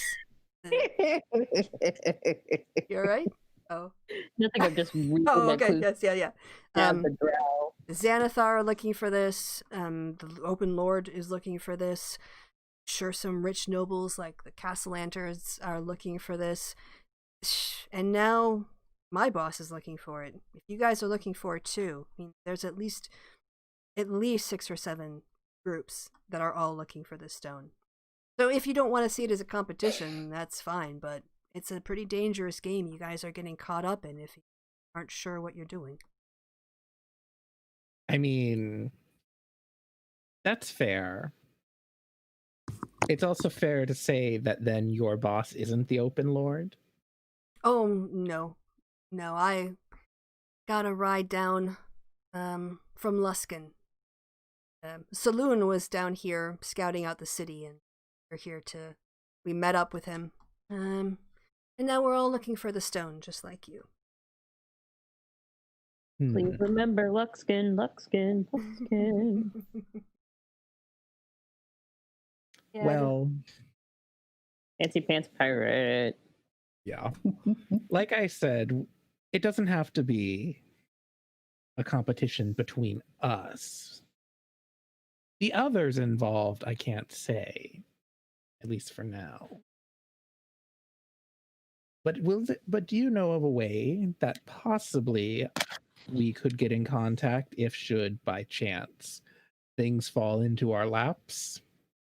S1: You're right? Oh.
S3: Nothing, I'm just reading
S1: Oh, okay, yes, yeah.
S3: The drow.
S1: Xanathar are looking for this. The Open Lord is looking for this. Sure, some rich nobles like the Castellanters are looking for this. And now my boss is looking for it. If you guys are looking for it too, I mean, there's at least 6 or 7 groups that are all looking for this stone. So if you don't want to see it as a competition, that's fine, but it's a pretty dangerous game you guys are getting caught up in if you aren't sure what you're doing.
S5: I mean, that's fair. It's also fair to say that then your boss isn't the Open Lord.
S1: Oh, no. No, I got a ride down from Luskan. Saloon was down here scouting out the city, and we met up with him. And now we're all looking for the stone, just like you.
S3: Please remember Luxkin.
S1: Yeah,
S5: well,
S3: Fancy Pants Pirate.
S5: Yeah. Like I said, it doesn't have to be a competition between us. The others involved, I can't say, at least for now. But do you know of a way that possibly we could get in contact if should, by chance, things fall into our laps,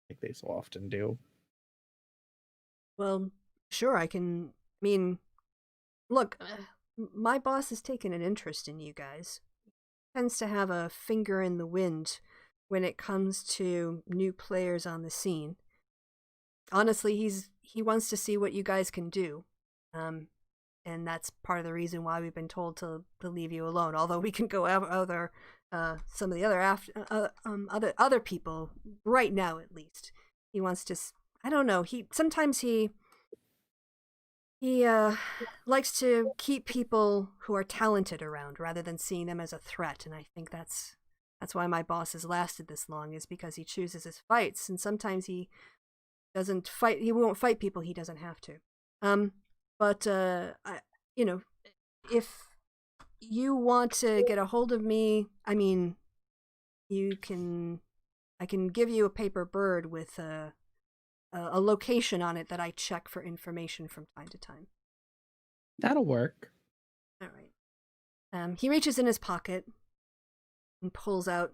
S5: like they so often do?
S1: Well, sure, I can. I mean, look, my boss has taken an interest in you guys. He tends to have a finger in the wind when it comes to new players on the scene. Honestly, he wants to see what you guys can do. And that's part of the reason why we've been told to leave you alone. Although we can go after some of the other people right now, at least. He wants to. I don't know. Sometimes he likes to keep people who are talented around rather than seeing them as a threat. And I think that's why my boss has lasted this long, is because he chooses his fights, and sometimes he doesn't fight. He won't fight people he doesn't have to. But if you want to get a hold of me, I mean, I can give you a paper bird with a location on it that I check for information from time to time.
S5: That'll work.
S1: All right. He reaches in his pocket and pulls out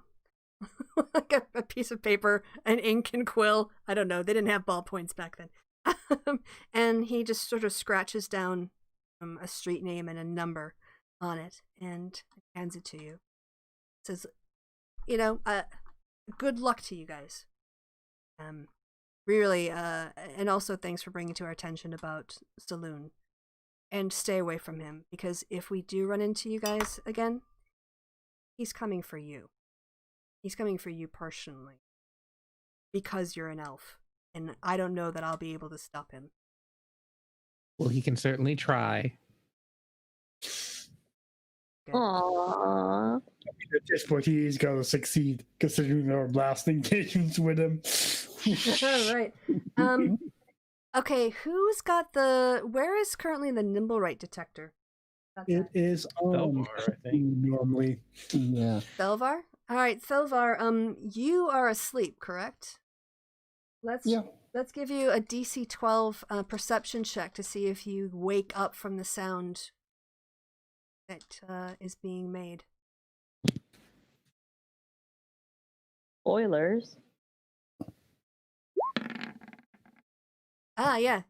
S1: like a piece of paper, an ink and quill. I don't know. They didn't have ballpoints back then. And he just sort of scratches down a street name and a number on it and hands it to you. Says, good luck to you guys. Really, and also thanks for bringing to our attention about Saloon. And stay away from him, because if we do run into you guys again, he's coming for you. He's coming for you personally. Because you're an elf. And I don't know that I'll be able to stop him.
S5: Well, he can certainly try.
S3: Aww.
S2: At this point, he is going to succeed, considering our last engagements with him.
S1: All right. Okay, who's got where is currently the Nimblewright detector?
S2: It is on,
S5: Thelvar, I think.
S2: normally.
S4: Yeah.
S1: Thelvar? All right, Thelvar, you are asleep, correct? Let's give you a DC 12 perception check to see if you wake up from the sound that is being made.
S3: Spoilers.
S1: Yeah.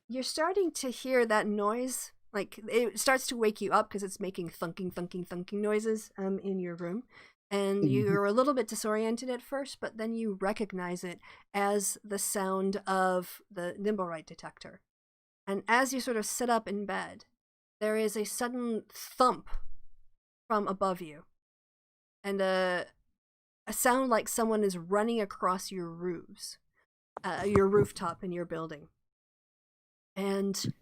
S1: You're starting to hear that noise. Like, it starts to wake you up because it's making thunking noises in your room. And you're a little bit disoriented at first, but then you recognize it as the sound of the Nimblewright detector. And as you sort of sit up in bed, there is a sudden thump from above you. And a sound like someone is running across your roofs, your rooftop in your building. And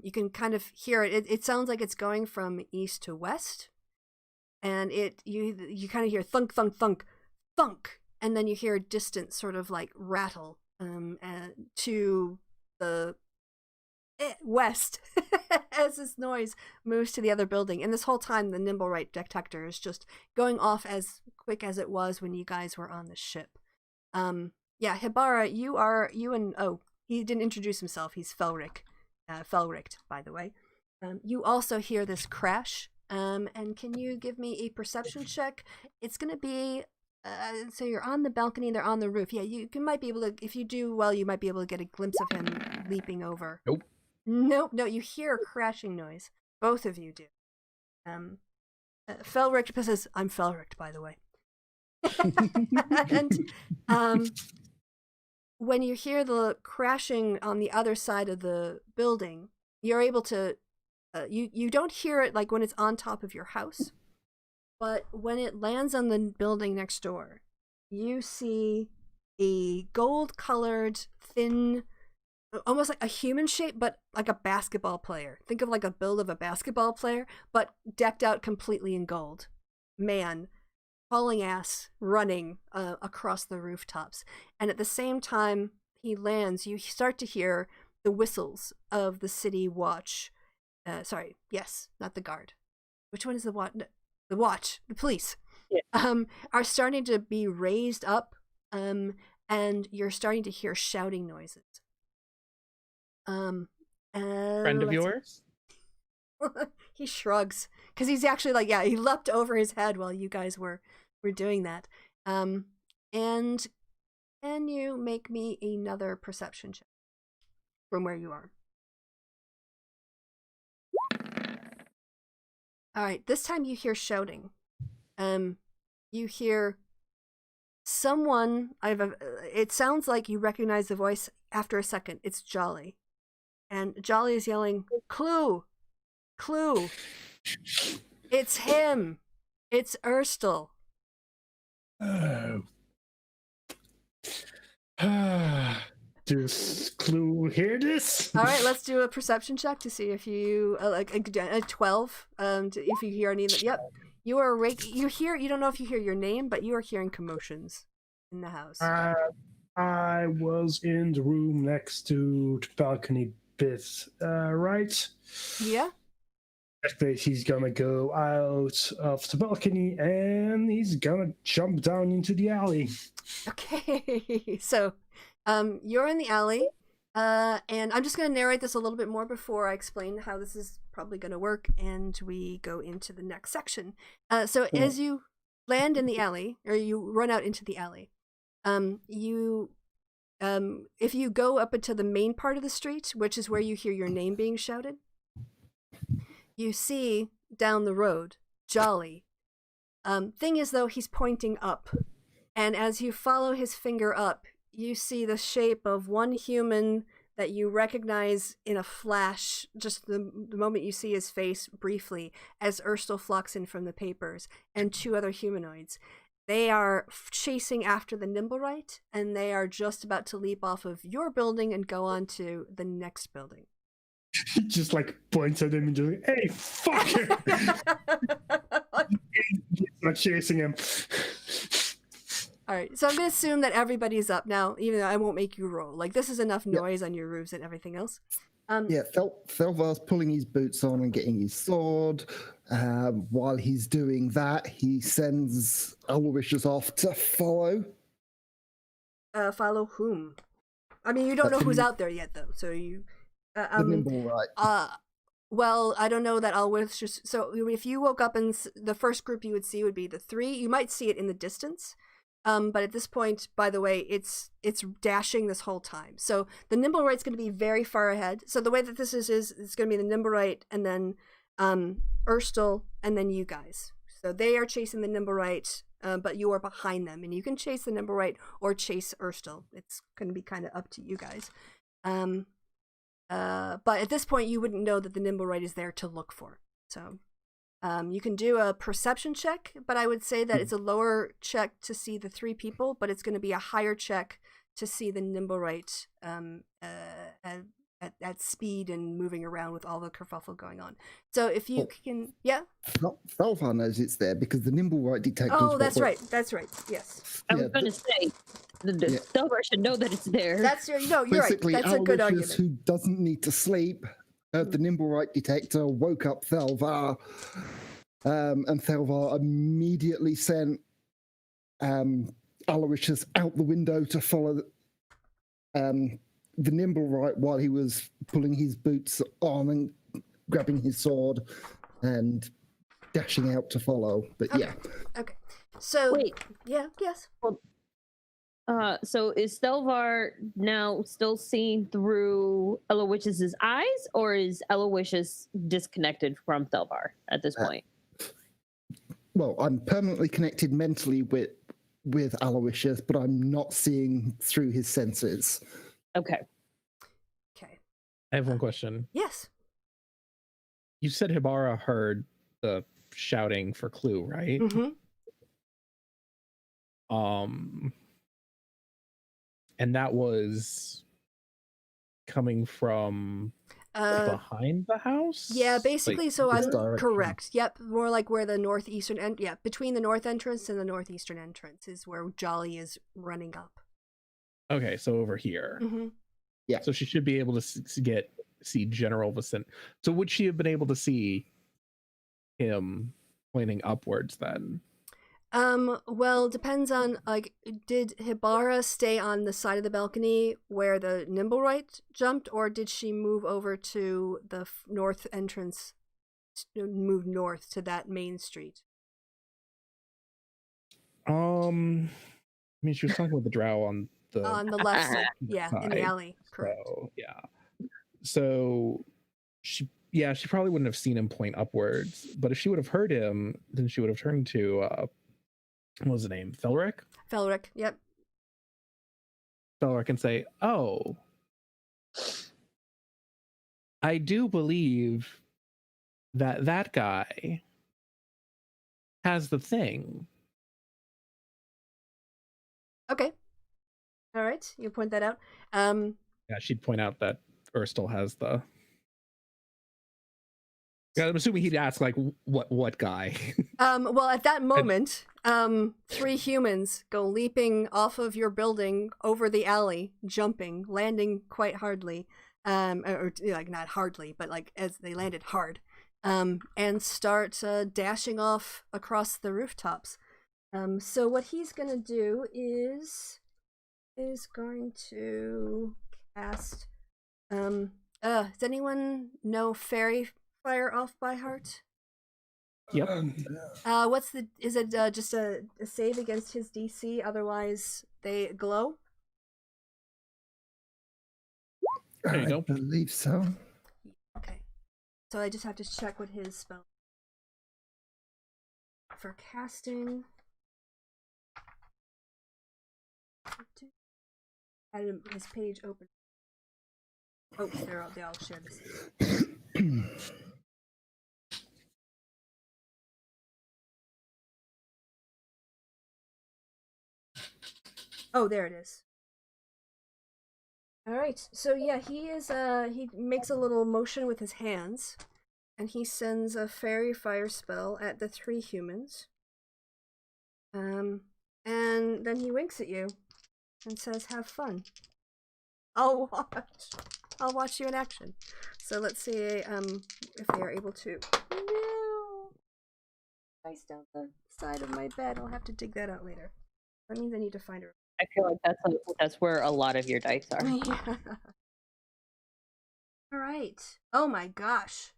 S1: you can kind of hear it. It sounds like it's going from east to west. And you kind of hear thunk, thunk, thunk, thunk. And then you hear a distant sort of like rattle to the west as this noise moves to the other building. And this whole time, the Nimblewright detector is just going off as quick as it was when you guys were on the ship. Hibara, he didn't introduce himself. He's Felric. Felric, by the way. You also hear this crash. And can you give me a perception check? It's going to be, so you're on the balcony, they're on the roof. Yeah, you might be able to, if you do well, you might be able to get a glimpse of him leaping over. Nope, no, you hear a crashing noise. Both of you do. Felric says, I'm Felric, by the way. And when you hear the crashing on the other side of the building, you're able to, you don't hear it like when it's on top of your house, but when it lands on the building next door, you see a gold-colored, thin, almost like a human shape, but like a basketball player. Think of like a build of a basketball player, but decked out completely in gold. Man, hauling ass, running across the rooftops. And at the same time he lands, you start to hear the whistles of the city watch. Not the guard. Which one is the watch? The watch, the police. Yeah. Are starting to be raised up, and you're starting to hear shouting noises.
S5: Friend of yours?
S1: He shrugs because he's actually like, he leapt over his head while you guys were doing that. And can you make me another perception check from where you are? All right, this time you hear shouting. You hear someone. It sounds like you recognize the voice after a second. It's Jolly, and Jolly is yelling, "Clue, Clue! It's him! It's Erstal!"
S2: Oh. Does Clue hear this?
S1: All right, let's do a perception check to see if you like a 12. If you hear any. Yep, you are awake. You don't know if you hear your name, but you are hearing commotions in the house.
S2: I was in the room next to the balcony bit, right?
S1: Yeah.
S2: He's gonna go out of the balcony and he's gonna jump down into the alley.
S1: Okay, so you're in the alley, and I'm just going to narrate this a little bit more before I explain how this is probably going to work, and we go into the next section. As you land in the alley, or you run out into the alley, if you go up into the main part of the street, which is where you hear your name being shouted, you see down the road Jolly. Thing is, though, he's pointing up, and as you follow his finger up, you see the shape of one human that you recognize in a flash, just the moment you see his face briefly, as Erstal flocks in from the papers, and two other humanoids. They are chasing after the Nimblewright, and they are just about to leap off of your building and go on to the next building.
S2: He just like points at him and just like, hey, fucker! He's not chasing him.
S1: All right, so I'm gonna assume that everybody's up now, even though I won't make you roll. Like, this is enough noise on your roofs and everything else.
S4: Yeah, Thelvar's pulling his boots on and getting his sword. While he's doing that, he sends Aloysius off to follow.
S1: Follow whom? I mean, you don't know who's out there yet, though. So you,
S4: The nimble, right?
S1: Well, I don't know that Aloysius. So if you woke up and the first group you would see would be the three. You might see it in the distance. But at this point, by the way, it's dashing this whole time. So the Nimblewright's going to be very far ahead. So the way that this is it's going to be the Nimblewright and then Erstal and then you guys. So they are chasing the Nimblewright, but you are behind them, and you can chase the Nimblewright or chase Erstal. It's going to be kind of up to you guys. But at this point, you wouldn't know that the Nimblewright is there to look for. So. You can do a perception check, but I would say that it's a lower check to see the three people, but it's going to be a higher check to see the Nimblewright at speed and moving around with all the kerfuffle going on. So if you can, yeah?
S4: Thelvar knows it's there because the Nimblewright detectors...
S1: Oh, that's right, yes.
S3: I was going to say, Thelvar should know that it's there.
S1: That's you're right, that's a good argument.
S4: Who doesn't need to sleep... the Nimblewright detector woke up Thelvar, and Thelvar immediately sent Aloysius out the window to follow the Nimblewright while he was pulling his boots on and grabbing his sword and dashing out to follow. But
S1: Okay. So
S3: wait.
S1: Yeah. Yes.
S3: Well, so is Thelvar now still seeing through Aloysius's eyes, or is Aloysius disconnected from Thelvar at this point?
S4: Well, I'm permanently connected mentally with Aloysius, but I'm not seeing through his senses.
S3: Okay.
S5: I have one question.
S1: Yes.
S5: You said Hibara heard the shouting for Clue, right?
S1: Mm-hmm.
S5: And that was coming from behind the house?
S1: Yeah, basically,
S5: like,
S1: so I'm
S4: direction.
S1: correct. Yep, more like where the northeastern end. Yeah, between the north entrance and the northeastern entrance is where Jolly is running up.
S5: Okay, so over here.
S1: Mm-hmm.
S4: Yeah.
S5: So she should be able to see general vicinity. So would she have been able to see him pointing upwards then?
S1: Well, depends on, like, did Hibara stay on the side of the balcony where the Nimblewright jumped, or did she move over to the north entrance, move north to that main street?
S5: I mean, she was talking with the drow on the
S1: left side, yeah,
S5: side,
S1: in the alley, correct.
S5: So, yeah. So she probably wouldn't have seen him point upwards, but if she would have heard him, then she would have turned to what was the name? Felric?
S1: Felric, yep.
S5: Felric and say, "Oh, I do believe that guy has the thing."
S1: Okay. All right, you point that out.
S5: Yeah, she'd point out that Erstal has the. Yeah, I'm assuming he'd ask, like, what guy?
S1: Well, at that moment, three humans go leaping off of your building over the alley, jumping, landing quite hardly, or like not hardly, but like as they landed hard, and start dashing off across the rooftops. So what he's gonna do is going to cast. Does anyone know Fairy Fire off by heart?
S5: Yep.
S1: Is it just a save against his DC? Otherwise, they glow?
S5: There you go.
S4: I believe so.
S1: Okay. So I just have to check what his spell for casting. I had his page open. Oh, they all share this. Oh, there it is. All right. So yeah, he is. He makes a little motion with his hands, and he sends a fairy fire spell at the 3 humans. And then he winks at you, and says, "Have fun. I'll watch you in action." So let's see if they are able to. No. Dice down the side of my bed. I'll have to dig that out later. That means I need to find her.
S3: I feel like that's where a lot of your dice are.
S1: Yeah. All right. Oh my gosh.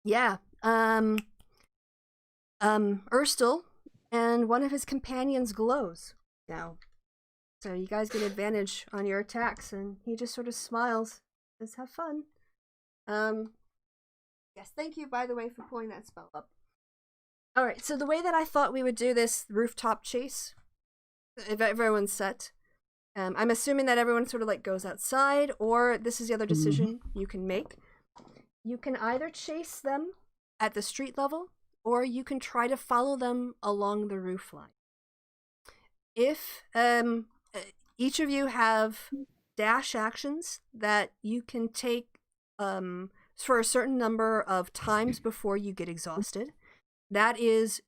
S1: Yeah. Erstel and one of his companions glows now. So you guys get advantage on your attacks, and he just sort of smiles. Says, "Have fun." Yes, thank you, by the way, for pulling that spell up. Alright, so the way that I thought we would do this rooftop chase, if everyone's set, I'm assuming that everyone sort of like goes outside, or this is the other decision you can make. You can either chase them at the street level, or you can try to follow them along the roof line. If each of you have dash actions that you can take for a certain number of times before you get exhausted. That is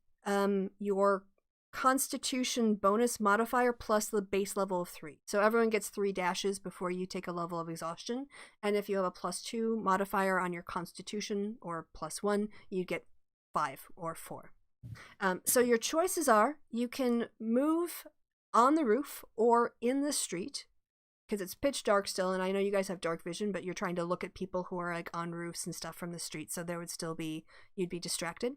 S1: your Constitution bonus modifier plus the base level of 3. So everyone gets 3 dashes before you take a level of exhaustion. And if you have a +2 modifier on your Constitution or +1, you get 5 or 4. So your choices are, you can move on the roof or in the street, because it's pitch dark still, and I know you guys have dark vision, but you're trying to look at people who are like on roofs and stuff from the street, so there would still be, you'd be distracted.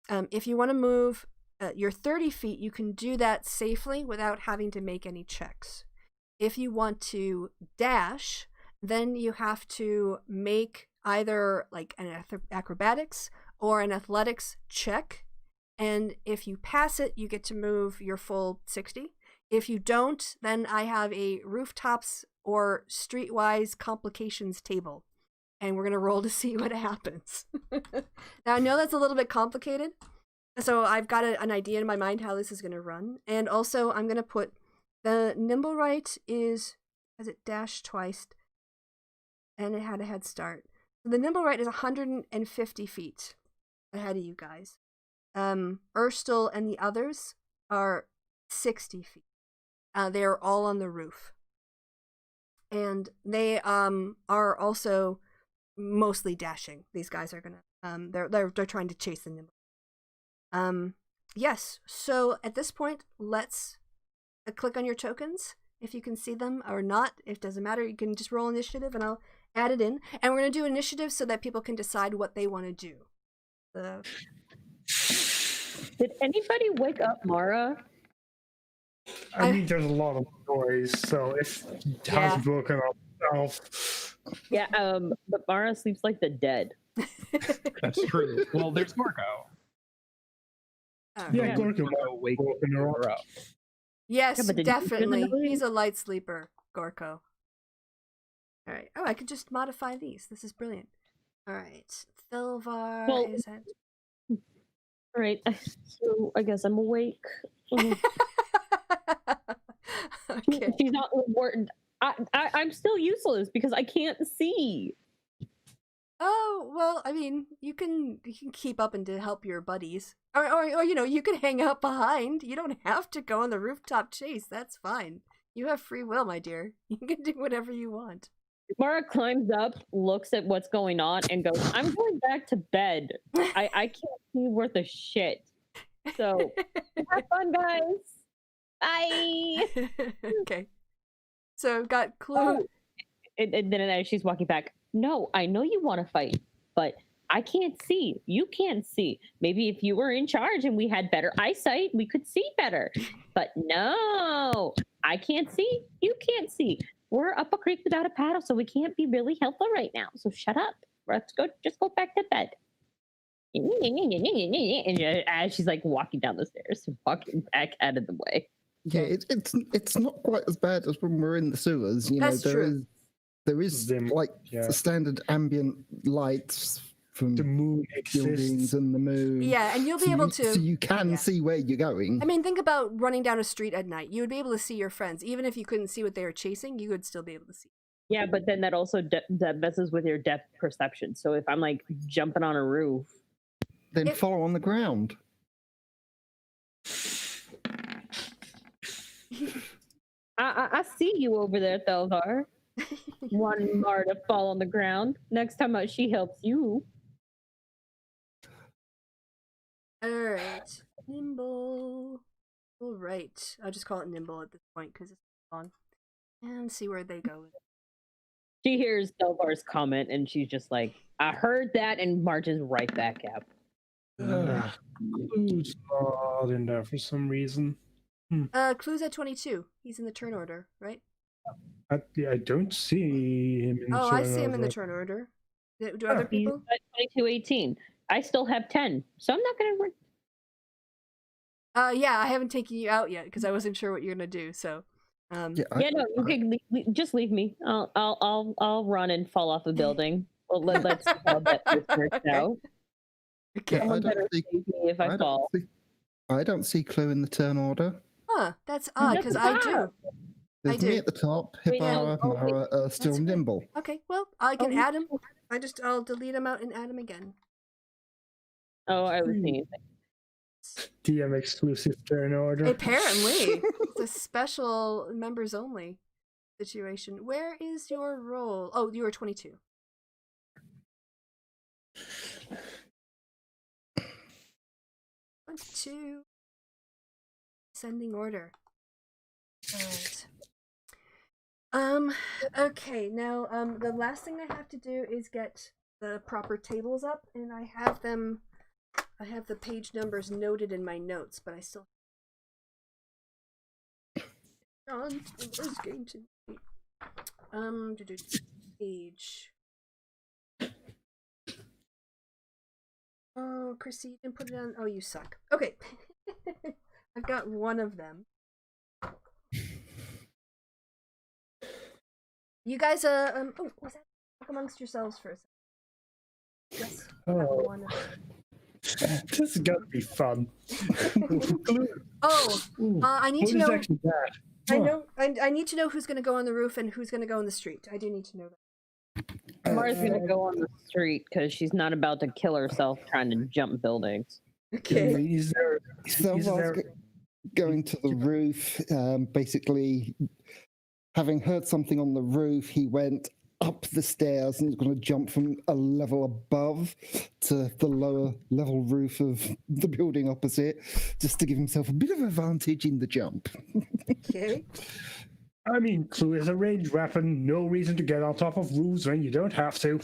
S1: If you want to move your 30 feet, you can do that safely without having to make any checks. If you want to dash, then you have to make either like an acrobatics or an athletics check, and if you pass it, you get to move your full 60. If you don't, then I have a rooftops or streetwise complications table, and we're going to roll to see what happens. Now, I know that's a little bit complicated, so I've got an idea in my mind how this is going to run, and also I'm going to put the nimble right has it dashed twice, and it had a head start. So the nimble right is 150 feet ahead of you guys. Erstel and the others are 60 feet. They are all on the roof, and they are also mostly dashing. These guys are gonna they're trying to chase the nimble. Yes. So at this point, let's click on your tokens if you can see them or not. It doesn't matter. You can just roll initiative, and I'll add it in. And we're gonna do initiative so that people can decide what they want to do.
S3: Did anybody wake up Mara?
S2: I mean, there's a lot of noise, so if he hasn't woken up himself.
S3: Yeah, but Mara sleeps like the dead.
S5: That's true. Well, there's Gorko.
S2: Yeah, Gorko
S5: Gorko waking her up.
S1: Yes,
S3: Yeah,
S1: definitely. He's a light sleeper, Gorko. All right. Oh, I could just modify these. This is brilliant. All right. Thilvar is at...
S3: All right. So I guess I'm awake.
S1: Okay.
S3: She's not important. I'm still useless because I can't see.
S1: Oh, well, I mean, you can keep up and to help your buddies. Or you know, you can hang out behind. You don't have to go on the rooftop chase. That's fine. You have free will, my dear. You can do whatever you want.
S3: Mara climbs up, looks at what's going on, and goes, I'm going back to bed. I can't see worth a shit. So, have fun, guys. Bye.
S1: Okay. So, got Clue.
S3: Oh. And then as she's walking back, no, I know you want to fight, but I can't see. You can't see. Maybe if you were in charge and we had better eyesight, we could see better. But no, I can't see. You can't see. We're up a creek without a paddle, so we can't be really helpful right now. So shut up. Let's go. Just go back to bed. And as she's like walking down the stairs, walking back out of the way.
S4: Yeah, it's not quite as bad as when we're in the sewers. You
S1: That's
S4: know,
S1: true.
S4: there is
S2: Dim,
S4: like
S2: yeah.
S4: the standard ambient lights from
S2: The moon
S4: buildings
S2: exists.
S4: and the moon.
S1: Yeah, and you'll be able to.
S4: So you can see where you're going.
S1: I mean, think about running down a street at night. You would be able to see your friends. Even if you couldn't see what they were chasing, you would still be able to see.
S3: Yeah, but then that also that messes with your depth perception. So if I'm like jumping on a roof,
S4: Then follow on the ground.
S3: I see you over there, Thelvar. One more to fall on the ground. Next time out, she helps you.
S1: All right, nimble. All right, I'll just call it nimble at this point because it's long, and see where they go.
S3: She hears Thelvar's comment and she's just like, "I heard that," and marches right back up.
S2: Clue's not in there for some reason.
S1: Clue's at 22. He's in the turn order, right?
S2: I don't see him in the
S1: Oh,
S2: turn
S1: I see him in the
S2: order.
S1: turn order. Do other
S3: He's
S1: people?
S3: at 22:18. I still have 10, so I'm not gonna.
S1: Yeah, I haven't taken you out yet because I wasn't sure what you're gonna do. So,
S3: No, you can just leave me. I'll run and fall off a building. Well, let's see how that works out.
S1: Okay.
S3: Someone better save me if I fall.
S4: I don't see Clue in the turn order.
S1: Huh, that's odd because I do.
S4: There's me at the top.
S3: Wait, no.
S4: Hibara, Mara are still
S1: That's right.
S4: nimble.
S1: Okay, well, I can
S3: Oh,
S1: add him. I'll delete him out and add him again.
S3: Oh, I was thinking.
S2: DM exclusive turn order.
S1: Apparently, it's a special members only situation. Where is your roll? Oh, you were 22. One, two. Sending order. Alright. Okay, now, the last thing I have to do is get the proper tables up, and I have the page numbers noted in my notes, but I still John is going to page. Oh, Kristi, you didn't put it on. Oh, you suck. Okay. I've got one of them. You guys, oh, was that? Talk amongst yourselves for a second. Yes. I have
S2: Oh.
S1: one of them.
S2: This is gonna be fun.
S1: Oh, I need
S2: What
S1: to
S2: is
S1: know.
S2: actually that?
S1: I know. I need to know who's going to go on the roof and who's going to go in the street. I do need to know that.
S3: Mara's gonna go on the street because she's not about to kill herself trying to jump buildings.
S1: Okay.
S2: Is there?
S4: Thelvar's going to the roof. Basically, having heard something on the roof, he went up the stairs and is going to jump from a level above to the lower level roof of the building opposite, just to give himself a bit of advantage in the jump.
S1: Okay.
S2: I mean, Clue is a ranged weapon. No reason to get on top of roofs when you don't have to.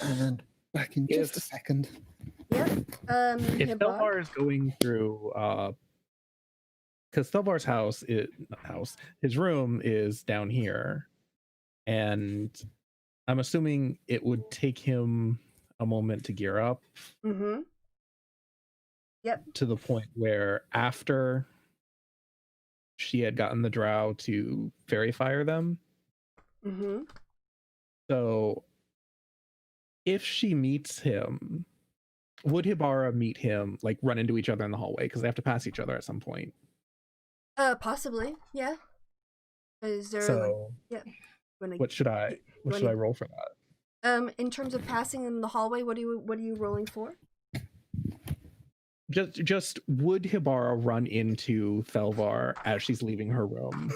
S4: And back in just a second.
S1: Yep.
S5: If
S1: Hibbar.
S5: Thelvar is going through, because Thelvar's his room is down here, and I'm assuming it would take him a moment to gear up.
S1: Mm-hmm. Yep.
S5: To the point where after she had gotten the drow to fairy fire them.
S1: Mm-hmm.
S5: So if she meets him, would Hibara meet him, like run into each other in the hallway? Because they have to pass each other at some point.
S1: Possibly. Yeah. Is there
S5: So what should I roll for that?
S1: in terms of passing in the hallway, what are you rolling for?
S5: Just would Hibara run into Thelvar as she's leaving her room?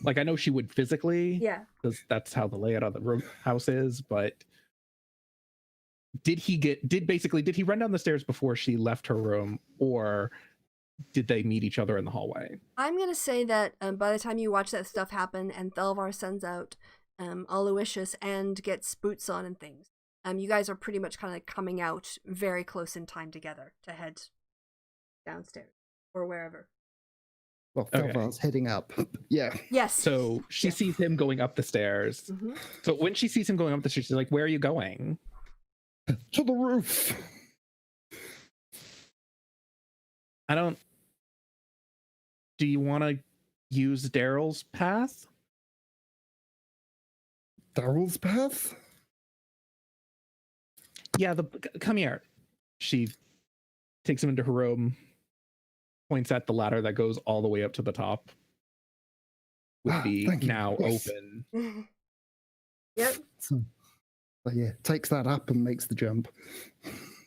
S5: Like, I know she would physically,
S1: Yeah.
S5: because that's how the layout of the house is, but did he run down the stairs before she left her room, or did they meet each other in the hallway?
S1: I'm gonna say that by the time you watch that stuff happen and Thelvar sends out Aloysius and gets boots on and things, you guys are pretty much kind of like coming out very close in time together to head downstairs or wherever.
S4: Well, Thelvar's heading up. Yeah.
S1: Yes.
S5: So she sees him going up the stairs.
S1: Mm-hmm.
S5: So when she sees him going up the stairs, she's like, "Where are you going?"
S4: To the roof.
S5: Do you want to use Daryl's path?
S4: Daryl's path?
S5: Yeah, come here. She takes him into her room, points at the ladder that goes all the way up to the top with the now open.
S1: Yep.
S4: So yeah, takes that up and makes the jump.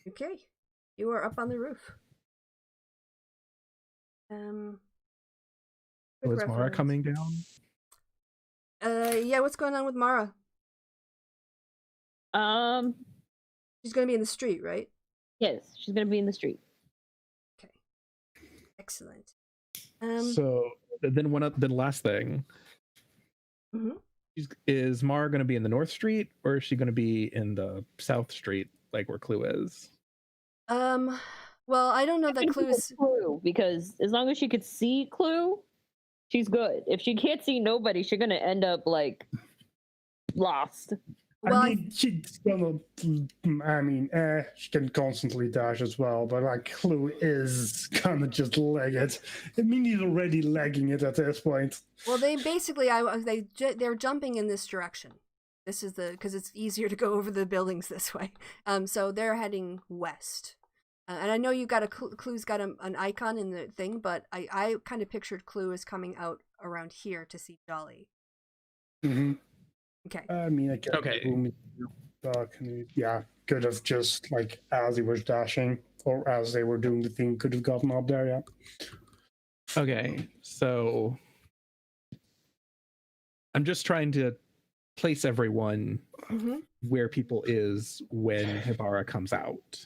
S1: Okay. You are up on the roof.
S5: Was Mara coming down?
S1: Yeah, what's going on with Mara? She's gonna be in the street, right?
S3: Yes, she's gonna be in the street.
S1: Okay. Excellent.
S5: So then last thing.
S1: Mm-hmm.
S5: Is Mara going to be in the North Street, or is she going to be in the South Street, like where Clue is?
S1: Well, I don't know that Clue's
S3: Clue, because as long as she could see Clue, she's good. If she can't see nobody, she's gonna end up like lost.
S1: Well,
S2: I mean, she's gonna. I mean, she can constantly dash as well, but like Clue is gonna just leg it. I mean, he's already legging it at this point.
S1: Well, they basically, they're jumping in this direction. This is because it's easier to go over the buildings this way. So they're heading west. And I know you got Clue's got an icon in the thing, but I kind of pictured Clue as coming out around here to see Jolly.
S2: Mm-hmm.
S1: Okay.
S2: I mean, I guess yeah, could have just like as he was dashing or as they were doing the thing, could have gotten up there. Yeah.
S5: Okay, so I'm just trying to place everyone where people is when Hibara comes out.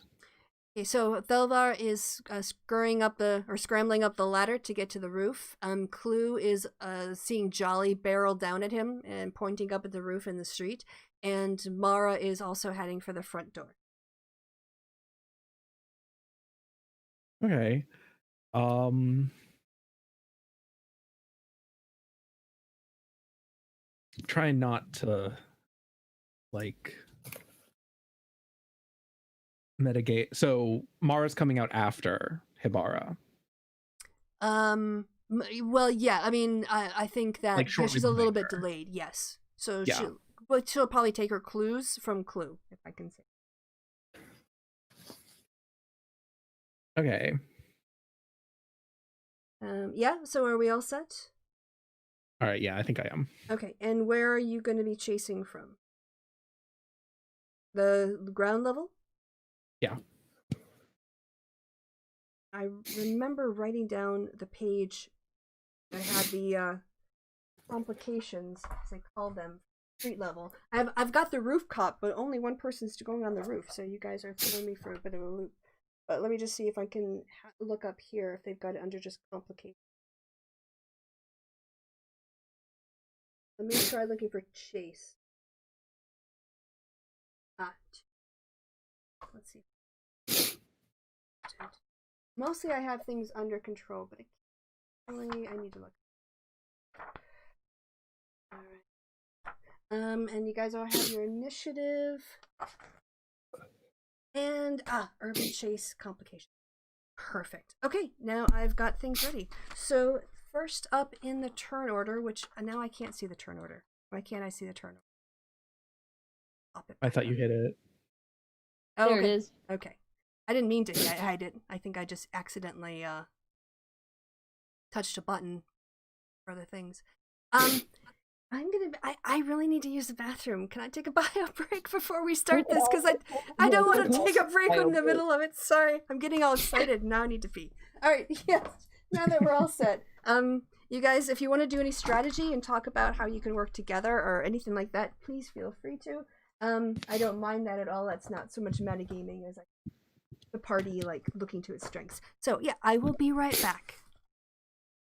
S1: Okay, so Thelvar is scrambling up the ladder to get to the roof. Clue is seeing Jolly barrel down at him and pointing up at the roof in the street. And Mara is also heading for the front door.
S5: Okay. Try not to like mitigate. So Mara's coming out after Hibara.
S1: Well, yeah. I mean, I think that
S5: Like
S1: she's a little bit delayed. Yes. So
S5: yeah.
S1: she'll probably take her clues from Clue, if I can say.
S5: Okay.
S1: Yeah. So are we all set?
S5: All right. Yeah, I think I am.
S1: Okay. And where are you going to be chasing from? The ground level?
S5: Yeah.
S1: I remember writing down the page that had the complications, as they call them, street level. I've got the roof cop, but only one person's going on the roof, so you guys are throwing me for a bit of a loop. But let me just see if I can look up here if they've got it under just complications. Let me try looking for Chase. Let's see. Mostly I have things under control, but occasionally I need to look. Alright. And you guys all have your initiative. And, urban chase complication. Perfect. Okay, now I've got things ready. So, first up in the turn order, which now I can't see the turn order. Why can't I see the turn order?
S5: I thought you hit it.
S1: Oh,
S3: there
S1: okay.
S3: it is.
S1: Okay. I didn't mean to. I didn't. I think I just accidentally touched a button for other things. I really need to use the bathroom. Can I take a bio break before we start this? Because I don't want to take a break in the middle of it. Sorry, I'm getting all excited. Now I need to pee. All right, yes. Now that we're all set, you guys, if you want to do any strategy and talk about how you can work together or anything like that, please feel free to. I don't mind that at all. That's not so much metagaming as the party like looking to its strengths. So yeah, I will be right back.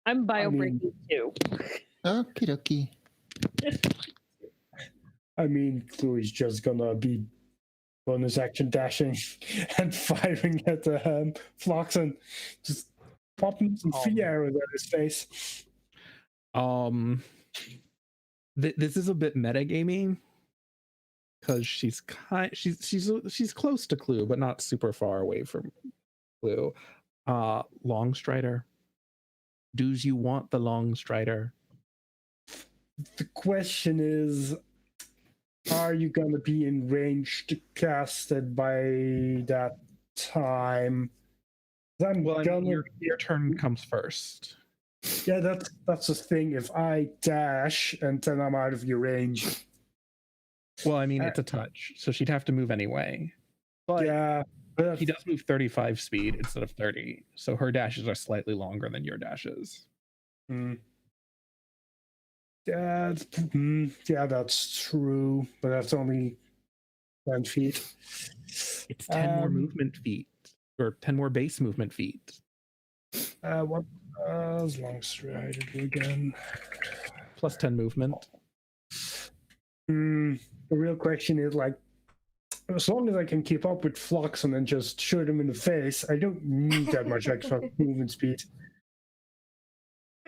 S3: I'm bio-breaking too.
S4: Okie dokie.
S2: I mean, Chloe's just gonna be bonus action dashing and firing at the Floxen, just popping some free arrows at his face.
S5: This is a bit metagaming because she's close to Clue, but not super far away from Clue. Long Strider. Does you want the Long Strider?
S2: The question is, are you gonna be in range to cast it by that time?
S5: Your turn comes first.
S2: Yeah, that's the thing. If I dash and then I'm out of your range.
S5: Well, I mean, it's a touch, so she'd have to move anyway. But
S2: yeah,
S5: he does move 35 speed instead of 30, so her dashes are slightly longer than your dashes.
S2: Yeah, that's true, but that's only 10 feet.
S5: It's 10 more movement feet, or 10 more base movement feet.
S2: What? As long as I do again.
S5: Plus 10 movement.
S2: The real question is, like, as long as I can keep up with Flux and then just shoot him in the face, I don't need that much extra movement speed.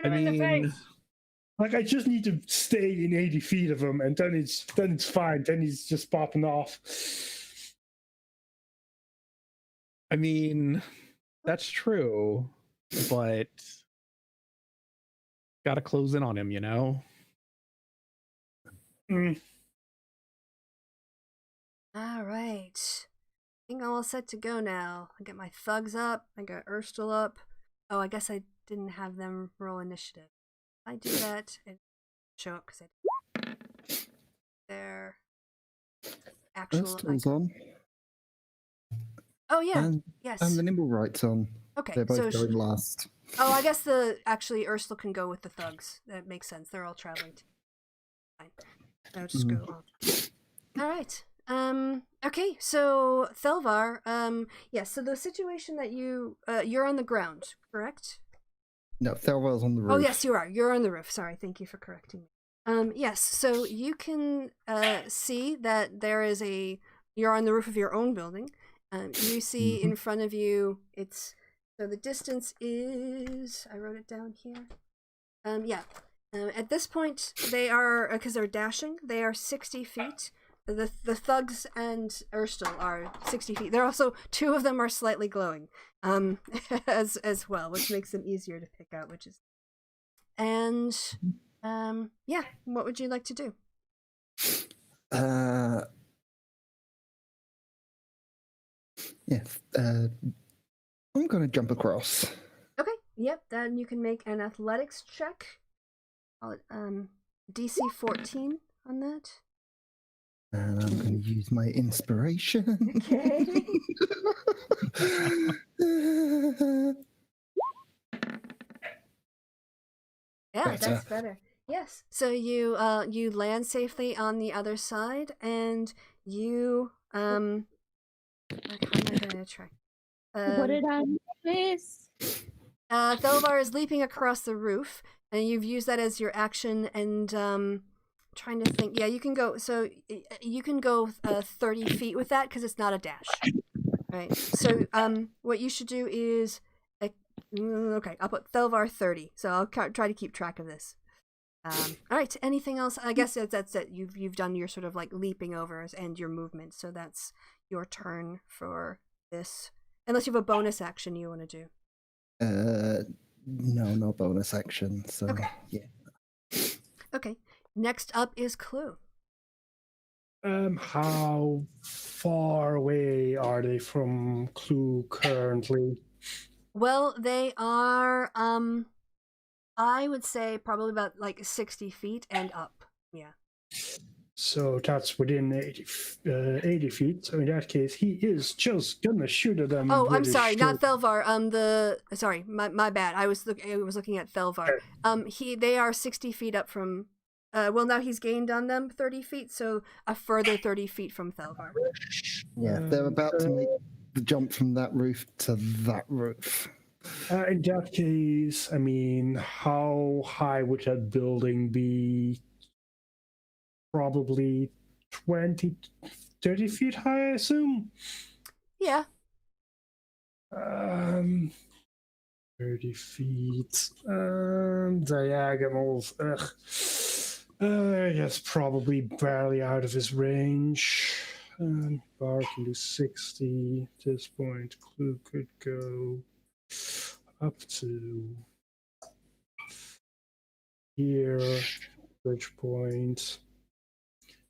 S5: I mean,
S2: like, I just need to stay in 80 feet of him, and then it's fine. Then he's just popping off.
S5: I mean, that's true, but gotta close in on him, you know?
S1: All right. I think I'm all set to go now. I got my thugs up. I got Urstel up. Oh, I guess I didn't have them roll initiative. I do that and show up because I their actual.
S4: Urstel's on.
S1: Oh yeah.
S4: Yes. And the nimble right's on.
S1: Okay.
S4: They're both going last.
S1: Oh, I guess Urstel can go with the thugs. That makes sense. They're all traveling. Fine. I'll just go on. All right. Okay, so Thelvar, yes, so the situation that you're on the ground, correct?
S4: No, Thelvar's on the roof.
S1: Oh, yes, you are. You're on the roof. Sorry, thank you for correcting me. Yes, so you can, see that you're on the roof of your own building. You see in front of you, so the distance is, I wrote it down here. At this point, they are, because they're dashing, they are 60 feet. The thugs and Urstel are 60 feet. They're also, two of them are slightly glowing, as well, which makes them easier to pick out. And what would you like to do?
S4: I'm gonna jump across.
S1: Okay. Yep. Then you can make an athletics check. Call it DC 14 on that.
S4: And I'm going to use my inspiration.
S1: Okay. Yeah, that's better. Yes. So you land safely on the other side, and you how am I going to try?
S3: What did I miss?
S1: Thelvar is leaping across the roof, and you've used that as your action, and trying to think. Yeah, you can go. So you can go 30 feet with that because it's not a dash. Right. So what you should do is okay. I'll put Thelvar 30. So I'll try to keep track of this. All right. Anything else? I guess that's it. You've done your sort of like leaping overs and your movement. So that's your turn for this. Unless you have a bonus action you want to do.
S4: No bonus action. So
S1: okay.
S4: Yeah.
S1: Okay. Next up is Clue.
S2: How far away are they from Clue currently?
S1: Well, they are, I would say probably about like 60 feet and up. Yeah.
S2: So that's within 80 feet. So in that case, he is just gonna shoot at them.
S1: Oh, I'm sorry, not Thelvar. Sorry, my bad. I was looking at Thelvar. They are 60 feet up from. Well, now he's gained on them 30 feet, so a further 30 feet from Thelvar.
S4: Yeah, they're about to make the jump from that roof to that roof.
S2: In that case, I mean, how high would that building be? Probably 20, 30 feet high, I assume?
S1: Yeah.
S2: 30 feet. Diagonals. I guess probably barely out of his range. Bar can do 60. At this point, Clue could go up to here. Bridge point.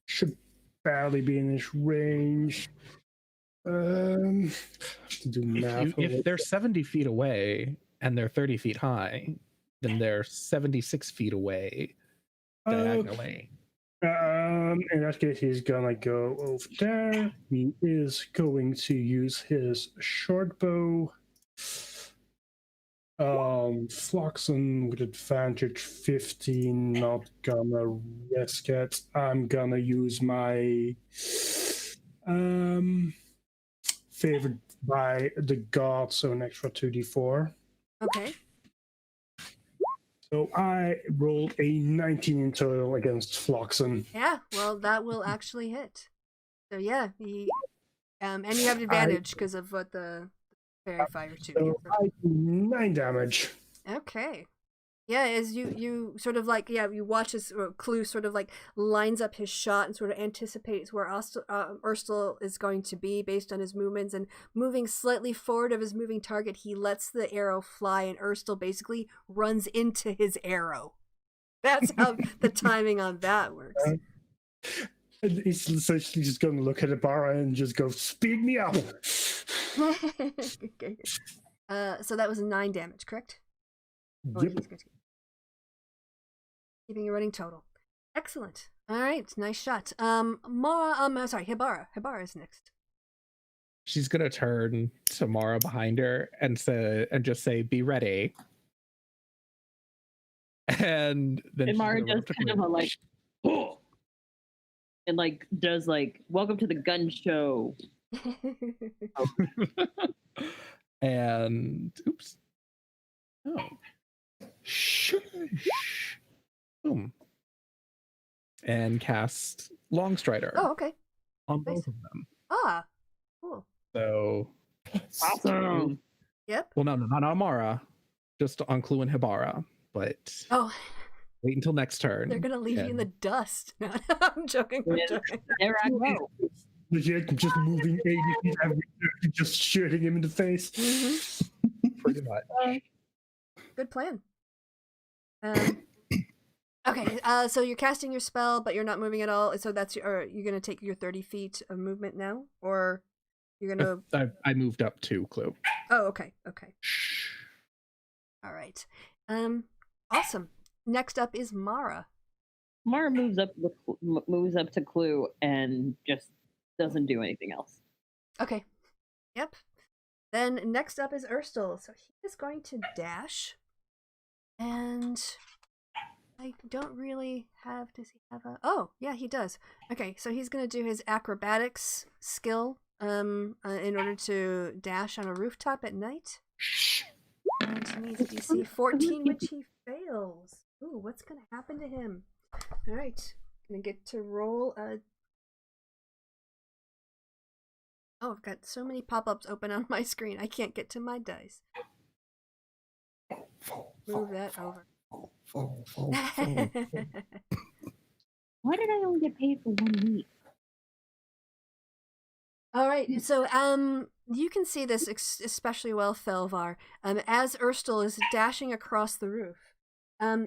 S2: Should barely be in his range. To do math.
S5: If they're 70 feet away and they're 30 feet high, then they're 76 feet away diagonally.
S2: In that case, he's gonna go over there. He is going to use his short bow. Floxen with advantage 15, not gonna risk it. I'm gonna use my favored by the god, so an extra 2d4.
S1: Okay.
S2: So I rolled a 19 in total against Floxen.
S1: Yeah, well, that will actually hit. So yeah, and you have advantage because of what the fairy fire too.
S2: So I do 9 damage.
S1: Okay. Yeah, as you sort of like, you watch as Clue sort of like lines up his shot and sort of anticipates where Urstel is going to be based on his movements, and moving slightly forward of his moving target, he lets the arrow fly, and Urstel basically runs into his arrow. That's how the timing on that works.
S2: He's essentially just going to look at Ibarra and just go, speed me up!
S1: Okay. So that was 9 damage, correct?
S2: Yep.
S1: Keeping a running total. Excellent. All right, nice shot. Hibara. Hibara is next.
S5: She's gonna turn to Mara behind her and just say, "Be ready." And then
S3: Mara does kind of a like, oh, and like does like, "Welcome to the gun show."
S5: And oops. Oh. Shush. Boom. And cast Longstrider.
S1: Oh, okay.
S5: On
S1: Nice.
S5: both of them.
S1: Ah, cool.
S5: So
S3: Awesome.
S1: Yep.
S5: well, no, not on Mara, just on Clue and Hibara. But
S1: Oh,
S5: wait until next turn.
S1: they're gonna leave you in the dust. No, I'm joking. I'm joking.
S3: There I go.
S2: Legit, just moving 80 feet every turn, just shooting him in the face.
S5: Pretty much.
S1: Good plan. Okay, so you're casting your spell, but you're not moving at all. So you're gonna take your 30 feet of movement now, or you're gonna.
S5: I moved up to Clue.
S1: Oh, okay. All right. Awesome. Next up is Mara.
S3: Mara moves up to Clue and just doesn't do anything else.
S1: Okay. Yep. Then next up is Urstel. So he is going to dash. And I don't really have... Does he have a... Oh, yeah, he does. Okay, so he's going to do his acrobatics skill in order to dash on a rooftop at night. And he needs a DC 14, which he fails. Ooh, what's going to happen to him? All right, going to get to roll a... Oh, I've got so many pop-ups open on my screen. I can't get to my dice. Move that over.
S3: Why did I only get paid for 1 week?
S1: All right, so you can see this especially well, Felvar. As Urstel is dashing across the roof,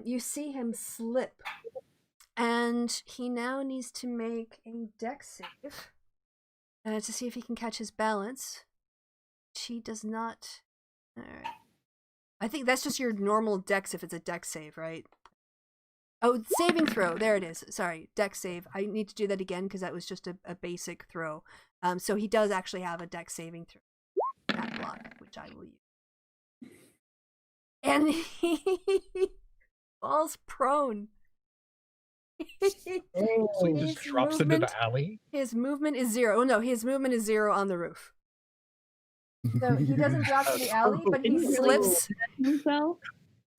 S1: you see him slip, and he now needs to make a dex save to see if he can catch his balance. He does not. All right. I think that's just your normal dex if it's a dex save, right? Oh, saving throw. There it is. Sorry, dex save. I need to do that again because that was just a basic throw. So he does actually have a dex saving throw. That block, which I will use. And he falls prone.
S5: So he just drops into the alley?
S1: His movement is 0. Oh, no, his movement is 0 on the roof. So he doesn't drop to the alley, but he slips.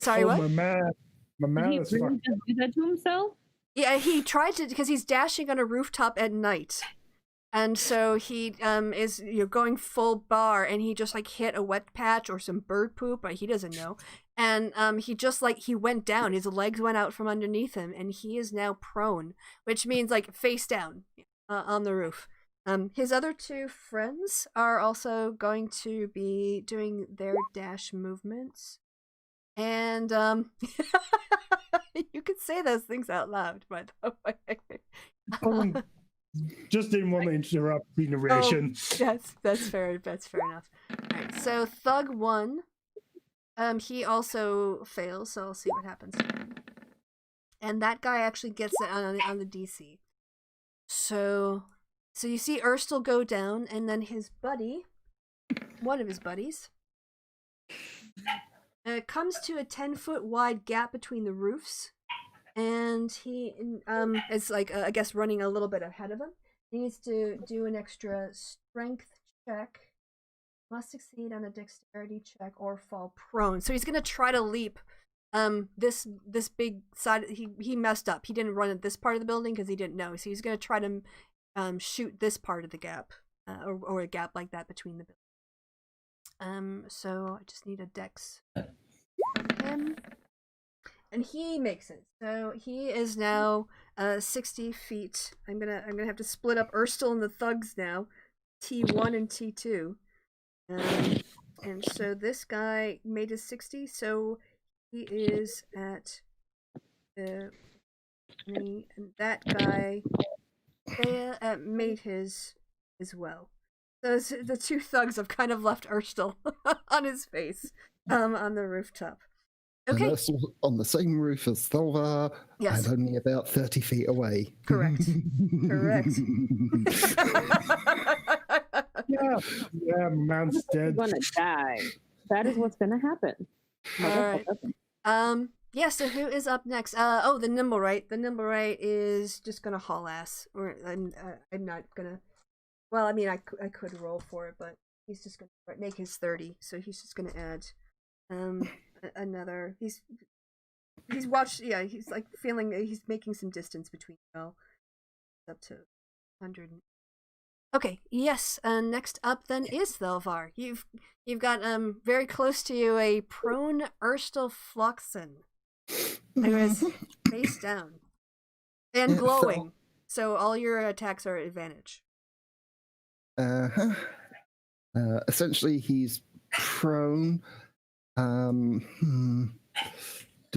S1: Sorry, what?
S2: My man is
S3: Did he really just do that to himself?
S1: Yeah, he tried to, because he's dashing on a rooftop at night. And so he is going full bar, and he just like hit a wet patch or some bird poop, but he doesn't know. And he went down. His legs went out from underneath him, and he is now prone, which means like face down on the roof. His other 2 friends are also going to be doing their dash movements. And you can say those things out loud, by the way.
S2: Just didn't want to interrupt the narration.
S1: Oh, that's fair. That's fair enough. All right, so Thug 1, he also fails, so I'll see what happens. And that guy actually gets it on the DC. So you see Erstal go down, and then his buddy, one of his buddies, comes to a 10-foot wide gap between the roofs, and he is like I guess running a little bit ahead of him. He needs to do an extra strength check. Must succeed on a dexterity check or fall prone. So he's gonna try to leap this big side. He messed up. He didn't run at this part of the building because he didn't know. So he's gonna try to shoot this part of the gap, or a gap like that between the buildings. So I just need a dex from him. And he makes it. So he is now 60 feet. I'm gonna have to split up Erstal and the thugs now. T1 and T2. And so this guy made his 60, so he is at and that guy made his as well. So the two thugs have kind of left Erstal on his face on the rooftop. Okay.
S4: And that's on the same roof as Thelva,
S1: Yes.
S4: and only about 30 feet away.
S1: Correct. Correct.
S2: Yeah, man's dead.
S3: You're gonna die. That is what's gonna happen.
S1: All right. Yeah, so who is up next? The Nimblewright. The Nimblewright is just gonna haul ass. Or I'm not gonna. Well, I mean, I could roll for it, but he's just gonna make his 30. So he's just gonna add another. He's watched. Yeah, he's like feeling he's making some distance between y'all. Up to 100. Okay, yes. Next up then is Thelvar. You've got very close to you a prone Erstal Floxen, who is face down and glowing. So all your attacks are at advantage.
S4: Essentially, he's prone. Do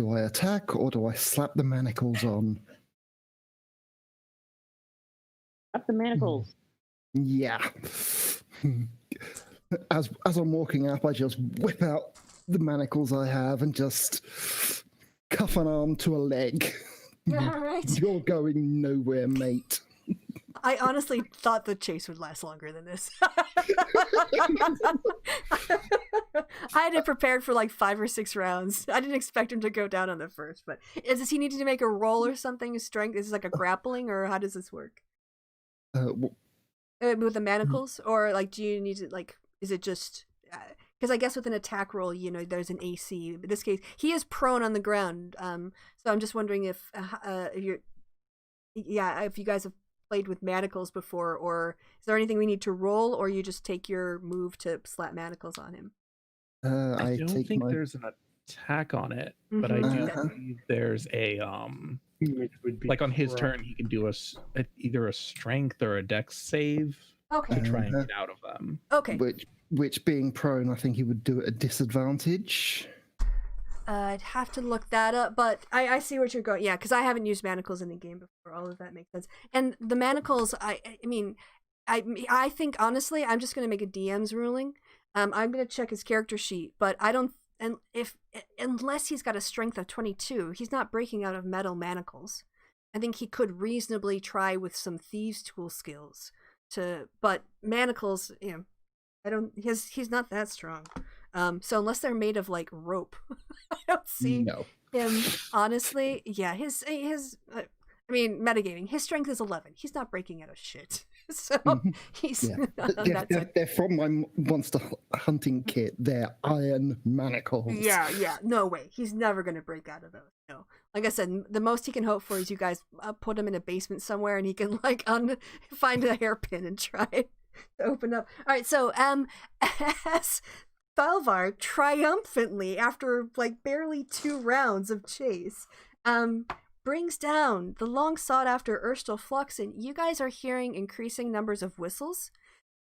S4: I attack or do I slap the manacles on?
S3: Slap the manacles.
S4: Yeah. As I'm walking up, I just whip out the manacles I have and just cuff an arm to a leg.
S1: All right.
S4: You're going nowhere, mate.
S1: I honestly thought the chase would last longer than this. I had it prepared for like 5 or 6 rounds. I didn't expect him to go down on the first, but does he need to make a roll or something? Strength? Is this like a grappling, or how does this work? With the manacles, or like, do you need to like? Is it just? Because I guess with an attack roll, there's an AC. In this case, he is prone on the ground. So I'm just wondering if you guys have played with manacles before, or is there anything we need to roll, or you just take your move to slap manacles on him?
S5: I don't think there's an attack on it, but I do believe there's a like on his turn he can do either a strength or a dex save to try and get out of them.
S1: Okay.
S4: Which being prone, I think he would do it at disadvantage.
S1: I'd have to look that up, but I see what you're going. Yeah, because I haven't used manacles in the game before. All of that makes sense. And the manacles, I think honestly, I'm just gonna make a DM's ruling. I'm gonna check his character sheet, but I don't. And unless he's got a strength of 22, he's not breaking out of metal manacles. I think he could reasonably try with some thieves' tool skills but manacles, I don't. He's not that strong. So unless they're made of like rope, I don't see him. Honestly, yeah. His metagaming. His strength is 11. He's not breaking out of shit. So he's.
S4: They're from my monster hunting kit. They're iron manacles.
S1: Yeah. No way. He's never gonna break out of those. No. Like I said, the most he can hope for is you guys put him in a basement somewhere, and he can like find a hairpin and try to open up. All right. So as Thelvar triumphantly, after like barely 2 rounds of chase, brings down the long sought after Erstal Fluxen, you guys are hearing increasing numbers of whistles,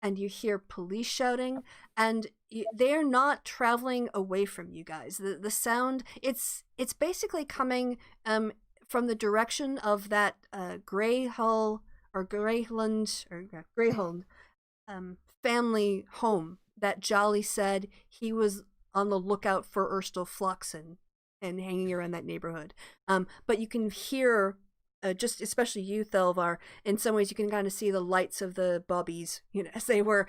S1: and you hear police shouting, and they're not traveling away from you guys. The sound, it's basically coming from the direction of that gray hull Greyholm family home that Jolly said he was on the lookout for Erstal Fluxen and hanging around that neighborhood. But you can hear, just especially you, Thelvar, in some ways you can kind of see the lights of the bobbies, as they were.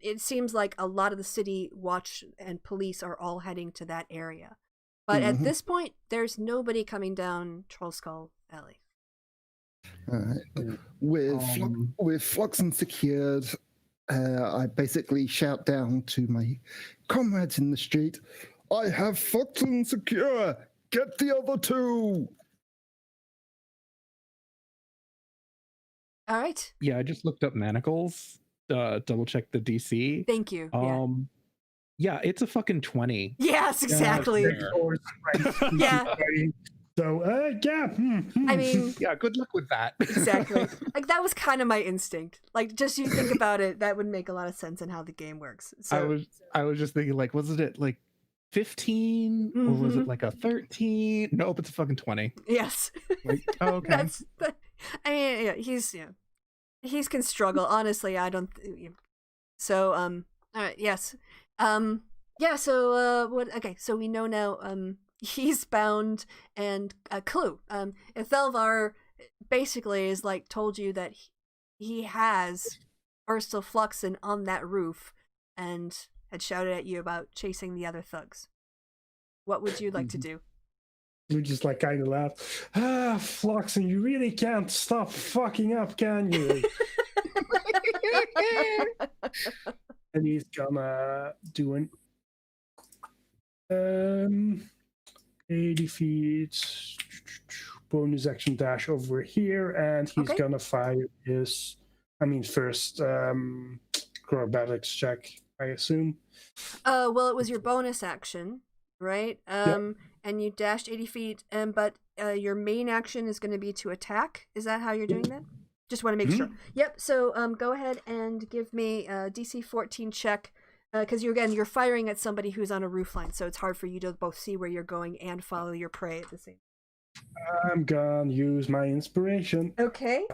S1: It seems like a lot of the city watch and police are all heading to that area. But at this point, there's nobody coming down Trollskull Alley.
S4: With Fluxen secured, I basically shout down to my comrades in the street, I have Fluxen secure! Get the other two!
S1: All right.
S5: Yeah, I just looked up manacles, double check the DC.
S1: Thank you.
S5: Yeah, it's a fucking 20.
S1: Yes, exactly. Yeah.
S2: So,
S1: I mean,
S5: yeah, good luck with that.
S1: Exactly. Like, that was kind of my instinct. Like, just you think about it, that would make a lot of sense in how the game works. So
S5: I was just thinking, like, wasn't it like 15 or was it like a 13? Nope, it's a fucking 20.
S1: Yes.
S5: Like, oh, okay.
S1: I mean, he can struggle. Honestly, I don't. So, all right, yes, yeah. So, what? Okay, so we know now. He's bound, and clue. Thelvar basically is like told you that he has Erstal Fluxen on that roof, and had shouted at you about chasing the other thugs. What would you like to do?
S2: You just like kind of laugh. Fluxen, you really can't stop fucking up, can you? And he's gonna do an 80 feet bonus action dash over here, and he's gonna fire his, first acrobatics check, I assume.
S1: Well, it was your bonus action, right?
S2: Yep.
S1: And you dashed 80 feet, but your main action is going to be to attack. Is that how you're doing that? Just want to make sure. Yep. So go ahead and give me a DC 14 check, because you're firing at somebody who's on a roof line, so it's hard for you to both see where you're going and follow your prey at the same time.
S2: I'm gonna use my inspiration.
S1: Okay.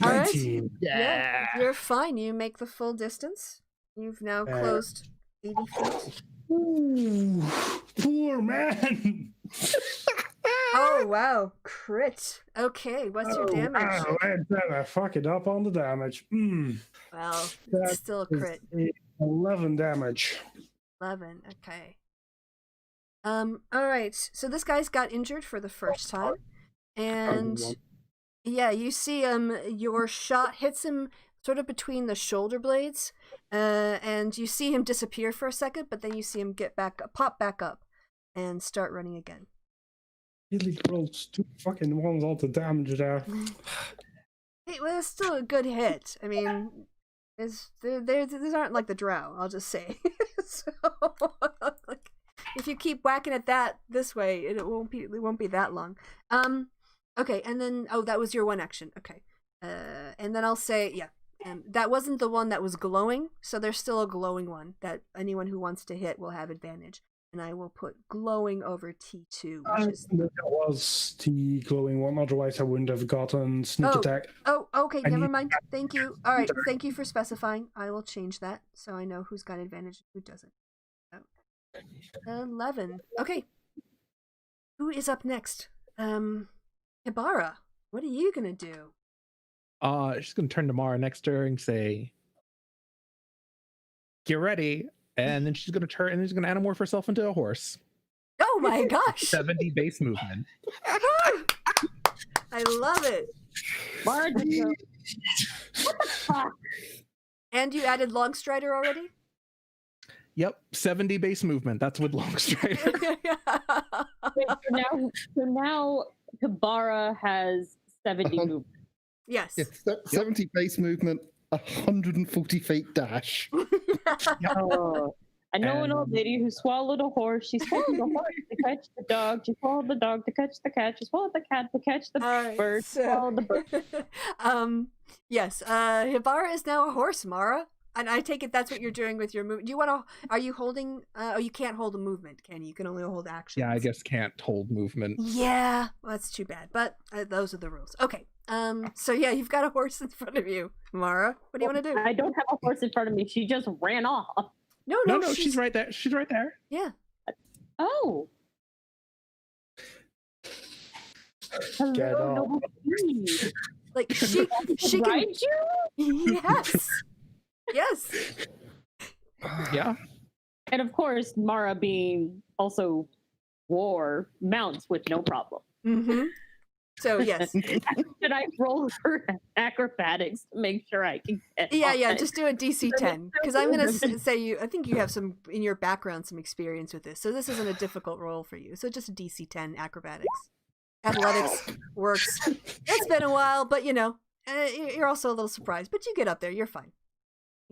S2: 19.
S1: Right. Yeah, you're fine. You make the full distance. You've now closed 80 feet.
S2: Ooh, poor man.
S1: Oh, wow. Crit. Okay, what's your damage?
S2: Wow, I fuck it up on the damage.
S1: Well, it's still a crit.
S2: 11 damage.
S1: 11, okay. Alright, so this guy's got injured for the first time. And yeah, you see your shot hits him sort of between the shoulder blades, and you see him disappear for a second, but then you see him pop back up, and start running again.
S2: Really rolls 2 fucking ones all the damage there.
S1: It was still a good hit. I mean, these aren't like the drow, I'll just say. So, like, if you keep whacking at that this way, it won't be that long. Okay, and then that was your one action. Okay, and then I'll say that wasn't the one that was glowing, so there's still a glowing one that anyone who wants to hit will have advantage. And I will put glowing over T2, which is...
S2: That was the glowing one, otherwise I wouldn't have gotten sneak attack.
S1: Oh, okay, never mind. Thank you. All right, thank you for specifying. I will change that so I know who's got advantage and who doesn't. 11. Okay. Who is up next? Hibara, what are you gonna do?
S5: She's gonna turn to Mara next to her and say, "Get ready." And then she's going to turn and she's going to anamorph herself into a horse.
S1: Oh my gosh!
S5: 70 base movement.
S1: I love it.
S3: What the fuck?
S1: And you added Longstrider already?
S5: Yep, 70 base movement. That's with Longstrider.
S3: Wait, so now Hibara has 70 movement.
S1: Yes.
S4: It's 70 base movement, 140 feet dash.
S3: Oh. I know an old lady who swallowed a horse. She swallowed the horse to catch the dog. She swallowed the dog to catch the cat. She swallowed the cat to catch the bird.
S1: Right, so,
S3: swallowed the bird.
S1: Yes. Hibara is now a horse, Mara. And I take it that's what you're doing with your movement. Do you want to? Are you holding? Oh, you can't hold a movement, can you? You can only hold action.
S5: Yeah, I guess can't hold movement.
S1: Yeah, well, that's too bad. But those are the rules. Okay. So yeah, you've got a horse in front of you, Mara. What do you want to do?
S3: I don't have a horse in front of me. She just ran off.
S1: No,
S5: she's right there. She's right there.
S1: Yeah.
S3: Oh.
S2: Get
S3: Hello,
S2: off.
S3: noble queen.
S1: Like she can
S3: Ride you?
S1: Yes. Yes.
S5: Yeah.
S3: And of course, Mara being also war mounts with no problem.
S1: Mm-hmm. So yes.
S3: Should I roll for acrobatics to make sure I can get
S1: Yeah,
S3: on it?
S1: just do a DC 10 because I'm gonna say I think you have some in your background, some experience with this, so this isn't a difficult roll for you. So just a DC 10 acrobatics. Athletics works. It's been a while, but you're also a little surprised, but you get up there. You're fine.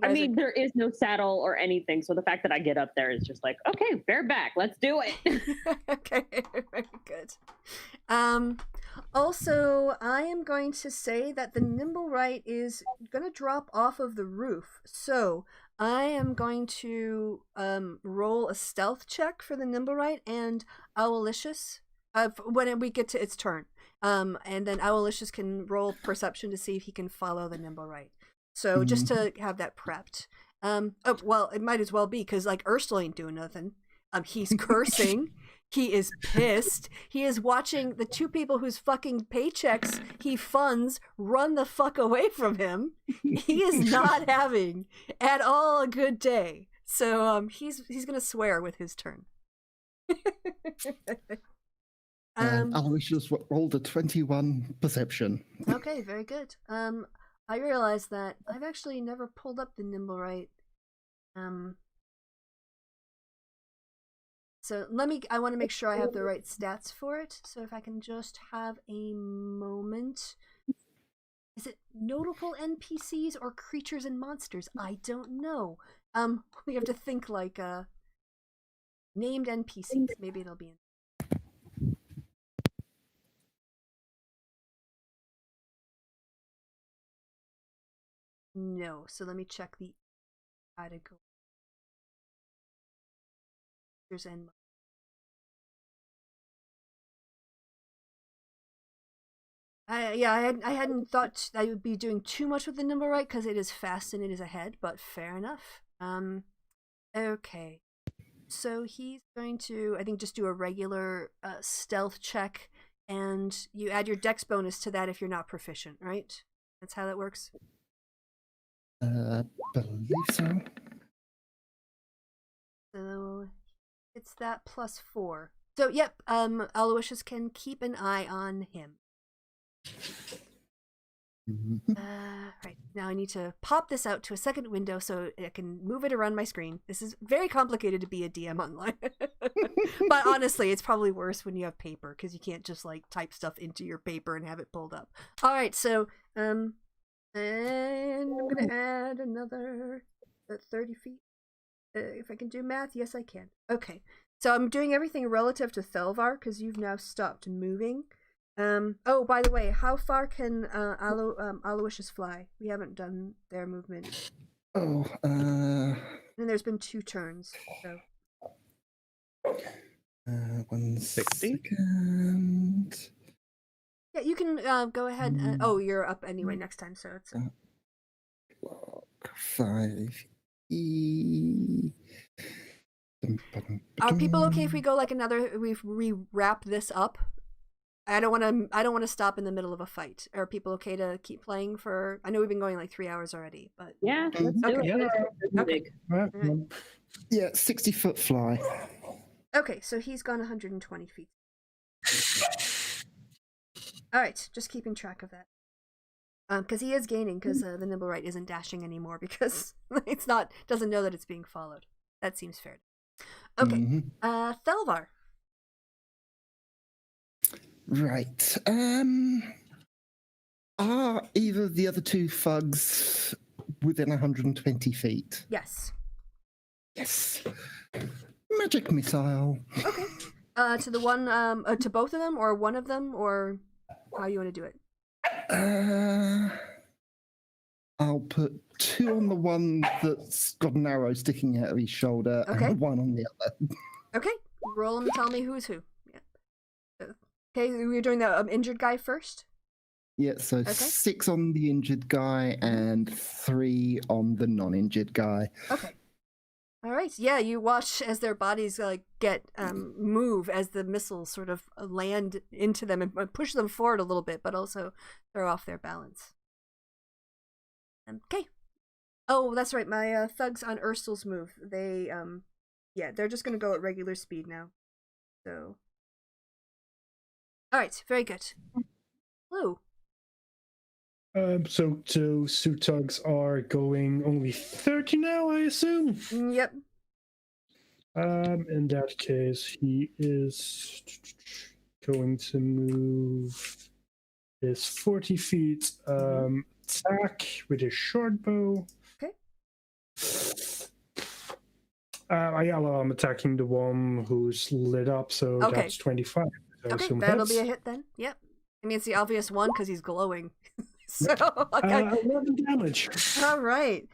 S3: I mean, there is no saddle or anything, so the fact that I get up there is just like, okay, bareback, let's do it.
S1: Okay, very good. Also, I am going to say that the Nimblewright is going to drop off of the roof, so I am going to roll a stealth check for the Nimblewright and Owlicious when we get to its turn. And then Owlicious can roll perception to see if he can follow the Nimblewright. So just to have that prepped. Well, it might as well be because like Ursula ain't doing nothing. He's cursing. He is pissed. He is watching the two people whose fucking paychecks he funds run the fuck away from him. He is not having at all a good day. So he's gonna swear with his turn.
S4: Aloysius rolled a 21 perception.
S1: Okay, very good. I realized that I've actually never pulled up the Nimblewright. So I want to make sure I have the right stats for it. So if I can just have a moment. Is it notable NPCs or creatures and monsters? I don't know. We have to think like named NPCs. Maybe it'll be in. No, so let me check the category. And I hadn't thought I would be doing too much with the Nimblewright because it is fast and it is ahead, but fair enough. Okay, so he's going to I think just do a regular stealth check, and you add your dex bonus to that if you're not proficient, right? That's how that works.
S4: Believe so.
S1: So it's that +4. So yep, Aloysius can keep an eye on him. Right, now I need to pop this out to a second window so I can move it around my screen. This is very complicated to be a DM online. But honestly, it's probably worse when you have paper because you can't just like type stuff into your paper and have it pulled up. All right, so and I'm gonna add another 30 feet. If I can do math, yes I can. Okay, so I'm doing everything relative to Thelvar because you've now stopped moving. Oh, by the way, how far can Aloysius fly? We haven't done their movement.
S4: Oh,
S1: and there's been 2 turns, so.
S5: 160.
S1: Yeah, you can go ahead. Oh, you're up anyway next time, so it's.
S4: 5 E.
S1: Are people okay if we go like another? We wrap this up. I don't want to stop in the middle of a fight. Are people okay to keep playing for? I know we've been going like 3 hours already, but
S3: yeah, let's do it.
S1: Okay.
S4: Yeah, 60-foot fly.
S1: Okay, so he's gone 120 feet. All right, just keeping track of that. Because he is gaining because the Nimblewright isn't dashing anymore because doesn't know that it's being followed. That seems fair. Okay, Thelvar.
S4: Right. Are either of the other 2 thugs within 120 feet?
S1: Yes.
S4: Yes. Magic missile.
S1: Okay. To the one, to both of them, or one of them, or how you want to do it?
S4: I'll put put 2 on the one that's got an arrow sticking out of his shoulder,
S1: Okay.
S4: and 1 on the other.
S1: Okay, roll and tell me who's who. Yeah. Okay, we're doing the injured guy first.
S4: Yeah, so 6 on the injured guy and 3 on the non-injured guy.
S1: Okay. All right. Yeah, you watch as their bodies get move as the missiles sort of land into them and push them forward a little bit, but also throw off their balance. Okay. Oh, that's right. My thugs on Urstel's move. They they're just gonna go at regular speed now. So. All right. Very good. Blue.
S2: So suit tugs are going only 30 now, I assume.
S1: Yep.
S2: In that case, he is going to move his 40 feet attack with his short bow.
S1: Okay.
S2: I'm attacking the one who's lit up, so
S1: Okay.
S2: that's 25.
S1: Okay, that'll be a hit then. Yep. I mean, it's the obvious one because he's glowing. So,
S2: 11 damage.
S1: All right.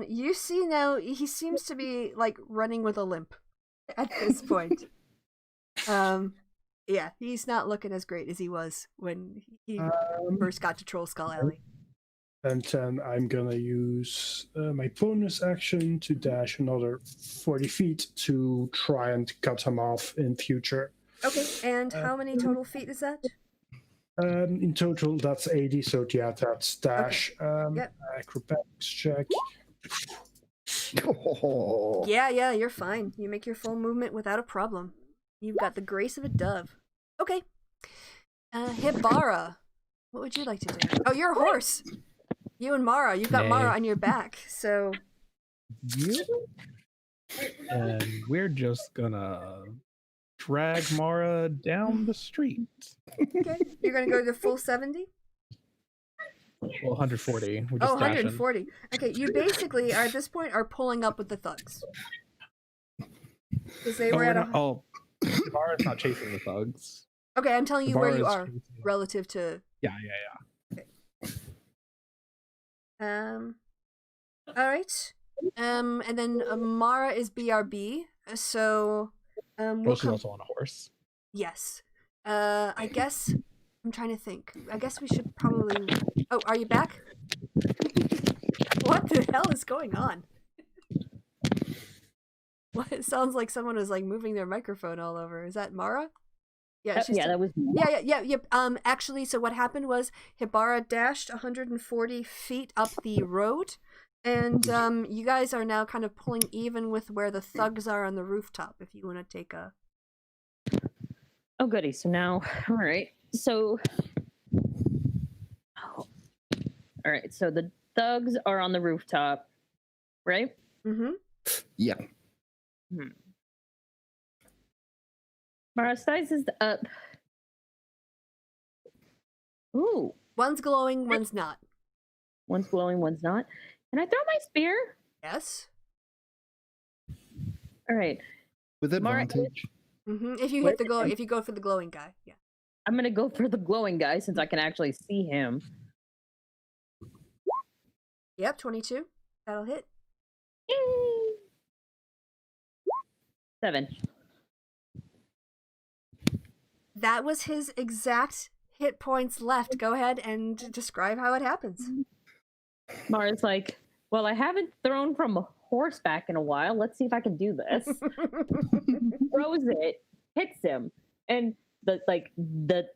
S1: You see now he seems to be running with a limp at this point. Yeah, he's not looking as great as he was when he first got to Troll Skull Alley.
S2: And then I'm gonna use my bonus action to dash another 40 feet to try and cut him off in future.
S1: Okay, and how many total feet is that?
S2: In total, that's 80. So yeah, that's dash.
S1: Okay. Yep.
S2: Acrobatics check.
S4: Oh.
S1: Yeah, you're fine. You make your full movement without a problem. You've got the grace of a dove. Okay. Hibara, what would you like to do? Oh, you're a horse. You and Mara. You've got Mara on your back. So.
S5: And we're just gonna drag Mara down the street.
S1: Okay, you're gonna go to full 70?
S5: Well, 140. We're
S1: Oh,
S5: just dashing.
S1: 140. Okay, you basically are at this point are pulling up with the thugs. Because they were at a...
S5: Mara's not chasing the thugs.
S1: Okay, I'm telling you where you are
S5: chasing...
S1: relative to...
S5: Yeah.
S1: Okay. Alright. And then Mara is BRB, so...
S5: she's also on a horse.
S1: Yes. I guess... I'm trying to think. I guess we should probably... Oh, are you back? What the hell is going on? What? It sounds like someone was moving their microphone all over. Is that Mara? Yeah,
S3: that was me.
S1: Yeah. Actually, so what happened was Hibara dashed 140 feet up the road, and you guys are now kind of pulling even with where the thugs are on the rooftop. If you want to take a...
S3: Oh, goody. So now, all right. So, all right. So the thugs are on the rooftop, right?
S1: Mm-hmm.
S4: Yeah.
S3: Mara sizes up. Ooh.
S1: One's glowing, one's not.
S3: One's glowing, one's not. Can I throw my spear?
S1: Yes.
S3: All right.
S4: With advantage.
S1: Mm-hmm. If you hit the glow, if you go for the glowing guy, yeah.
S3: I'm gonna go for the glowing guy since I can actually see him.
S1: Yep, 22. That'll hit.
S3: 7.
S1: That was his exact hit points left. Go ahead and describe how it happens.
S3: Mara's like, well, I haven't thrown from a horseback in a while. Let's see if I can do this. Throws it, hits him, and the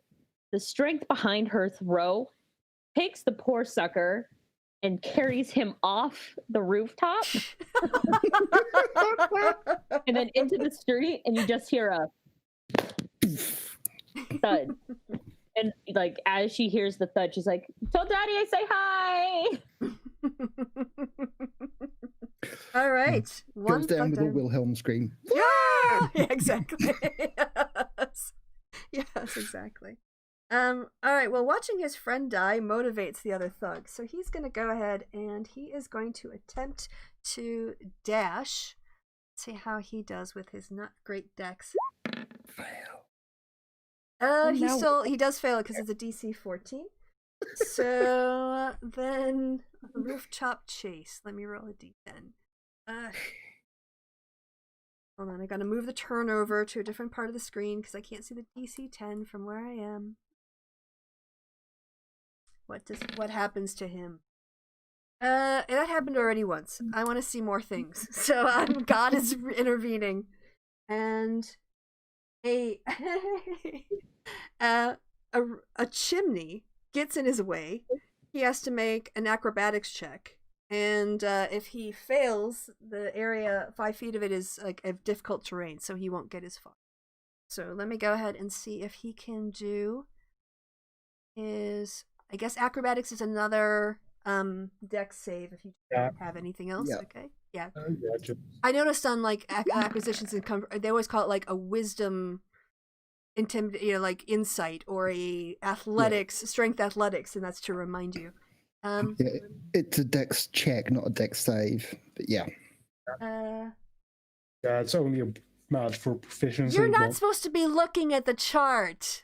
S3: strength behind her throw takes the poor sucker and carries him off the rooftop and then into the street, and you just hear a thud. And as she hears the thud, she's like, "Tell Daddy I say hi."
S1: All right.
S4: Goes down with a Wilhelm scream.
S1: Yeah, exactly. Yes, exactly. All right. Well, watching his friend die motivates the other thugs, so he's going to go ahead and he is going to attempt to dash. Let's see how he does with his not great dex.
S4: Fail.
S1: He does fail it because it's a DC 14. So then rooftop chase. Let me roll a d10. Hold on, I gotta move the turn over to a different part of the screen because I can't see the DC 10 from where I am. What happens to him? That happened already once. I want to see more things. So God is intervening, and a chimney gets in his way. He has to make an acrobatics check, and if he fails, the area 5 feet of it is like a difficult terrain, so he won't get as far. So let me go ahead and see if he can do his. I guess acrobatics is another dex save if you don't have anything else.
S4: Yeah.
S1: Okay. Yeah.
S2: Gotcha.
S1: I noticed on like acquisitions and they always call it like a wisdom like insight or a athletics, strength athletics, and that's to remind you.
S4: Yeah, it's a dex check, not a dex save. But yeah.
S2: Yeah, it's only a match for proficiency.
S1: You're not supposed to be looking at the chart.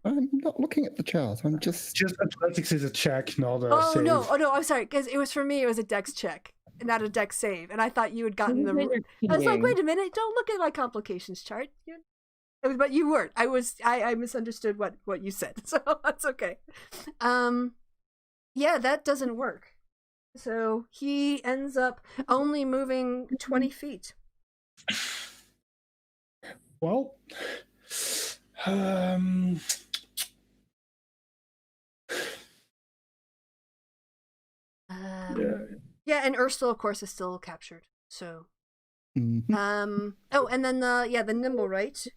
S4: I'm not looking at the chart. I'm just
S2: athletics is a check, not a save.
S1: No, I'm sorry, because it was for me. It was a dex check, not a dex save, and I thought you had gotten the. I was like, wait a minute! Don't look at my complications chart. But you weren't. I misunderstood what you said, so that's okay. Yeah, that doesn't work. So he ends up only moving 20 feet.
S2: Well,
S1: yeah, and Ursula, of course, is still captured. So,
S4: mm-hmm.
S1: Oh, and then the nimble right.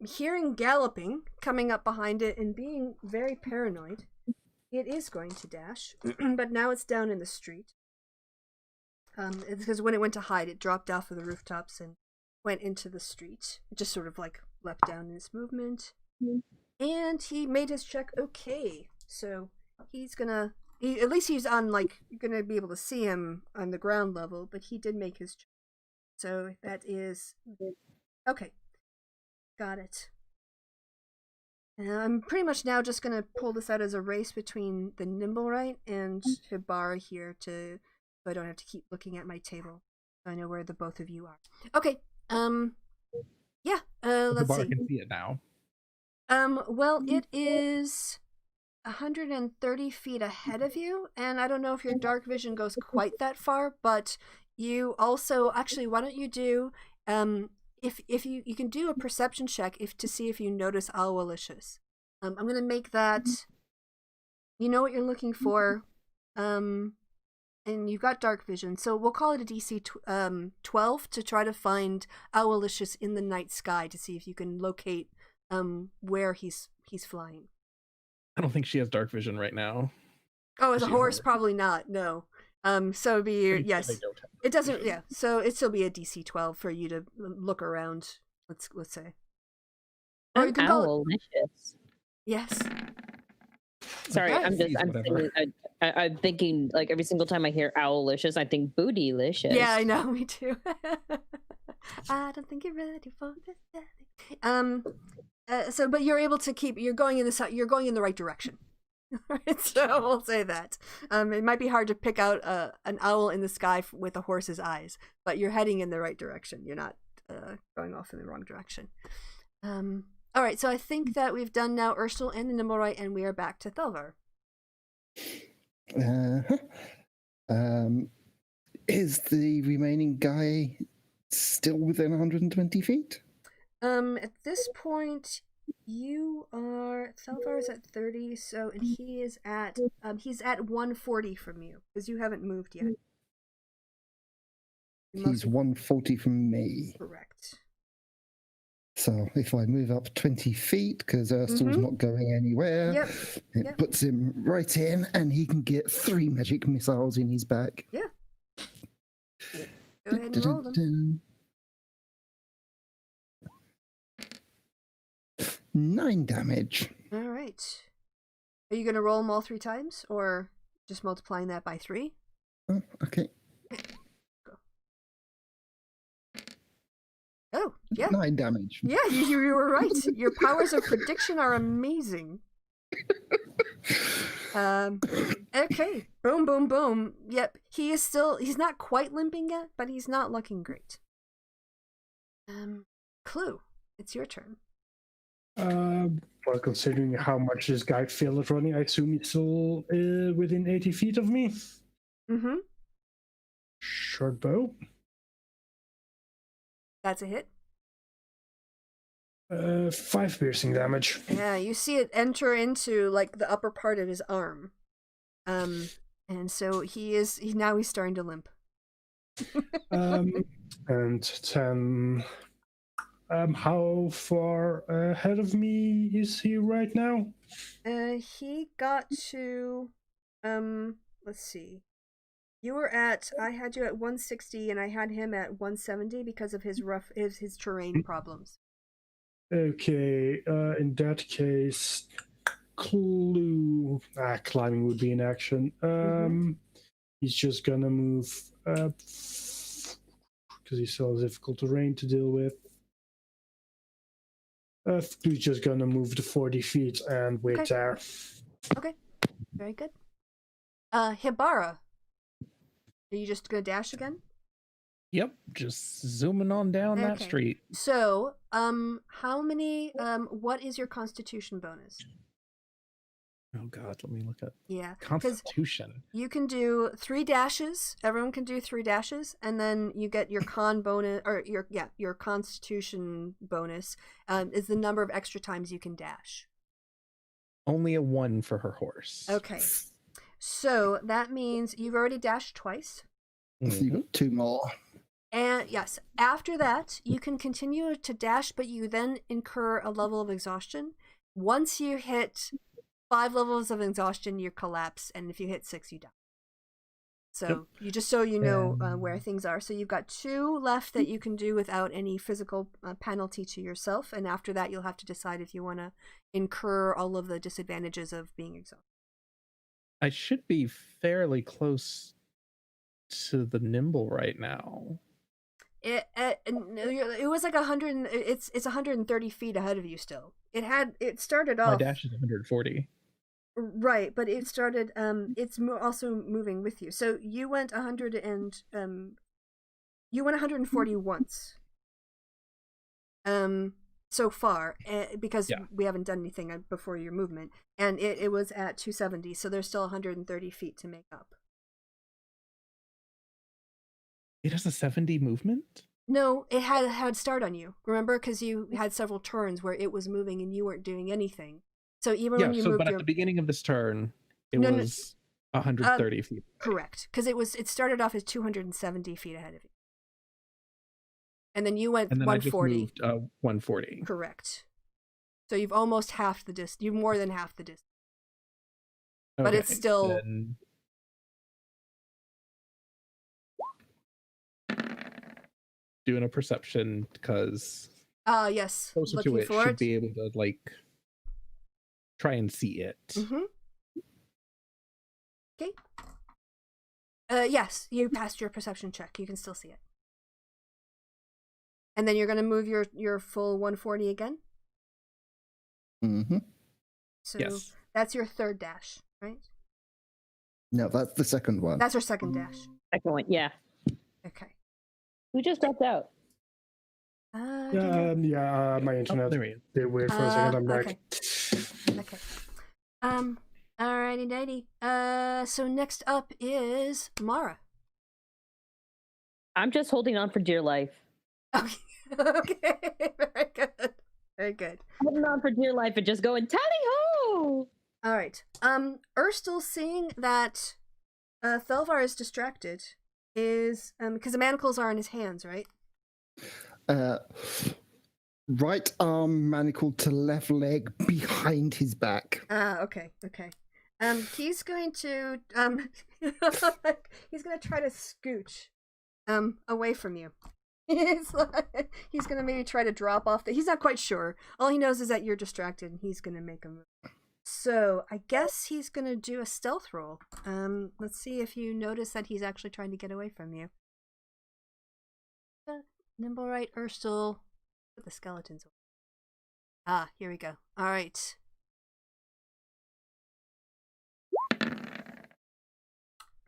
S1: Hearing galloping coming up behind it and being very paranoid, it is going to dash, but now it's down in the street. It's because when it went to hide, it dropped off of the rooftops and went into the street. It just sort of like leapt down in its movement, and he made his check okay. So he's gonna. At least he's on, like, you're going to be able to see him on the ground level, but he did make his check. So that is... Okay. Got it. And I'm pretty much now just going to pull this out as a race between the Nimblewright and Hibara here so I don't have to keep looking at my table. I know where the both of you are. Okay. Yeah. Let's see.
S5: Hibara can see it now.
S1: Well, it is 130 feet ahead of you, and I don't know if your dark vision goes quite that far, but you also actually, why don't you do if you can do a perception check to see if you notice Owlicious. I'm gonna make that, you know what you're looking for, and you've got dark vision, so we'll call it a DC 12 to try to find Owlicious in the night sky to see if you can locate where he's flying.
S5: I don't think she has dark vision right now.
S1: Oh, as a horse, probably not. No. So it'd be yes. It doesn't. Yeah. So it'd still be a DC 12 for you to look around. Let's say. Or you can call it. Yes.
S3: Sorry, I'm thinking like every single time I hear Owlicious, I think Bootylicious.
S1: Yeah, I know. Me too. I don't think you're ready for this. So, but you're able to you're going in the right direction. Right, so we'll say that. It might be hard to pick out an owl in the sky with a horse's eyes, but you're heading in the right direction. You're not going off in the wrong direction. All right, so I think that we've done now Ursula and the Nimblewright, and we are back to Thelvar.
S4: Is the remaining guy still within 120 feet?
S1: At this point, Thelvar is at 30, so, and he is at, he's at 140 from you, because you haven't moved yet.
S4: He's 140 from me.
S1: Correct.
S4: So if I move up 20 feet, because Ursula's not going anywhere, it puts him right in, and he can get 3 magic missiles in his back.
S1: Yeah. Go ahead and roll them.
S4: 9 damage.
S1: All right. Are you going to roll them all 3 times, or just multiplying that by 3?
S4: Oh, okay.
S1: Go. Oh, yeah.
S4: 9 damage.
S1: Yeah, you were right. Your powers of prediction are amazing. Okay. Boom, boom, boom. Yep. He's not quite limping yet, but he's not looking great. Clue, it's your turn.
S2: Well, considering how much this guy feels running, I assume he's still within 80 feet of me.
S1: Mm-hmm.
S2: Short bow.
S1: That's a hit.
S2: 5 piercing damage.
S1: Yeah, you see it enter into like the upper part of his arm. And so he's starting to limp.
S2: And then how far ahead of me is he right now?
S1: He got to let's see. I had you at 160 and I had him at 170 because of his terrain problems.
S2: Okay, in that case, clue. Climbing would be an action. He's just gonna move up because he still has difficult terrain to deal with. He's just gonna move the 40 feet and wait there.
S1: Okay, very good. Hibara, are you just gonna dash again?
S5: Yep, just zooming on down that street.
S1: So, how many? What is your Constitution bonus?
S5: Oh God, let me look at.
S1: Yeah,
S5: Constitution.
S1: You can do 3 dashes. Everyone can do 3 dashes, and then you get your con bonus, or your Constitution bonus. Is the number of extra times you can dash.
S5: Only a 1 for her horse.
S1: Okay, so that means you've already dashed twice.
S4: So you got 2 more.
S1: And yes, after that, you can continue to dash, but you then incur a level of exhaustion. Once you hit 5 levels of exhaustion, you collapse, and if you hit 6, you die. So you know where things are. So you've got 2 left that you can do without any physical penalty to yourself, and after that, you'll have to decide if you want to incur all of the disadvantages of being exhausted.
S5: I should be fairly close to the nimble right now.
S1: It was like 100. It's 130 feet ahead of you still. It started off.
S5: My dash is 140.
S1: Right, but it started. It's also moving with you. So you went 100 and you went 140 once. So far, because we haven't done anything before your movement, and it was at 270. So there's still 130 feet to make up.
S5: It has a 70 movement?
S1: No, it had start on you. Remember, because you had several turns where it was moving and you weren't doing anything. So even when you moved,
S5: but at the beginning of this turn, it was 130 feet.
S1: Correct, because it started off as 270 feet ahead of you, and then you went 140.
S5: I just moved 140.
S1: Correct. So you've almost half the distance. You've more than half the distance.
S5: Okay,
S1: but it's still.
S5: Then... doing a perception because
S1: yes,
S5: closer
S1: looking
S5: to it
S1: for
S5: should be able to like try and see it.
S1: Okay. Yes, you passed your perception check. You can still see it. And then you're gonna move your full 140 again. So
S5: yes,
S1: that's your third dash, right?
S4: No, that's the second one.
S1: That's your second dash.
S3: Second one, yeah.
S1: Okay.
S3: Who just dropped out?
S2: My internet did weird for a second. I'm back.
S1: Okay. Alrighty nighty. So next up is Mara.
S3: I'm just holding on for dear life.
S1: Okay. Okay. Very good. Very good.
S3: Holding on for dear life and just going tally ho.
S1: All right. Urstel, seeing that Thelvar is distracted, is because the manacles are in his hands, right?
S4: Right arm manacled to left leg behind his back.
S1: Okay. He's going to he's going to try to scooch away from you. He's going to maybe try to drop off. He's not quite sure. All he knows is that you're distracted, and he's going to make a move. So I guess he's going to do a stealth roll. Let's see if you notice that he's actually trying to get away from you. Nimble right, Urstel. Put the skeletons away. Here we go. All right.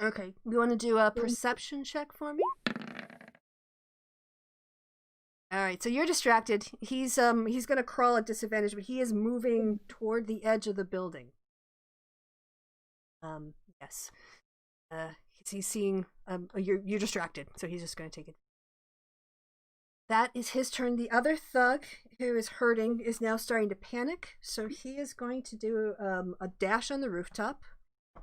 S1: Okay, you want to do a perception check for me? All right, so you're distracted. He's gonna crawl at disadvantage, but he is moving toward the edge of the building. Yes. He's seeing. You're distracted, so he's just gonna take it. That is his turn. The other thug who is hurting is now starting to panic, so he is going to do a dash on the rooftop,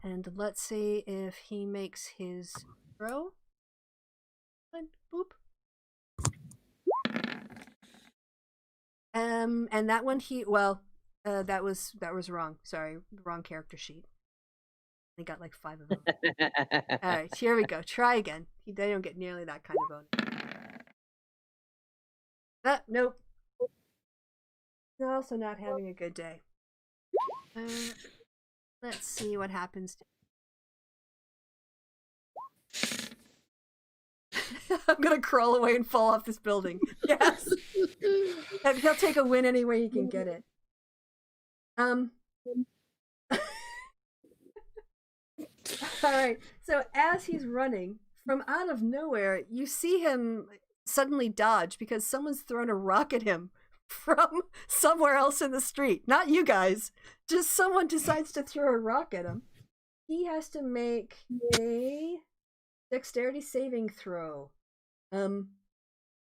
S1: and let's see if he makes his throw. And boop. And that one that was wrong. Sorry, wrong character sheet. I got like 5 of them. All right, here we go. Try again. They don't get nearly that kind of bonus. Nope. He's also not having a good day. Let's see what happens. I'm gonna crawl away and fall off this building. Yes. He'll take a win any way he can get it. Alright, so as he's running, from out of nowhere, you see him suddenly dodge because someone's thrown a rock at him from somewhere else in the street. Not you guys. Just someone decides to throw a rock at him. He has to make a dexterity saving throw.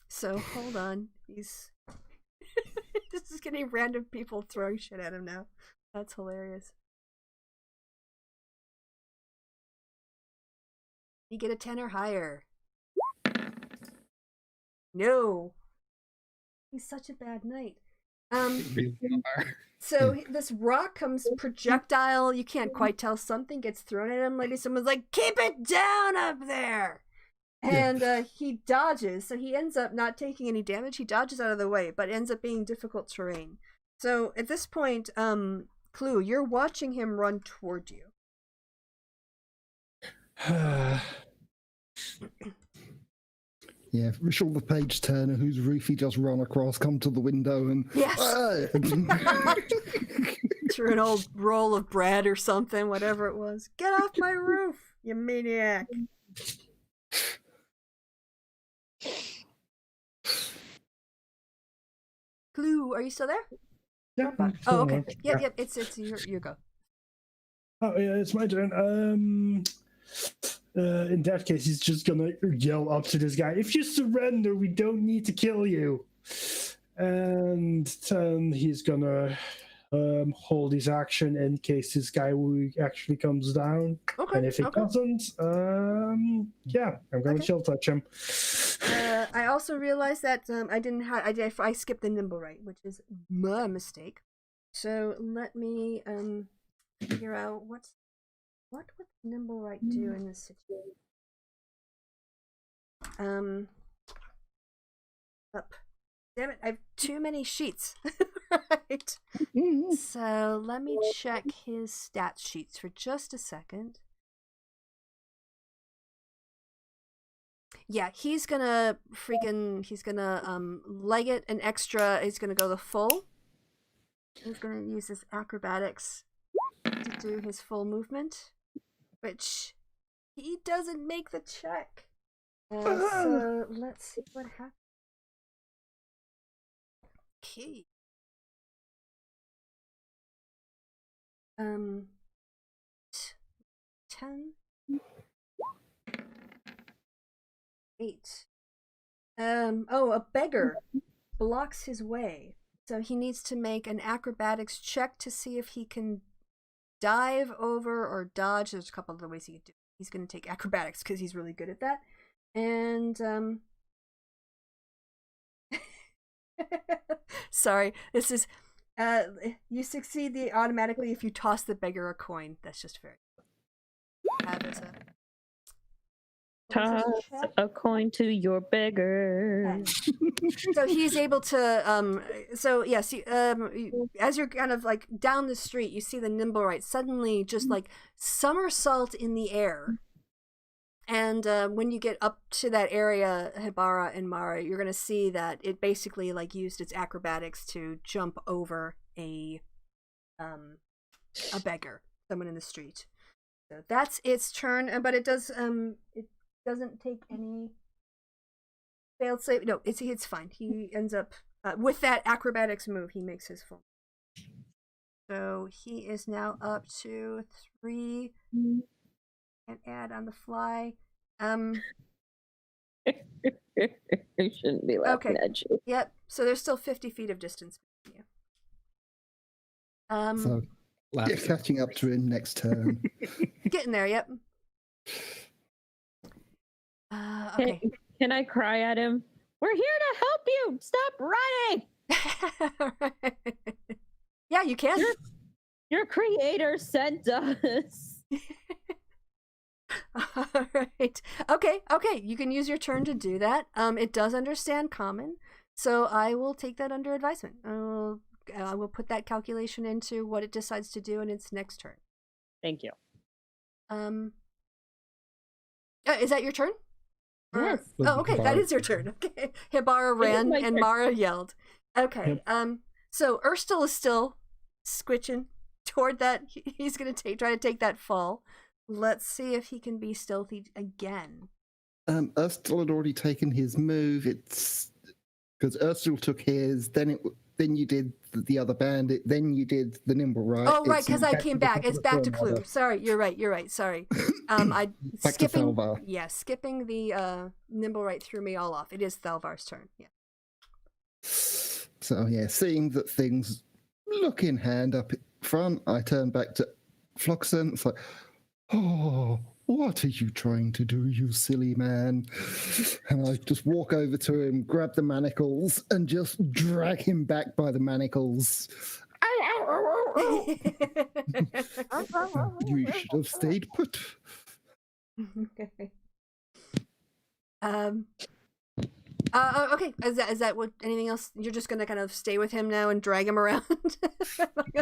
S1: So hold on. He's just getting random people throwing shit at him now. That's hilarious. You get a 10 or higher. No. He's such a bad knight. So this rock comes projectile. You can't quite tell. Something gets thrown at him. Maybe someone's like, "Keep it down up there!" And he dodges. So he ends up not taking any damage. He dodges out of the way, but ends up being difficult terrain. So at this point, Clue, you're watching him run toward you.
S4: Yeah, Rachel the page turner whose roof he just run across, come to the window and
S1: yes, threw an old roll of bread or something, whatever it was. Get off my roof, you maniac! Clue, are you still there?
S2: Yeah.
S1: Oh, okay. Yep. It's your go.
S2: Oh yeah, it's my turn. In that case, he's just gonna yell up to this guy, "If you surrender, we don't need to kill you." And then he's gonna hold his action in case this guy actually comes down.
S1: Okay.
S2: And if he doesn't, I'm gonna chill touch him.
S1: I also realized that I skipped the nimble right, which is my mistake. So let me figure out what would nimble right do in this situation. Up. Damn it, I have too many sheets. Right. So let me check his stat sheets for just a second. Yeah, he's gonna leg it an extra. He's gonna go the full. He's gonna use his acrobatics to do his full movement, which he doesn't make the check. So let's see what happens. Okay. 10. 8. A beggar blocks his way. So he needs to make an acrobatics check to see if he can dive over or dodge. There's a couple of other ways he could do it. He's going to take acrobatics because he's really good at that. And sorry, this is you succeed automatically if you toss the beggar a coin. That's just fair.
S3: Toss a coin to your beggar.
S1: So he's able to as you're kind of like down the street, you see the nimble right suddenly just like somersault in the air. And when you get up to that area, Hibara and Mara, you're going to see that it basically like used its acrobatics to jump over a beggar, someone in the street. So that's its turn, but it doesn't take any failed save. No, it's fine. He ends up with that acrobatics move. He makes his full. So he is now up to 3 and add on the fly.
S3: I shouldn't be laughing at you.
S1: Yep. So there's still 50 feet of distance between you.
S4: So you're catching up to him next turn.
S1: Getting there. Yep. Okay.
S3: Can I cry at him? We're here to help you. Stop running.
S1: Yeah, you can.
S3: Your creator sent us.
S1: All right. Okay. You can use your turn to do that. It does understand common, so I will take that under advisement. I will put that calculation into what it decides to do in its next turn.
S3: Thank you.
S1: Is that your turn?
S3: Yes.
S1: Oh, okay. That is your turn. Okay. Hibara ran and
S3: turn.
S1: Mara yelled. Okay.
S2: Yep.
S1: So Urstel is still squitching toward that. He's gonna try to take that fall. Let's see if he can be stealthy again.
S4: Urstel had already taken his move. It's because Urstel took his, then you did the other bandit, then you did the nimble right.
S1: Oh, right, because I came back. It's back to Clue. Sorry, you're right. Sorry. I
S4: Back
S1: skipping.
S4: to Thalvar.
S1: Yeah, skipping the nimble right threw me all off. It is Thalvar's turn. Yeah.
S4: So yeah, seeing that things look in hand up front, I turn back to Floxen. It's like, oh, what are you trying to do, you silly man? And I just walk over to him, grab the manacles, and just drag him back by the manacles. You should have stayed put.
S1: Okay. Okay. Is that what? Anything else? You're just gonna kind of stay with him now and drag him around.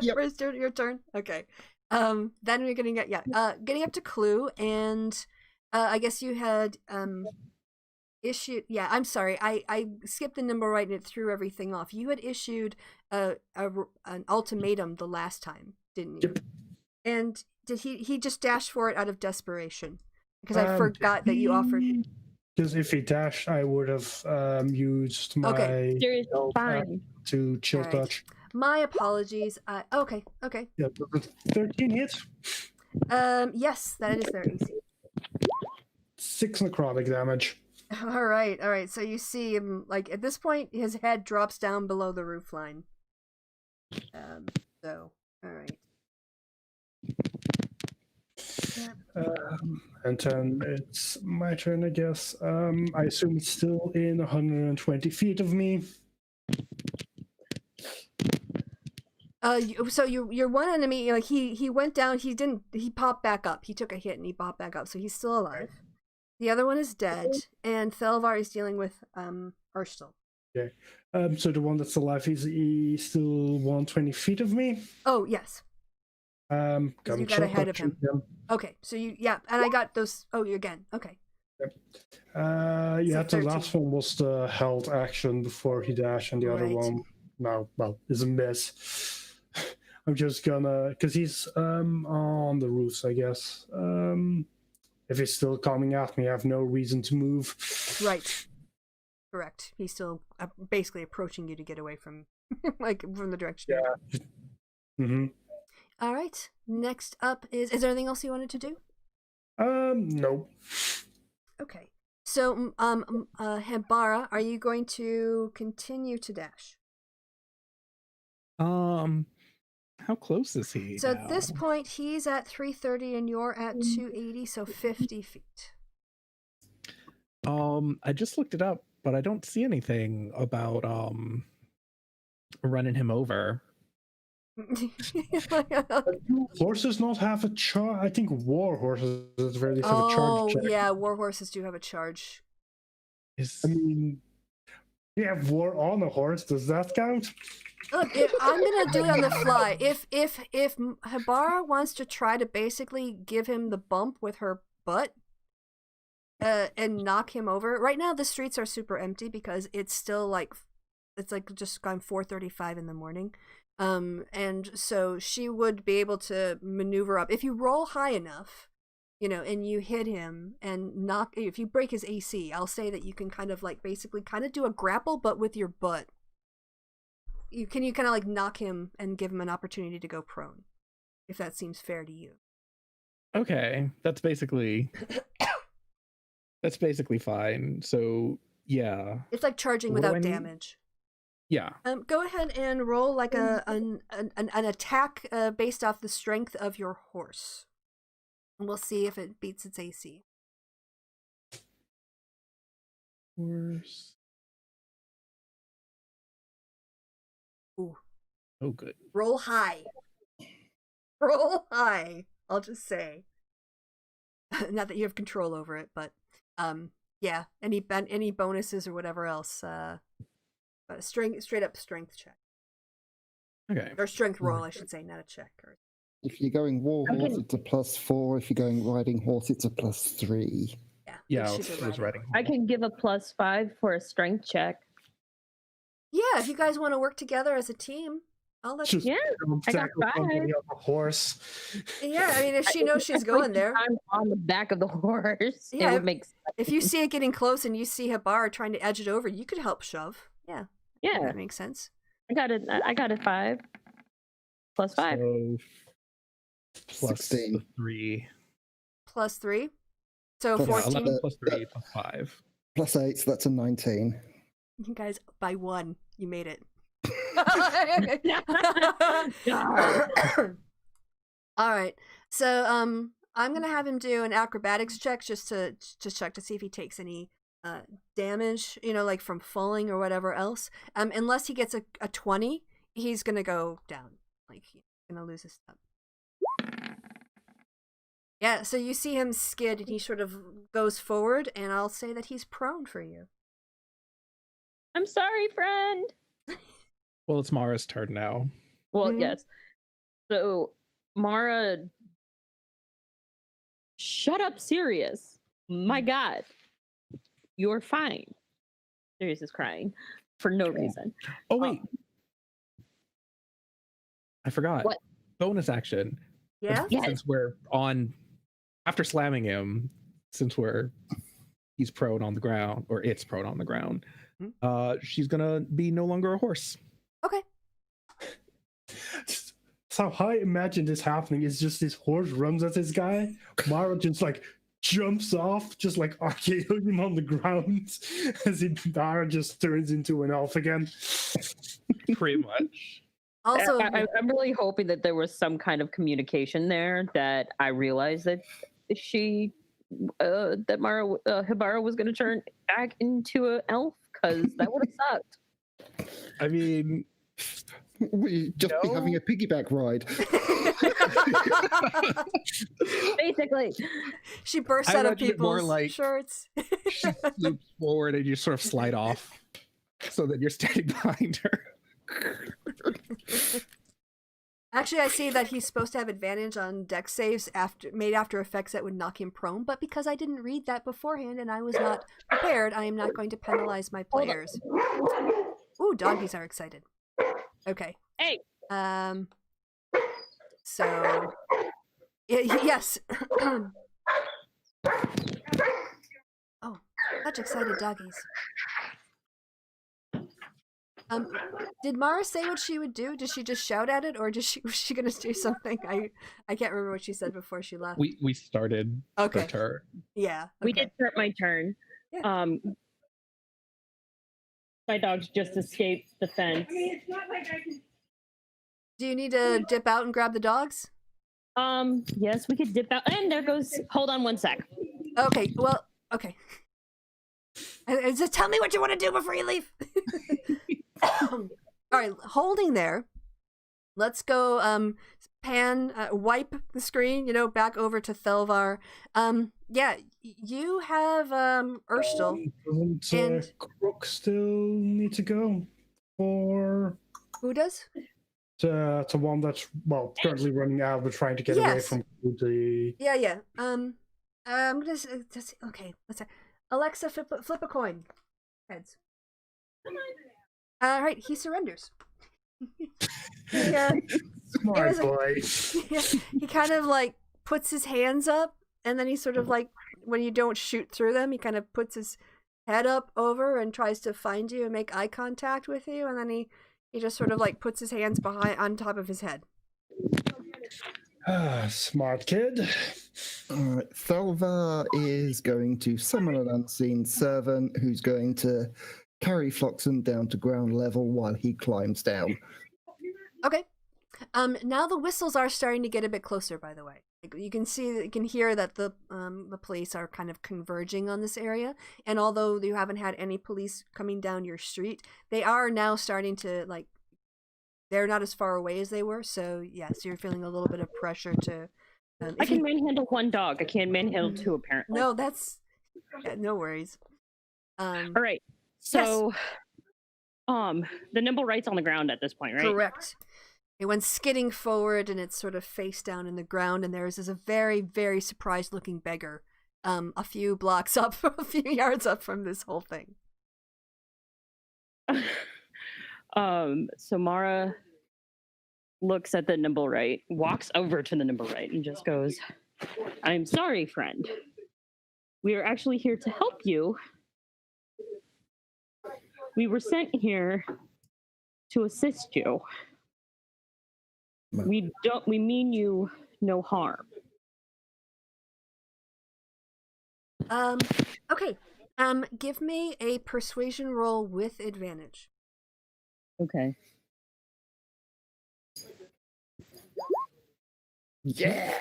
S4: Yep.
S1: Where's your turn? Okay. Then we're getting getting up to Clue, and I guess you had issued. Yeah, I'm sorry. I skipped the nimble right and it threw everything off. You had issued an ultimatum the last time, didn't you?
S2: Yep.
S1: And did he just dash for it out of desperation? Because I forgot that you offered.
S2: Because if he dashed, I would have used my
S3: Fine.
S2: to chill
S1: All right.
S2: touch.
S1: My apologies. Okay.
S2: Yeah, 13 hits.
S1: Yes, that is their AC.
S2: 6 necrotic damage.
S1: All right. So you see him, like, at this point, his head drops down below the roofline. So, all right.
S2: And then it's my turn, I guess. I assume it's still in 120 feet of me.
S1: So your one enemy, like he went down. He popped back up. He took a hit and he popped back up. So he's still alive. The other one is dead, and Thalvar is dealing with Urstel.
S2: Okay. So the one that's alive is still 120 feet of me.
S1: Oh yes.
S2: You
S1: got ahead of him. Okay, so and I got those. Oh, you again. Okay.
S2: Yep.
S1: So
S2: The
S1: 13.
S2: last one was the held action before he dashed, and the other one is a miss. I'm just gonna, because he's on the roofs, I guess. If he's still coming at me, I have no reason to move.
S1: Right. Correct. He's still basically approaching you to get away from, from the direction.
S2: Yeah. Mm-hmm.
S1: All right. Next up is there anything else you wanted to do?
S2: No.
S1: Okay. So, Hibara, are you going to continue to dash?
S5: How close is he?
S1: So
S5: now?
S1: at this point, he's at 330 and you're at 280, so 50 feet.
S5: I just looked it up, but I don't see anything about running him over.
S2: Do horses not have a charge? I think war horses at the very least have a charge check.
S1: Yeah, war horses do have a charge.
S2: I mean, you have war on a horse. Does that count?
S1: Look, I'm gonna do it on the fly. If Hibara wants to try to basically give him the bump with her butt, and knock him over. Right now, the streets are super empty because it's still it's just gone 4:35 in the morning. And so she would be able to maneuver up. If you roll high enough, and you hit him and if you break his AC, I'll say that you can kind of like basically kind of do a grapple, but with your butt. You kind of like knock him and give him an opportunity to go prone, if that seems fair to you.
S5: Okay, that's basically fine. So yeah,
S1: it's like charging without damage.
S5: Yeah.
S1: Go ahead and roll like an attack based off the strength of your horse, and we'll see if it beats its AC.
S5: Horse.
S1: Ooh.
S5: Oh, good.
S1: Roll high. Roll high. I'll just say. Not that you have control over it, but yeah. Any bonuses or whatever else. Straight up strength check.
S5: Okay.
S1: Or strength roll, I should say, not a check.
S4: If you're going war horse, it's a +4. If you're going riding horse, it's a +3.
S5: Yeah, I was riding.
S3: I can give a +5 for a strength check.
S1: Yeah, if you guys want to work together as a team, I'll let you.
S3: Yeah, I got 5.
S2: A horse.
S1: Yeah, I mean, if she knows she's going there.
S3: I'm on the back of the horse.
S1: Yeah,
S3: it would make sense.
S1: If you see it getting close and you see Habar trying to edge it over, you could help shove. Yeah.
S3: Yeah,
S1: that makes sense.
S3: I got a 5 +5.
S5: So plus
S4: 16.
S5: 3.
S1: Plus 3. So
S4: Plus
S1: 14.
S5: 11 plus 3 plus 5.
S4: +8, so that's a 19.
S1: You guys, by 1, you made it. All right. So I'm gonna have him do an acrobatics check just to check to see if he takes any damage, like from falling or whatever else. Unless he gets a 20, he's gonna go down. Like he's gonna lose his step. Yeah, so you see him skid and he sort of goes forward, and I'll say that he's prone for you.
S3: I'm sorry, friend.
S5: Well, it's Mara's turn now.
S3: Well, yes. So, Mara, shut up, Sirius. My God. You're fine. Sirius is crying for no reason.
S5: Oh, wait. I forgot.
S3: What?
S5: Bonus action.
S1: Yeah?
S5: Since we're on, after slamming him, since he's prone on the ground, or it's prone on the ground, she's gonna be no longer a horse.
S1: Okay.
S2: So how I imagine this happening is just this horse runs at this guy. Mara just like jumps off, just like RKOing him on the ground as Mara just turns into an elf again.
S5: Pretty much.
S1: Also,
S3: I'm really hoping that there was some kind of communication there, that I realized that that Mara Hibara was going to turn back into an elf, because that would have sucked.
S5: I mean,
S4: We'd just be having a piggyback ride.
S3: Basically.
S1: She bursts out of people's shirts.
S5: She sloops forward and you sort of slide off so that you're standing behind her.
S1: Actually, I see that he's supposed to have advantage on dex saves made after effects that would knock him prone, but because I didn't read that beforehand and I was not prepared, I am not going to penalize my players. Ooh, doggies are excited. Okay.
S3: Hey.
S1: So, yes. Oh, such excited doggies. Did Mara say what she would do? Did she just shout at it, or was she gonna do something? I can't remember what she said before she left.
S5: We started her turn.
S1: Yeah. Okay.
S3: We did start my turn.
S1: Yeah.
S3: My dogs just escaped the fence.
S1: Do you need to dip out and grab the dogs?
S3: Yes, we could dip out. And there goes. Hold on one sec.
S1: Okay. Well. Okay. Just tell me what you want to do before you leave. All right, holding there. Let's go wipe the screen, back over to Thelvar. Yeah, you have Urstel.
S2: Doesn't Crook still need to go? Or
S1: who does?
S2: To one that's currently running out but trying to get away from the
S1: Yeah. I'm gonna just okay, let's say Alexa, flip a coin. Heads. All right, he surrenders.
S2: Smart boy.
S1: He kind of like puts his hands up and then he sort of like, when you don't shoot through them, he kind of puts his head up over and tries to find you and make eye contact with you, and then he just sort of like puts his hands behind on top of his head.
S2: Smart kid.
S4: Thelva is going to summon an unseen servant who's going to carry Floxen down to ground level while he climbs down.
S1: Okay. Now the whistles are starting to get a bit closer, by the way. You can hear that the police are kind of converging on this area, and although you haven't had any police coming down your street, they are now starting to, like, they're not as far away as they were, so yes, you're feeling a little bit of pressure to...
S3: I can manhandle one dog. I can't manhandle two, apparently.
S1: No, that's... Yeah, no worries.
S3: All right. So, yes. The nimble right's on the ground at this point, right?
S1: Correct. It went skidding forward, and it's sort of face down in the ground, and there's a very, very surprised-looking beggar a few blocks up, a few yards up from this whole thing.
S3: So Mara looks at the nimble right, walks over to the nimble right, and just goes, "I'm sorry, friend. We are actually here to help you. We were sent here to assist you. We mean you no harm."
S1: Okay. Give me a persuasion roll with advantage.
S3: Okay.
S2: Yeah.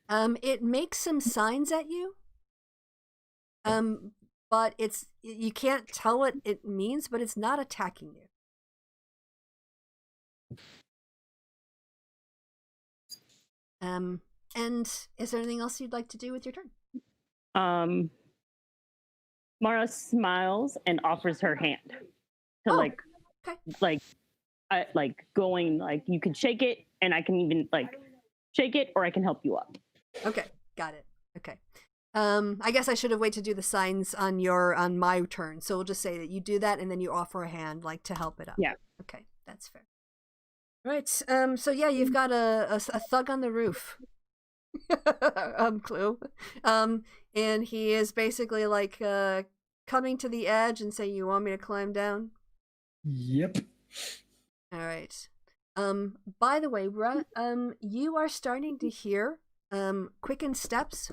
S1: It makes some signs at you. But you can't tell what it means, but it's not attacking you. And is there anything else you'd like to do with your turn?
S3: Mara smiles and offers her hand to
S1: okay.
S3: Going like, you can shake it, and I can even like shake it, or I can help you up.
S1: Okay, got it. Okay. I guess I should have waited to do the signs on my turn. So we'll just say that you do that, and then you offer a hand, like, to help it up.
S3: Yeah.
S1: Okay, that's fair. Right. So yeah, you've got a thug on the roof. Clue. And he is basically like coming to the edge and saying, "You want me to climb down?"
S2: Yep.
S1: All right. By the way, you are starting to hear quickened steps,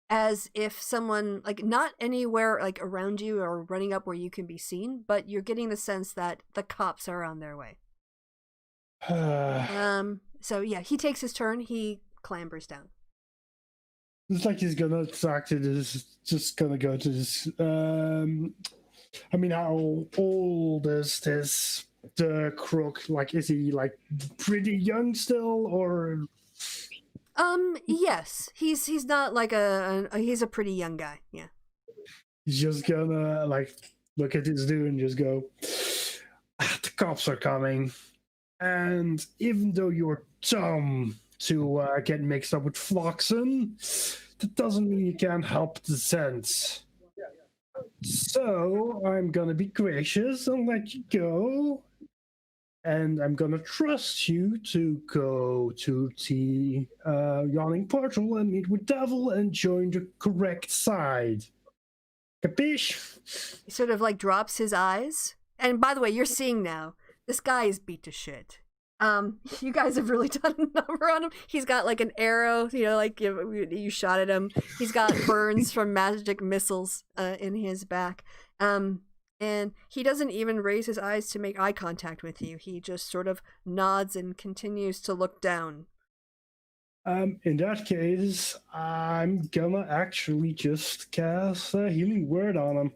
S1: as if someone, like, not anywhere like around you or running up where you can be seen, but you're getting the sense that the cops are on their way. So yeah, he takes his turn. He clambers down.
S2: It's like he's gonna talk to this. Just gonna go to this. I mean, how old is the crook? Like, is he like pretty young still, or?
S1: Yes, he's not like he's a pretty young guy. Yeah.
S2: He's just gonna like look at this dude and just go, "The cops are coming." And even though you're dumb to get mixed up with Floxen, that doesn't mean you can't help the sense. So I'm gonna be gracious and let you go. And I'm gonna trust you to go to the Yawning Portal and meet with Devil and join the correct side. Capiche?
S1: He sort of like drops his eyes. And by the way, you're seeing now, this guy is beat to shit. You guys have really done a number on him. He's got like an arrow, like you shot at him. He's got burns from magic missiles in his back. And he doesn't even raise his eyes to make eye contact with you. He just sort of nods and continues to look down.
S2: In that case, I'm gonna actually just cast a healing word on him.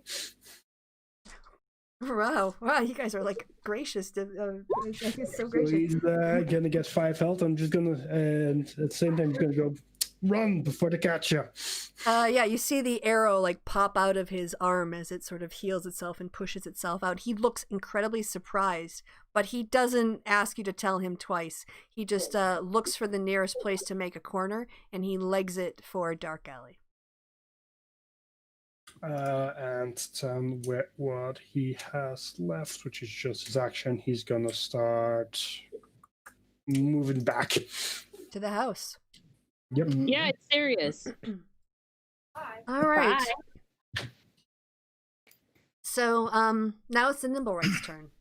S1: Wow, you guys are like gracious. It's so gracious.
S2: So he's gonna get 5 health. I'm just gonna, and at the same time, he's gonna go run before they catch you.
S1: Yeah, you see the arrow like pop out of his arm as it sort of heals itself and pushes itself out. He looks incredibly surprised, but he doesn't ask you to tell him twice. He just looks for the nearest place to make a corner, and he legs it for a dark alley.
S2: And then what he has left, which is just his action, he's gonna start moving back.
S1: to the house.
S2: Yep.
S3: Yeah, it's serious.
S1: All right.
S3: Bye.
S1: So now it's the Nimblewright's turn.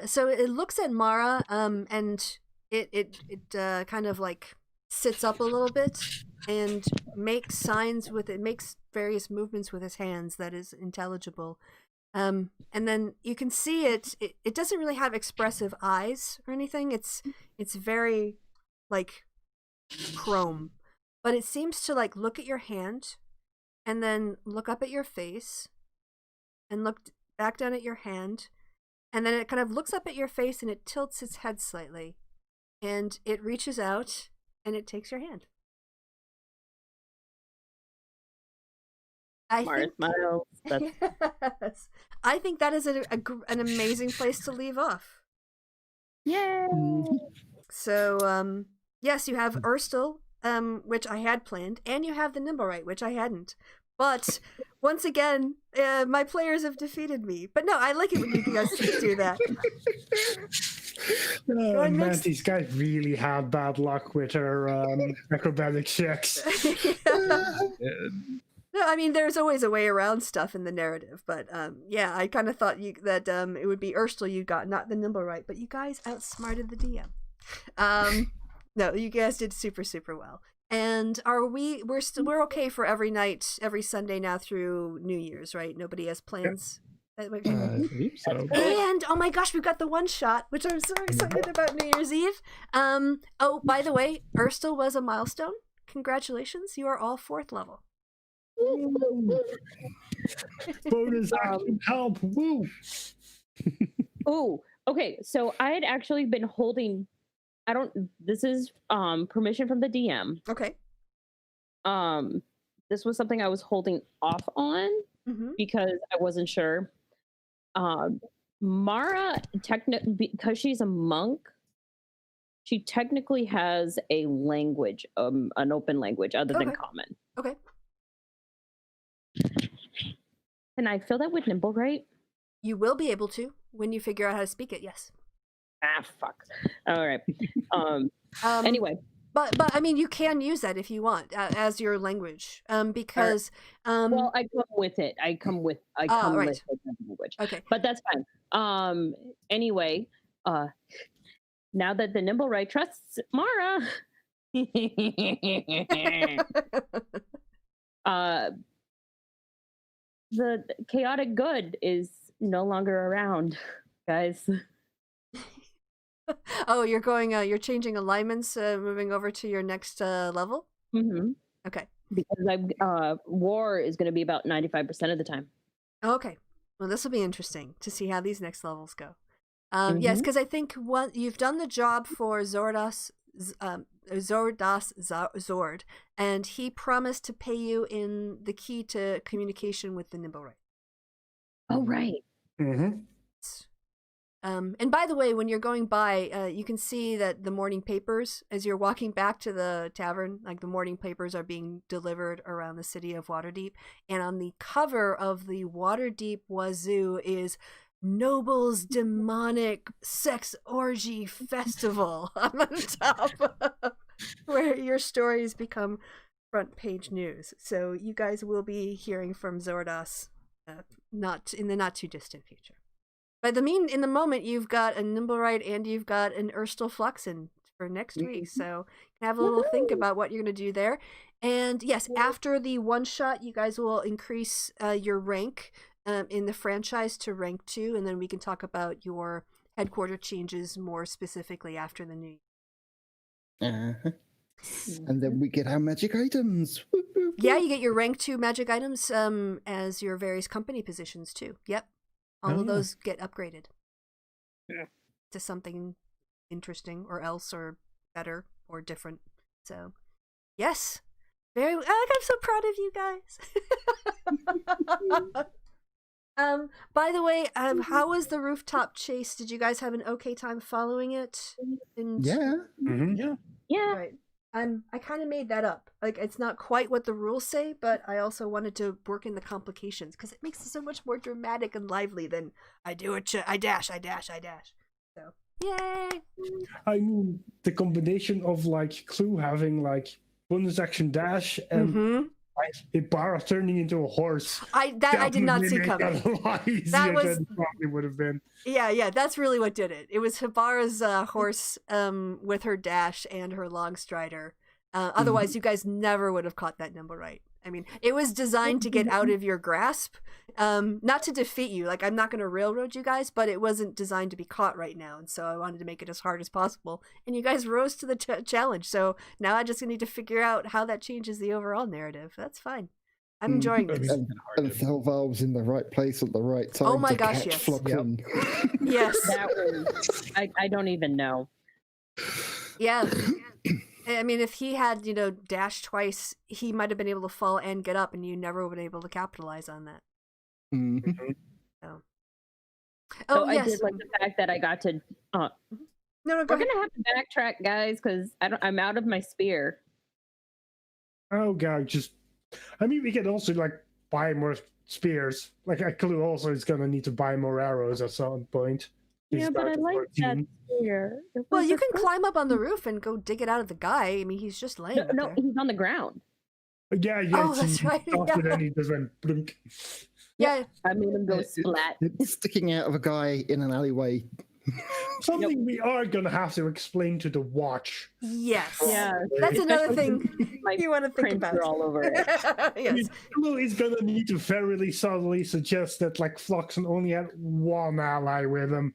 S1: So it looks at Mara and it kind of like sits up a little bit and makes signs with it, makes various movements with his hands that is intelligible. And then you can see it doesn't really have expressive eyes or anything. It's very like chrome, but it seems to like look at your hand and then look up at your face and look back down at your hand, and then it kind of looks up at your face and it tilts its head slightly, and it reaches out and it takes your hand.
S3: Smiles.
S1: Yes. I think that is an amazing place to leave off.
S3: Yay!
S1: So, yes, you have Urstel, which I had planned, and you have the Nimblewright, which I hadn't. But once again, my players have defeated me. But no, I like it when you guys do that.
S2: Oh, man, these guys really had bad luck with her acrobatic checks.
S1: No, I mean, there's always a way around stuff in the narrative, but yeah, I kind of thought that it would be Urstel you got, not the Nimblewright, but you guys outsmarted the DM. No, you guys did super, super well. And we're okay for every night, every Sunday now through New Year's, right? Nobody has plans.
S5: I believe so.
S1: And oh my gosh, we've got the one shot, which I'm so excited about New Year's Eve. Oh, by the way, Urstel was a milestone. Congratulations, you are all 4th level.
S2: Bonus action help! Woo!
S3: Oh, okay. So I had actually been holding. This is permission from the DM.
S1: Okay.
S3: This was something I was holding off on because I wasn't sure. Mara, because she's a monk, she technically has a language, an open language other than common.
S1: Okay.
S3: Can I fill that with Nimblewright?
S1: You will be able to when you figure out how to speak it. Yes.
S3: Ah, fuck. All right. Anyway.
S1: But I mean, you can use that if you want as your language, because
S3: well, I come with it. I come with the language.
S1: Okay,
S3: but that's fine. Anyway, now that the Nimblewright trusts Mara, the chaotic good is no longer around, guys.
S1: Oh, you're going. You're changing alignments, moving over to your next level.
S3: Mm-hmm.
S1: Okay.
S3: Because war is going to be about 95% of the time.
S1: Okay. Well, this will be interesting to see how these next levels go. Yes, because I think you've done the job for Zord, and he promised to pay you in the key to communication with the Nimblewright.
S3: Oh, right.
S2: Mm-hmm.
S1: And by the way, when you're going by, you can see that the morning papers, as you're walking back to the tavern, like the morning papers are being delivered around the city of Waterdeep. And on the cover of the Waterdeep Wazoo is Noble's Demonic Sex Orgy Festival on the top, where your stories become front page news. So you guys will be hearing from Zordas not in the not too distant future. In the moment, you've got a Nimblewright and you've got an Urstel Fluxen for next week. So you can have a little think about what you're going to do there. And yes, after the one shot, you guys will increase your rank in the franchise to rank 2. And then we can talk about your headquarter changes more specifically after the new year.
S4: And then we get our magic items.
S1: Yeah, you get your rank 2 magic items as your various company positions too. Yep. All of those get upgraded to something interesting or else or better or different. So, yes. I'm so proud of you guys. By the way, how was the rooftop chase? Did you guys have an okay time following it?
S4: Yeah.
S5: Mm-hmm.
S3: Yeah.
S1: Right. I kind of made that up. Like, it's not quite what the rules say, but I also wanted to work in the complications because it makes it so much more dramatic and lively than I do it. I dash. So Yay!
S2: I mean, the combination of like Clue having like bonus action dash and Ibarra turning into a horse.
S1: I did not see coming.
S2: A lot easier
S1: That was
S2: than it probably would have been.
S1: Yeah, that's really what did it. It was Hibara's horse with her dash and her long strider. Otherwise, you guys never would have caught that number right. I mean, it was designed to get out of your grasp, not to defeat you. Like, I'm not going to railroad you guys, but it wasn't designed to be caught right now, and so I wanted to make it as hard as possible. And you guys rose to the challenge, so now I just need to figure out how that changes the overall narrative. That's fine. I'm enjoying this.
S4: And Thelvar was in the right place at the right time.
S1: Oh my gosh,
S4: catch
S1: yes.
S4: Flockton.
S1: Yes.
S3: That was, I don't even know.
S1: Yeah. I mean, if he had, dashed twice, he might have been able to fall and get up, and you never would have been able to capitalize on that.
S4: Mm-hmm.
S1: So.
S3: So I did like the fact that I got to.
S1: No, go
S3: we're
S1: ahead.
S3: gonna have to backtrack, guys, because I'm out of my spear.
S2: Oh god, I mean, we can also like buy more spears. Like Clue also is gonna need to buy more arrows at some point.
S3: Yeah, but I like that spear.
S1: Well, you can climb up on the roof and go dig it out of the guy. I mean, he's just laying up
S3: No,
S1: there.
S3: he's on the ground.
S2: Yeah.
S1: Oh, that's right.
S2: And then he just went blink.
S1: Yeah.
S3: I made him go splat.
S4: It's sticking out of a guy in an alleyway.
S2: Something we are gonna have to explain to the watch.
S1: Yes.
S3: Yeah.
S1: That's another thing
S3: My
S1: you want to think
S3: prints
S1: about.
S3: are all over it.
S1: Yes.
S2: Clue is gonna need to very subtly suggest that like Floxen only had one ally with him.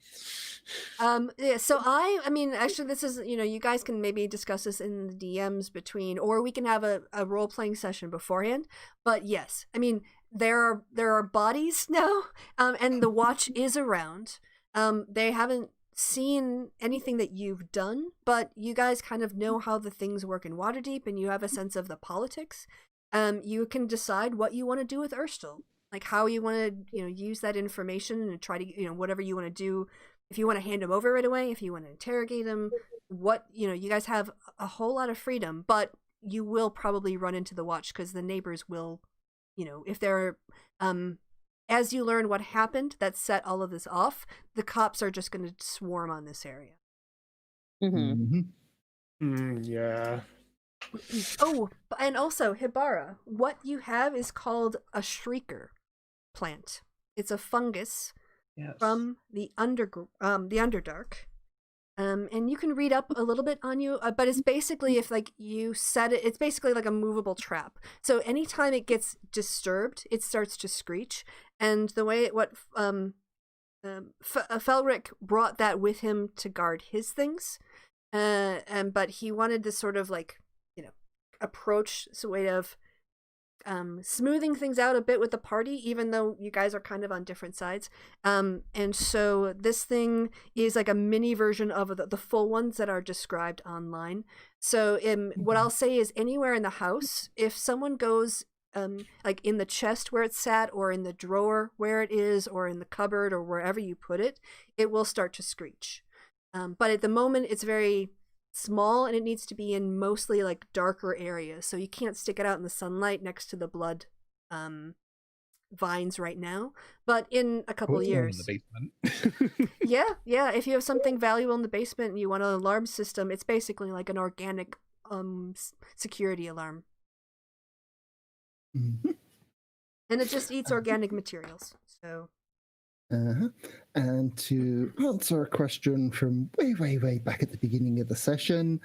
S1: Yeah, so I mean, actually, this is, you guys can maybe discuss this in the DMs between, or we can have a role-playing session beforehand. But yes, I mean, there are bodies now, and the watch is around. They haven't seen anything that you've done, but you guys kind of know how the things work in Waterdeep, and you have a sense of the politics. You can decide what you want to do with Urstel, like how you want to, use that information and try to, whatever you want to do. If you want to hand him over right away, if you want to interrogate him, you guys have a whole lot of freedom, but you will probably run into the watch because the neighbors will, if they're, as you learn what happened that set all of this off, the cops are just going to swarm on this area.
S2: Yeah.
S1: Oh, and also, Hibara, what you have is called a shrieker plant. It's a fungus.
S5: Yes.
S1: From the Underdark, and you can read up a little bit on you, but it's basically if like you set it, it's basically like a movable trap. So anytime it gets disturbed, it starts to screech. And the way Felric brought that with him to guard his things, but he wanted this sort of like approach, so way of smoothing things out a bit with the party, even though you guys are kind of on different sides. And so this thing is like a mini version of the full ones that are described online. So what I'll say is anywhere in the house, if someone goes like in the chest where it's sat, or in the drawer where it is, or in the cupboard, or wherever you put it, it will start to screech. But at the moment, it's very small, and it needs to be in mostly like darker areas, so you can't stick it out in the sunlight next to the blood vines right now, but in a couple years.
S5: In the basement.
S1: yeah, if you have something valuable in the basement and you want an alarm system, it's basically like an organic security alarm. And it just eats organic materials, so
S4: And to answer a question from way back at the beginning of the session,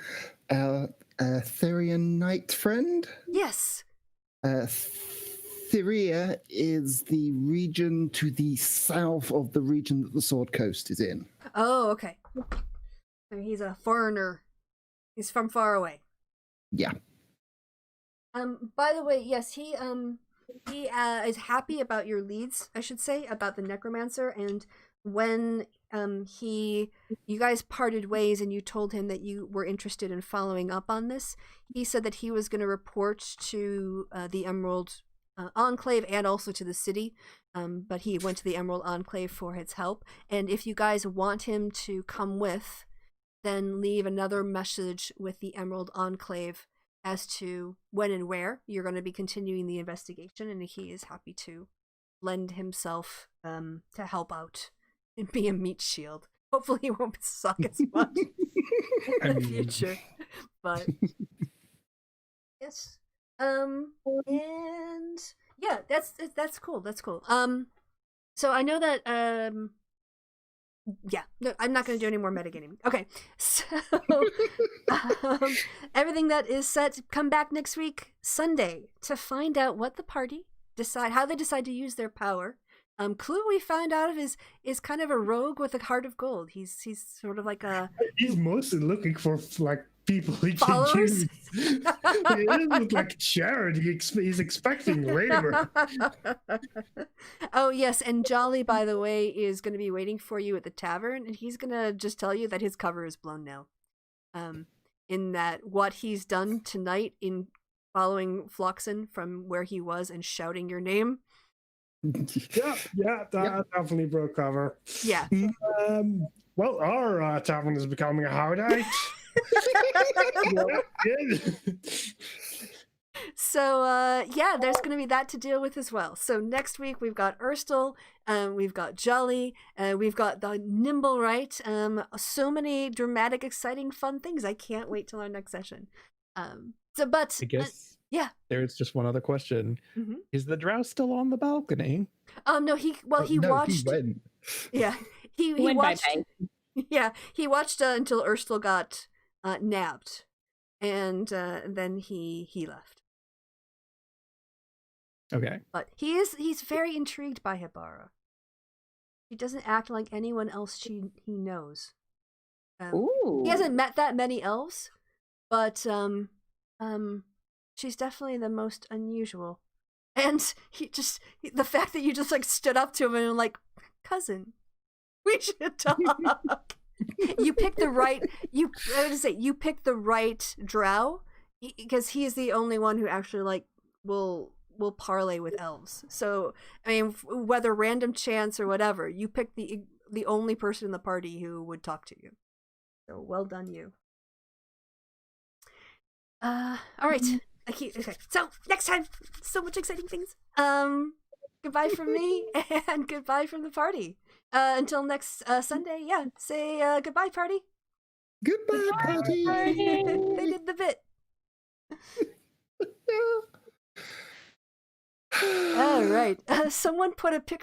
S4: our Therian Knight friend.
S1: Yes.
S4: Theria is the region to the south of the region that the Sword Coast is in.
S1: Oh, okay. So he's a foreigner. He's from far away.
S4: Yeah.
S1: By the way, yes, he is happy about your leads, I should say, about the necromancer. And when you guys parted ways and you told him that you were interested in following up on this, he said that he was going to report to the Emerald Enclave and also to the city, but he went to the Emerald Enclave for his help. And if you guys want him to come with, then leave another message with the Emerald Enclave as to when and where you're going to be continuing the investigation, and he is happy to lend himself to help out and be a meat shield. Hopefully he won't suck as much in the future. But yes. And yeah, that's cool. That's cool. So I know that yeah, no, I'm not going to do any more metagaming. Okay, so everything that is set, come back next week, Sunday, to find out what the party how they decide to use their power. Clue we found out of is kind of a rogue with a heart of gold. He's sort of like a...
S2: He's mostly looking for like people he
S1: followers?
S2: can use. He doesn't look like charity. He's expecting labor.
S1: Oh yes, and Jolly, by the way, is going to be waiting for you at the tavern, and he's going to just tell you that his cover is blown now. In that what he's done tonight in following Floxen from where he was and shouting your name.
S2: Yeah, that definitely broke cover.
S1: Yeah.
S2: Well, our tavern is becoming a hideout.
S1: So yeah, there's going to be that to deal with as well. So next week we've got Urstel, we've got Jolly, we've got the Nimble Right. So many dramatic, exciting, fun things. I can't wait till our next session. But
S5: I guess
S1: yeah,
S5: there's just one other question.
S1: Mm-hmm.
S5: Is the drow still on the balcony?
S1: No, he watched.
S4: He went.
S1: Yeah, he
S3: Went
S1: watched.
S3: bye-bye.
S1: Yeah, he watched until Urstel got nabbed, and then he left.
S5: Okay,
S1: But he's very intrigued by Hibara. She doesn't act like anyone else he knows.
S3: Ooh.
S1: He hasn't met that many elves, but she's definitely the most unusual. And the fact that you just like stood up to him and like, cousin, we should talk. You picked the right. You picked the right drow because he is the only one who actually like will parlay with elves. So I mean, whether random chance or whatever, you picked the only person in the party who would talk to you. So well done, you. All right. Okay. So next time, so much exciting things. Goodbye from me and goodbye from the party. Until next Sunday. Yeah. Say goodbye, party.
S4: Goodbye, party.
S1: They did the bit. All right. Someone put a picture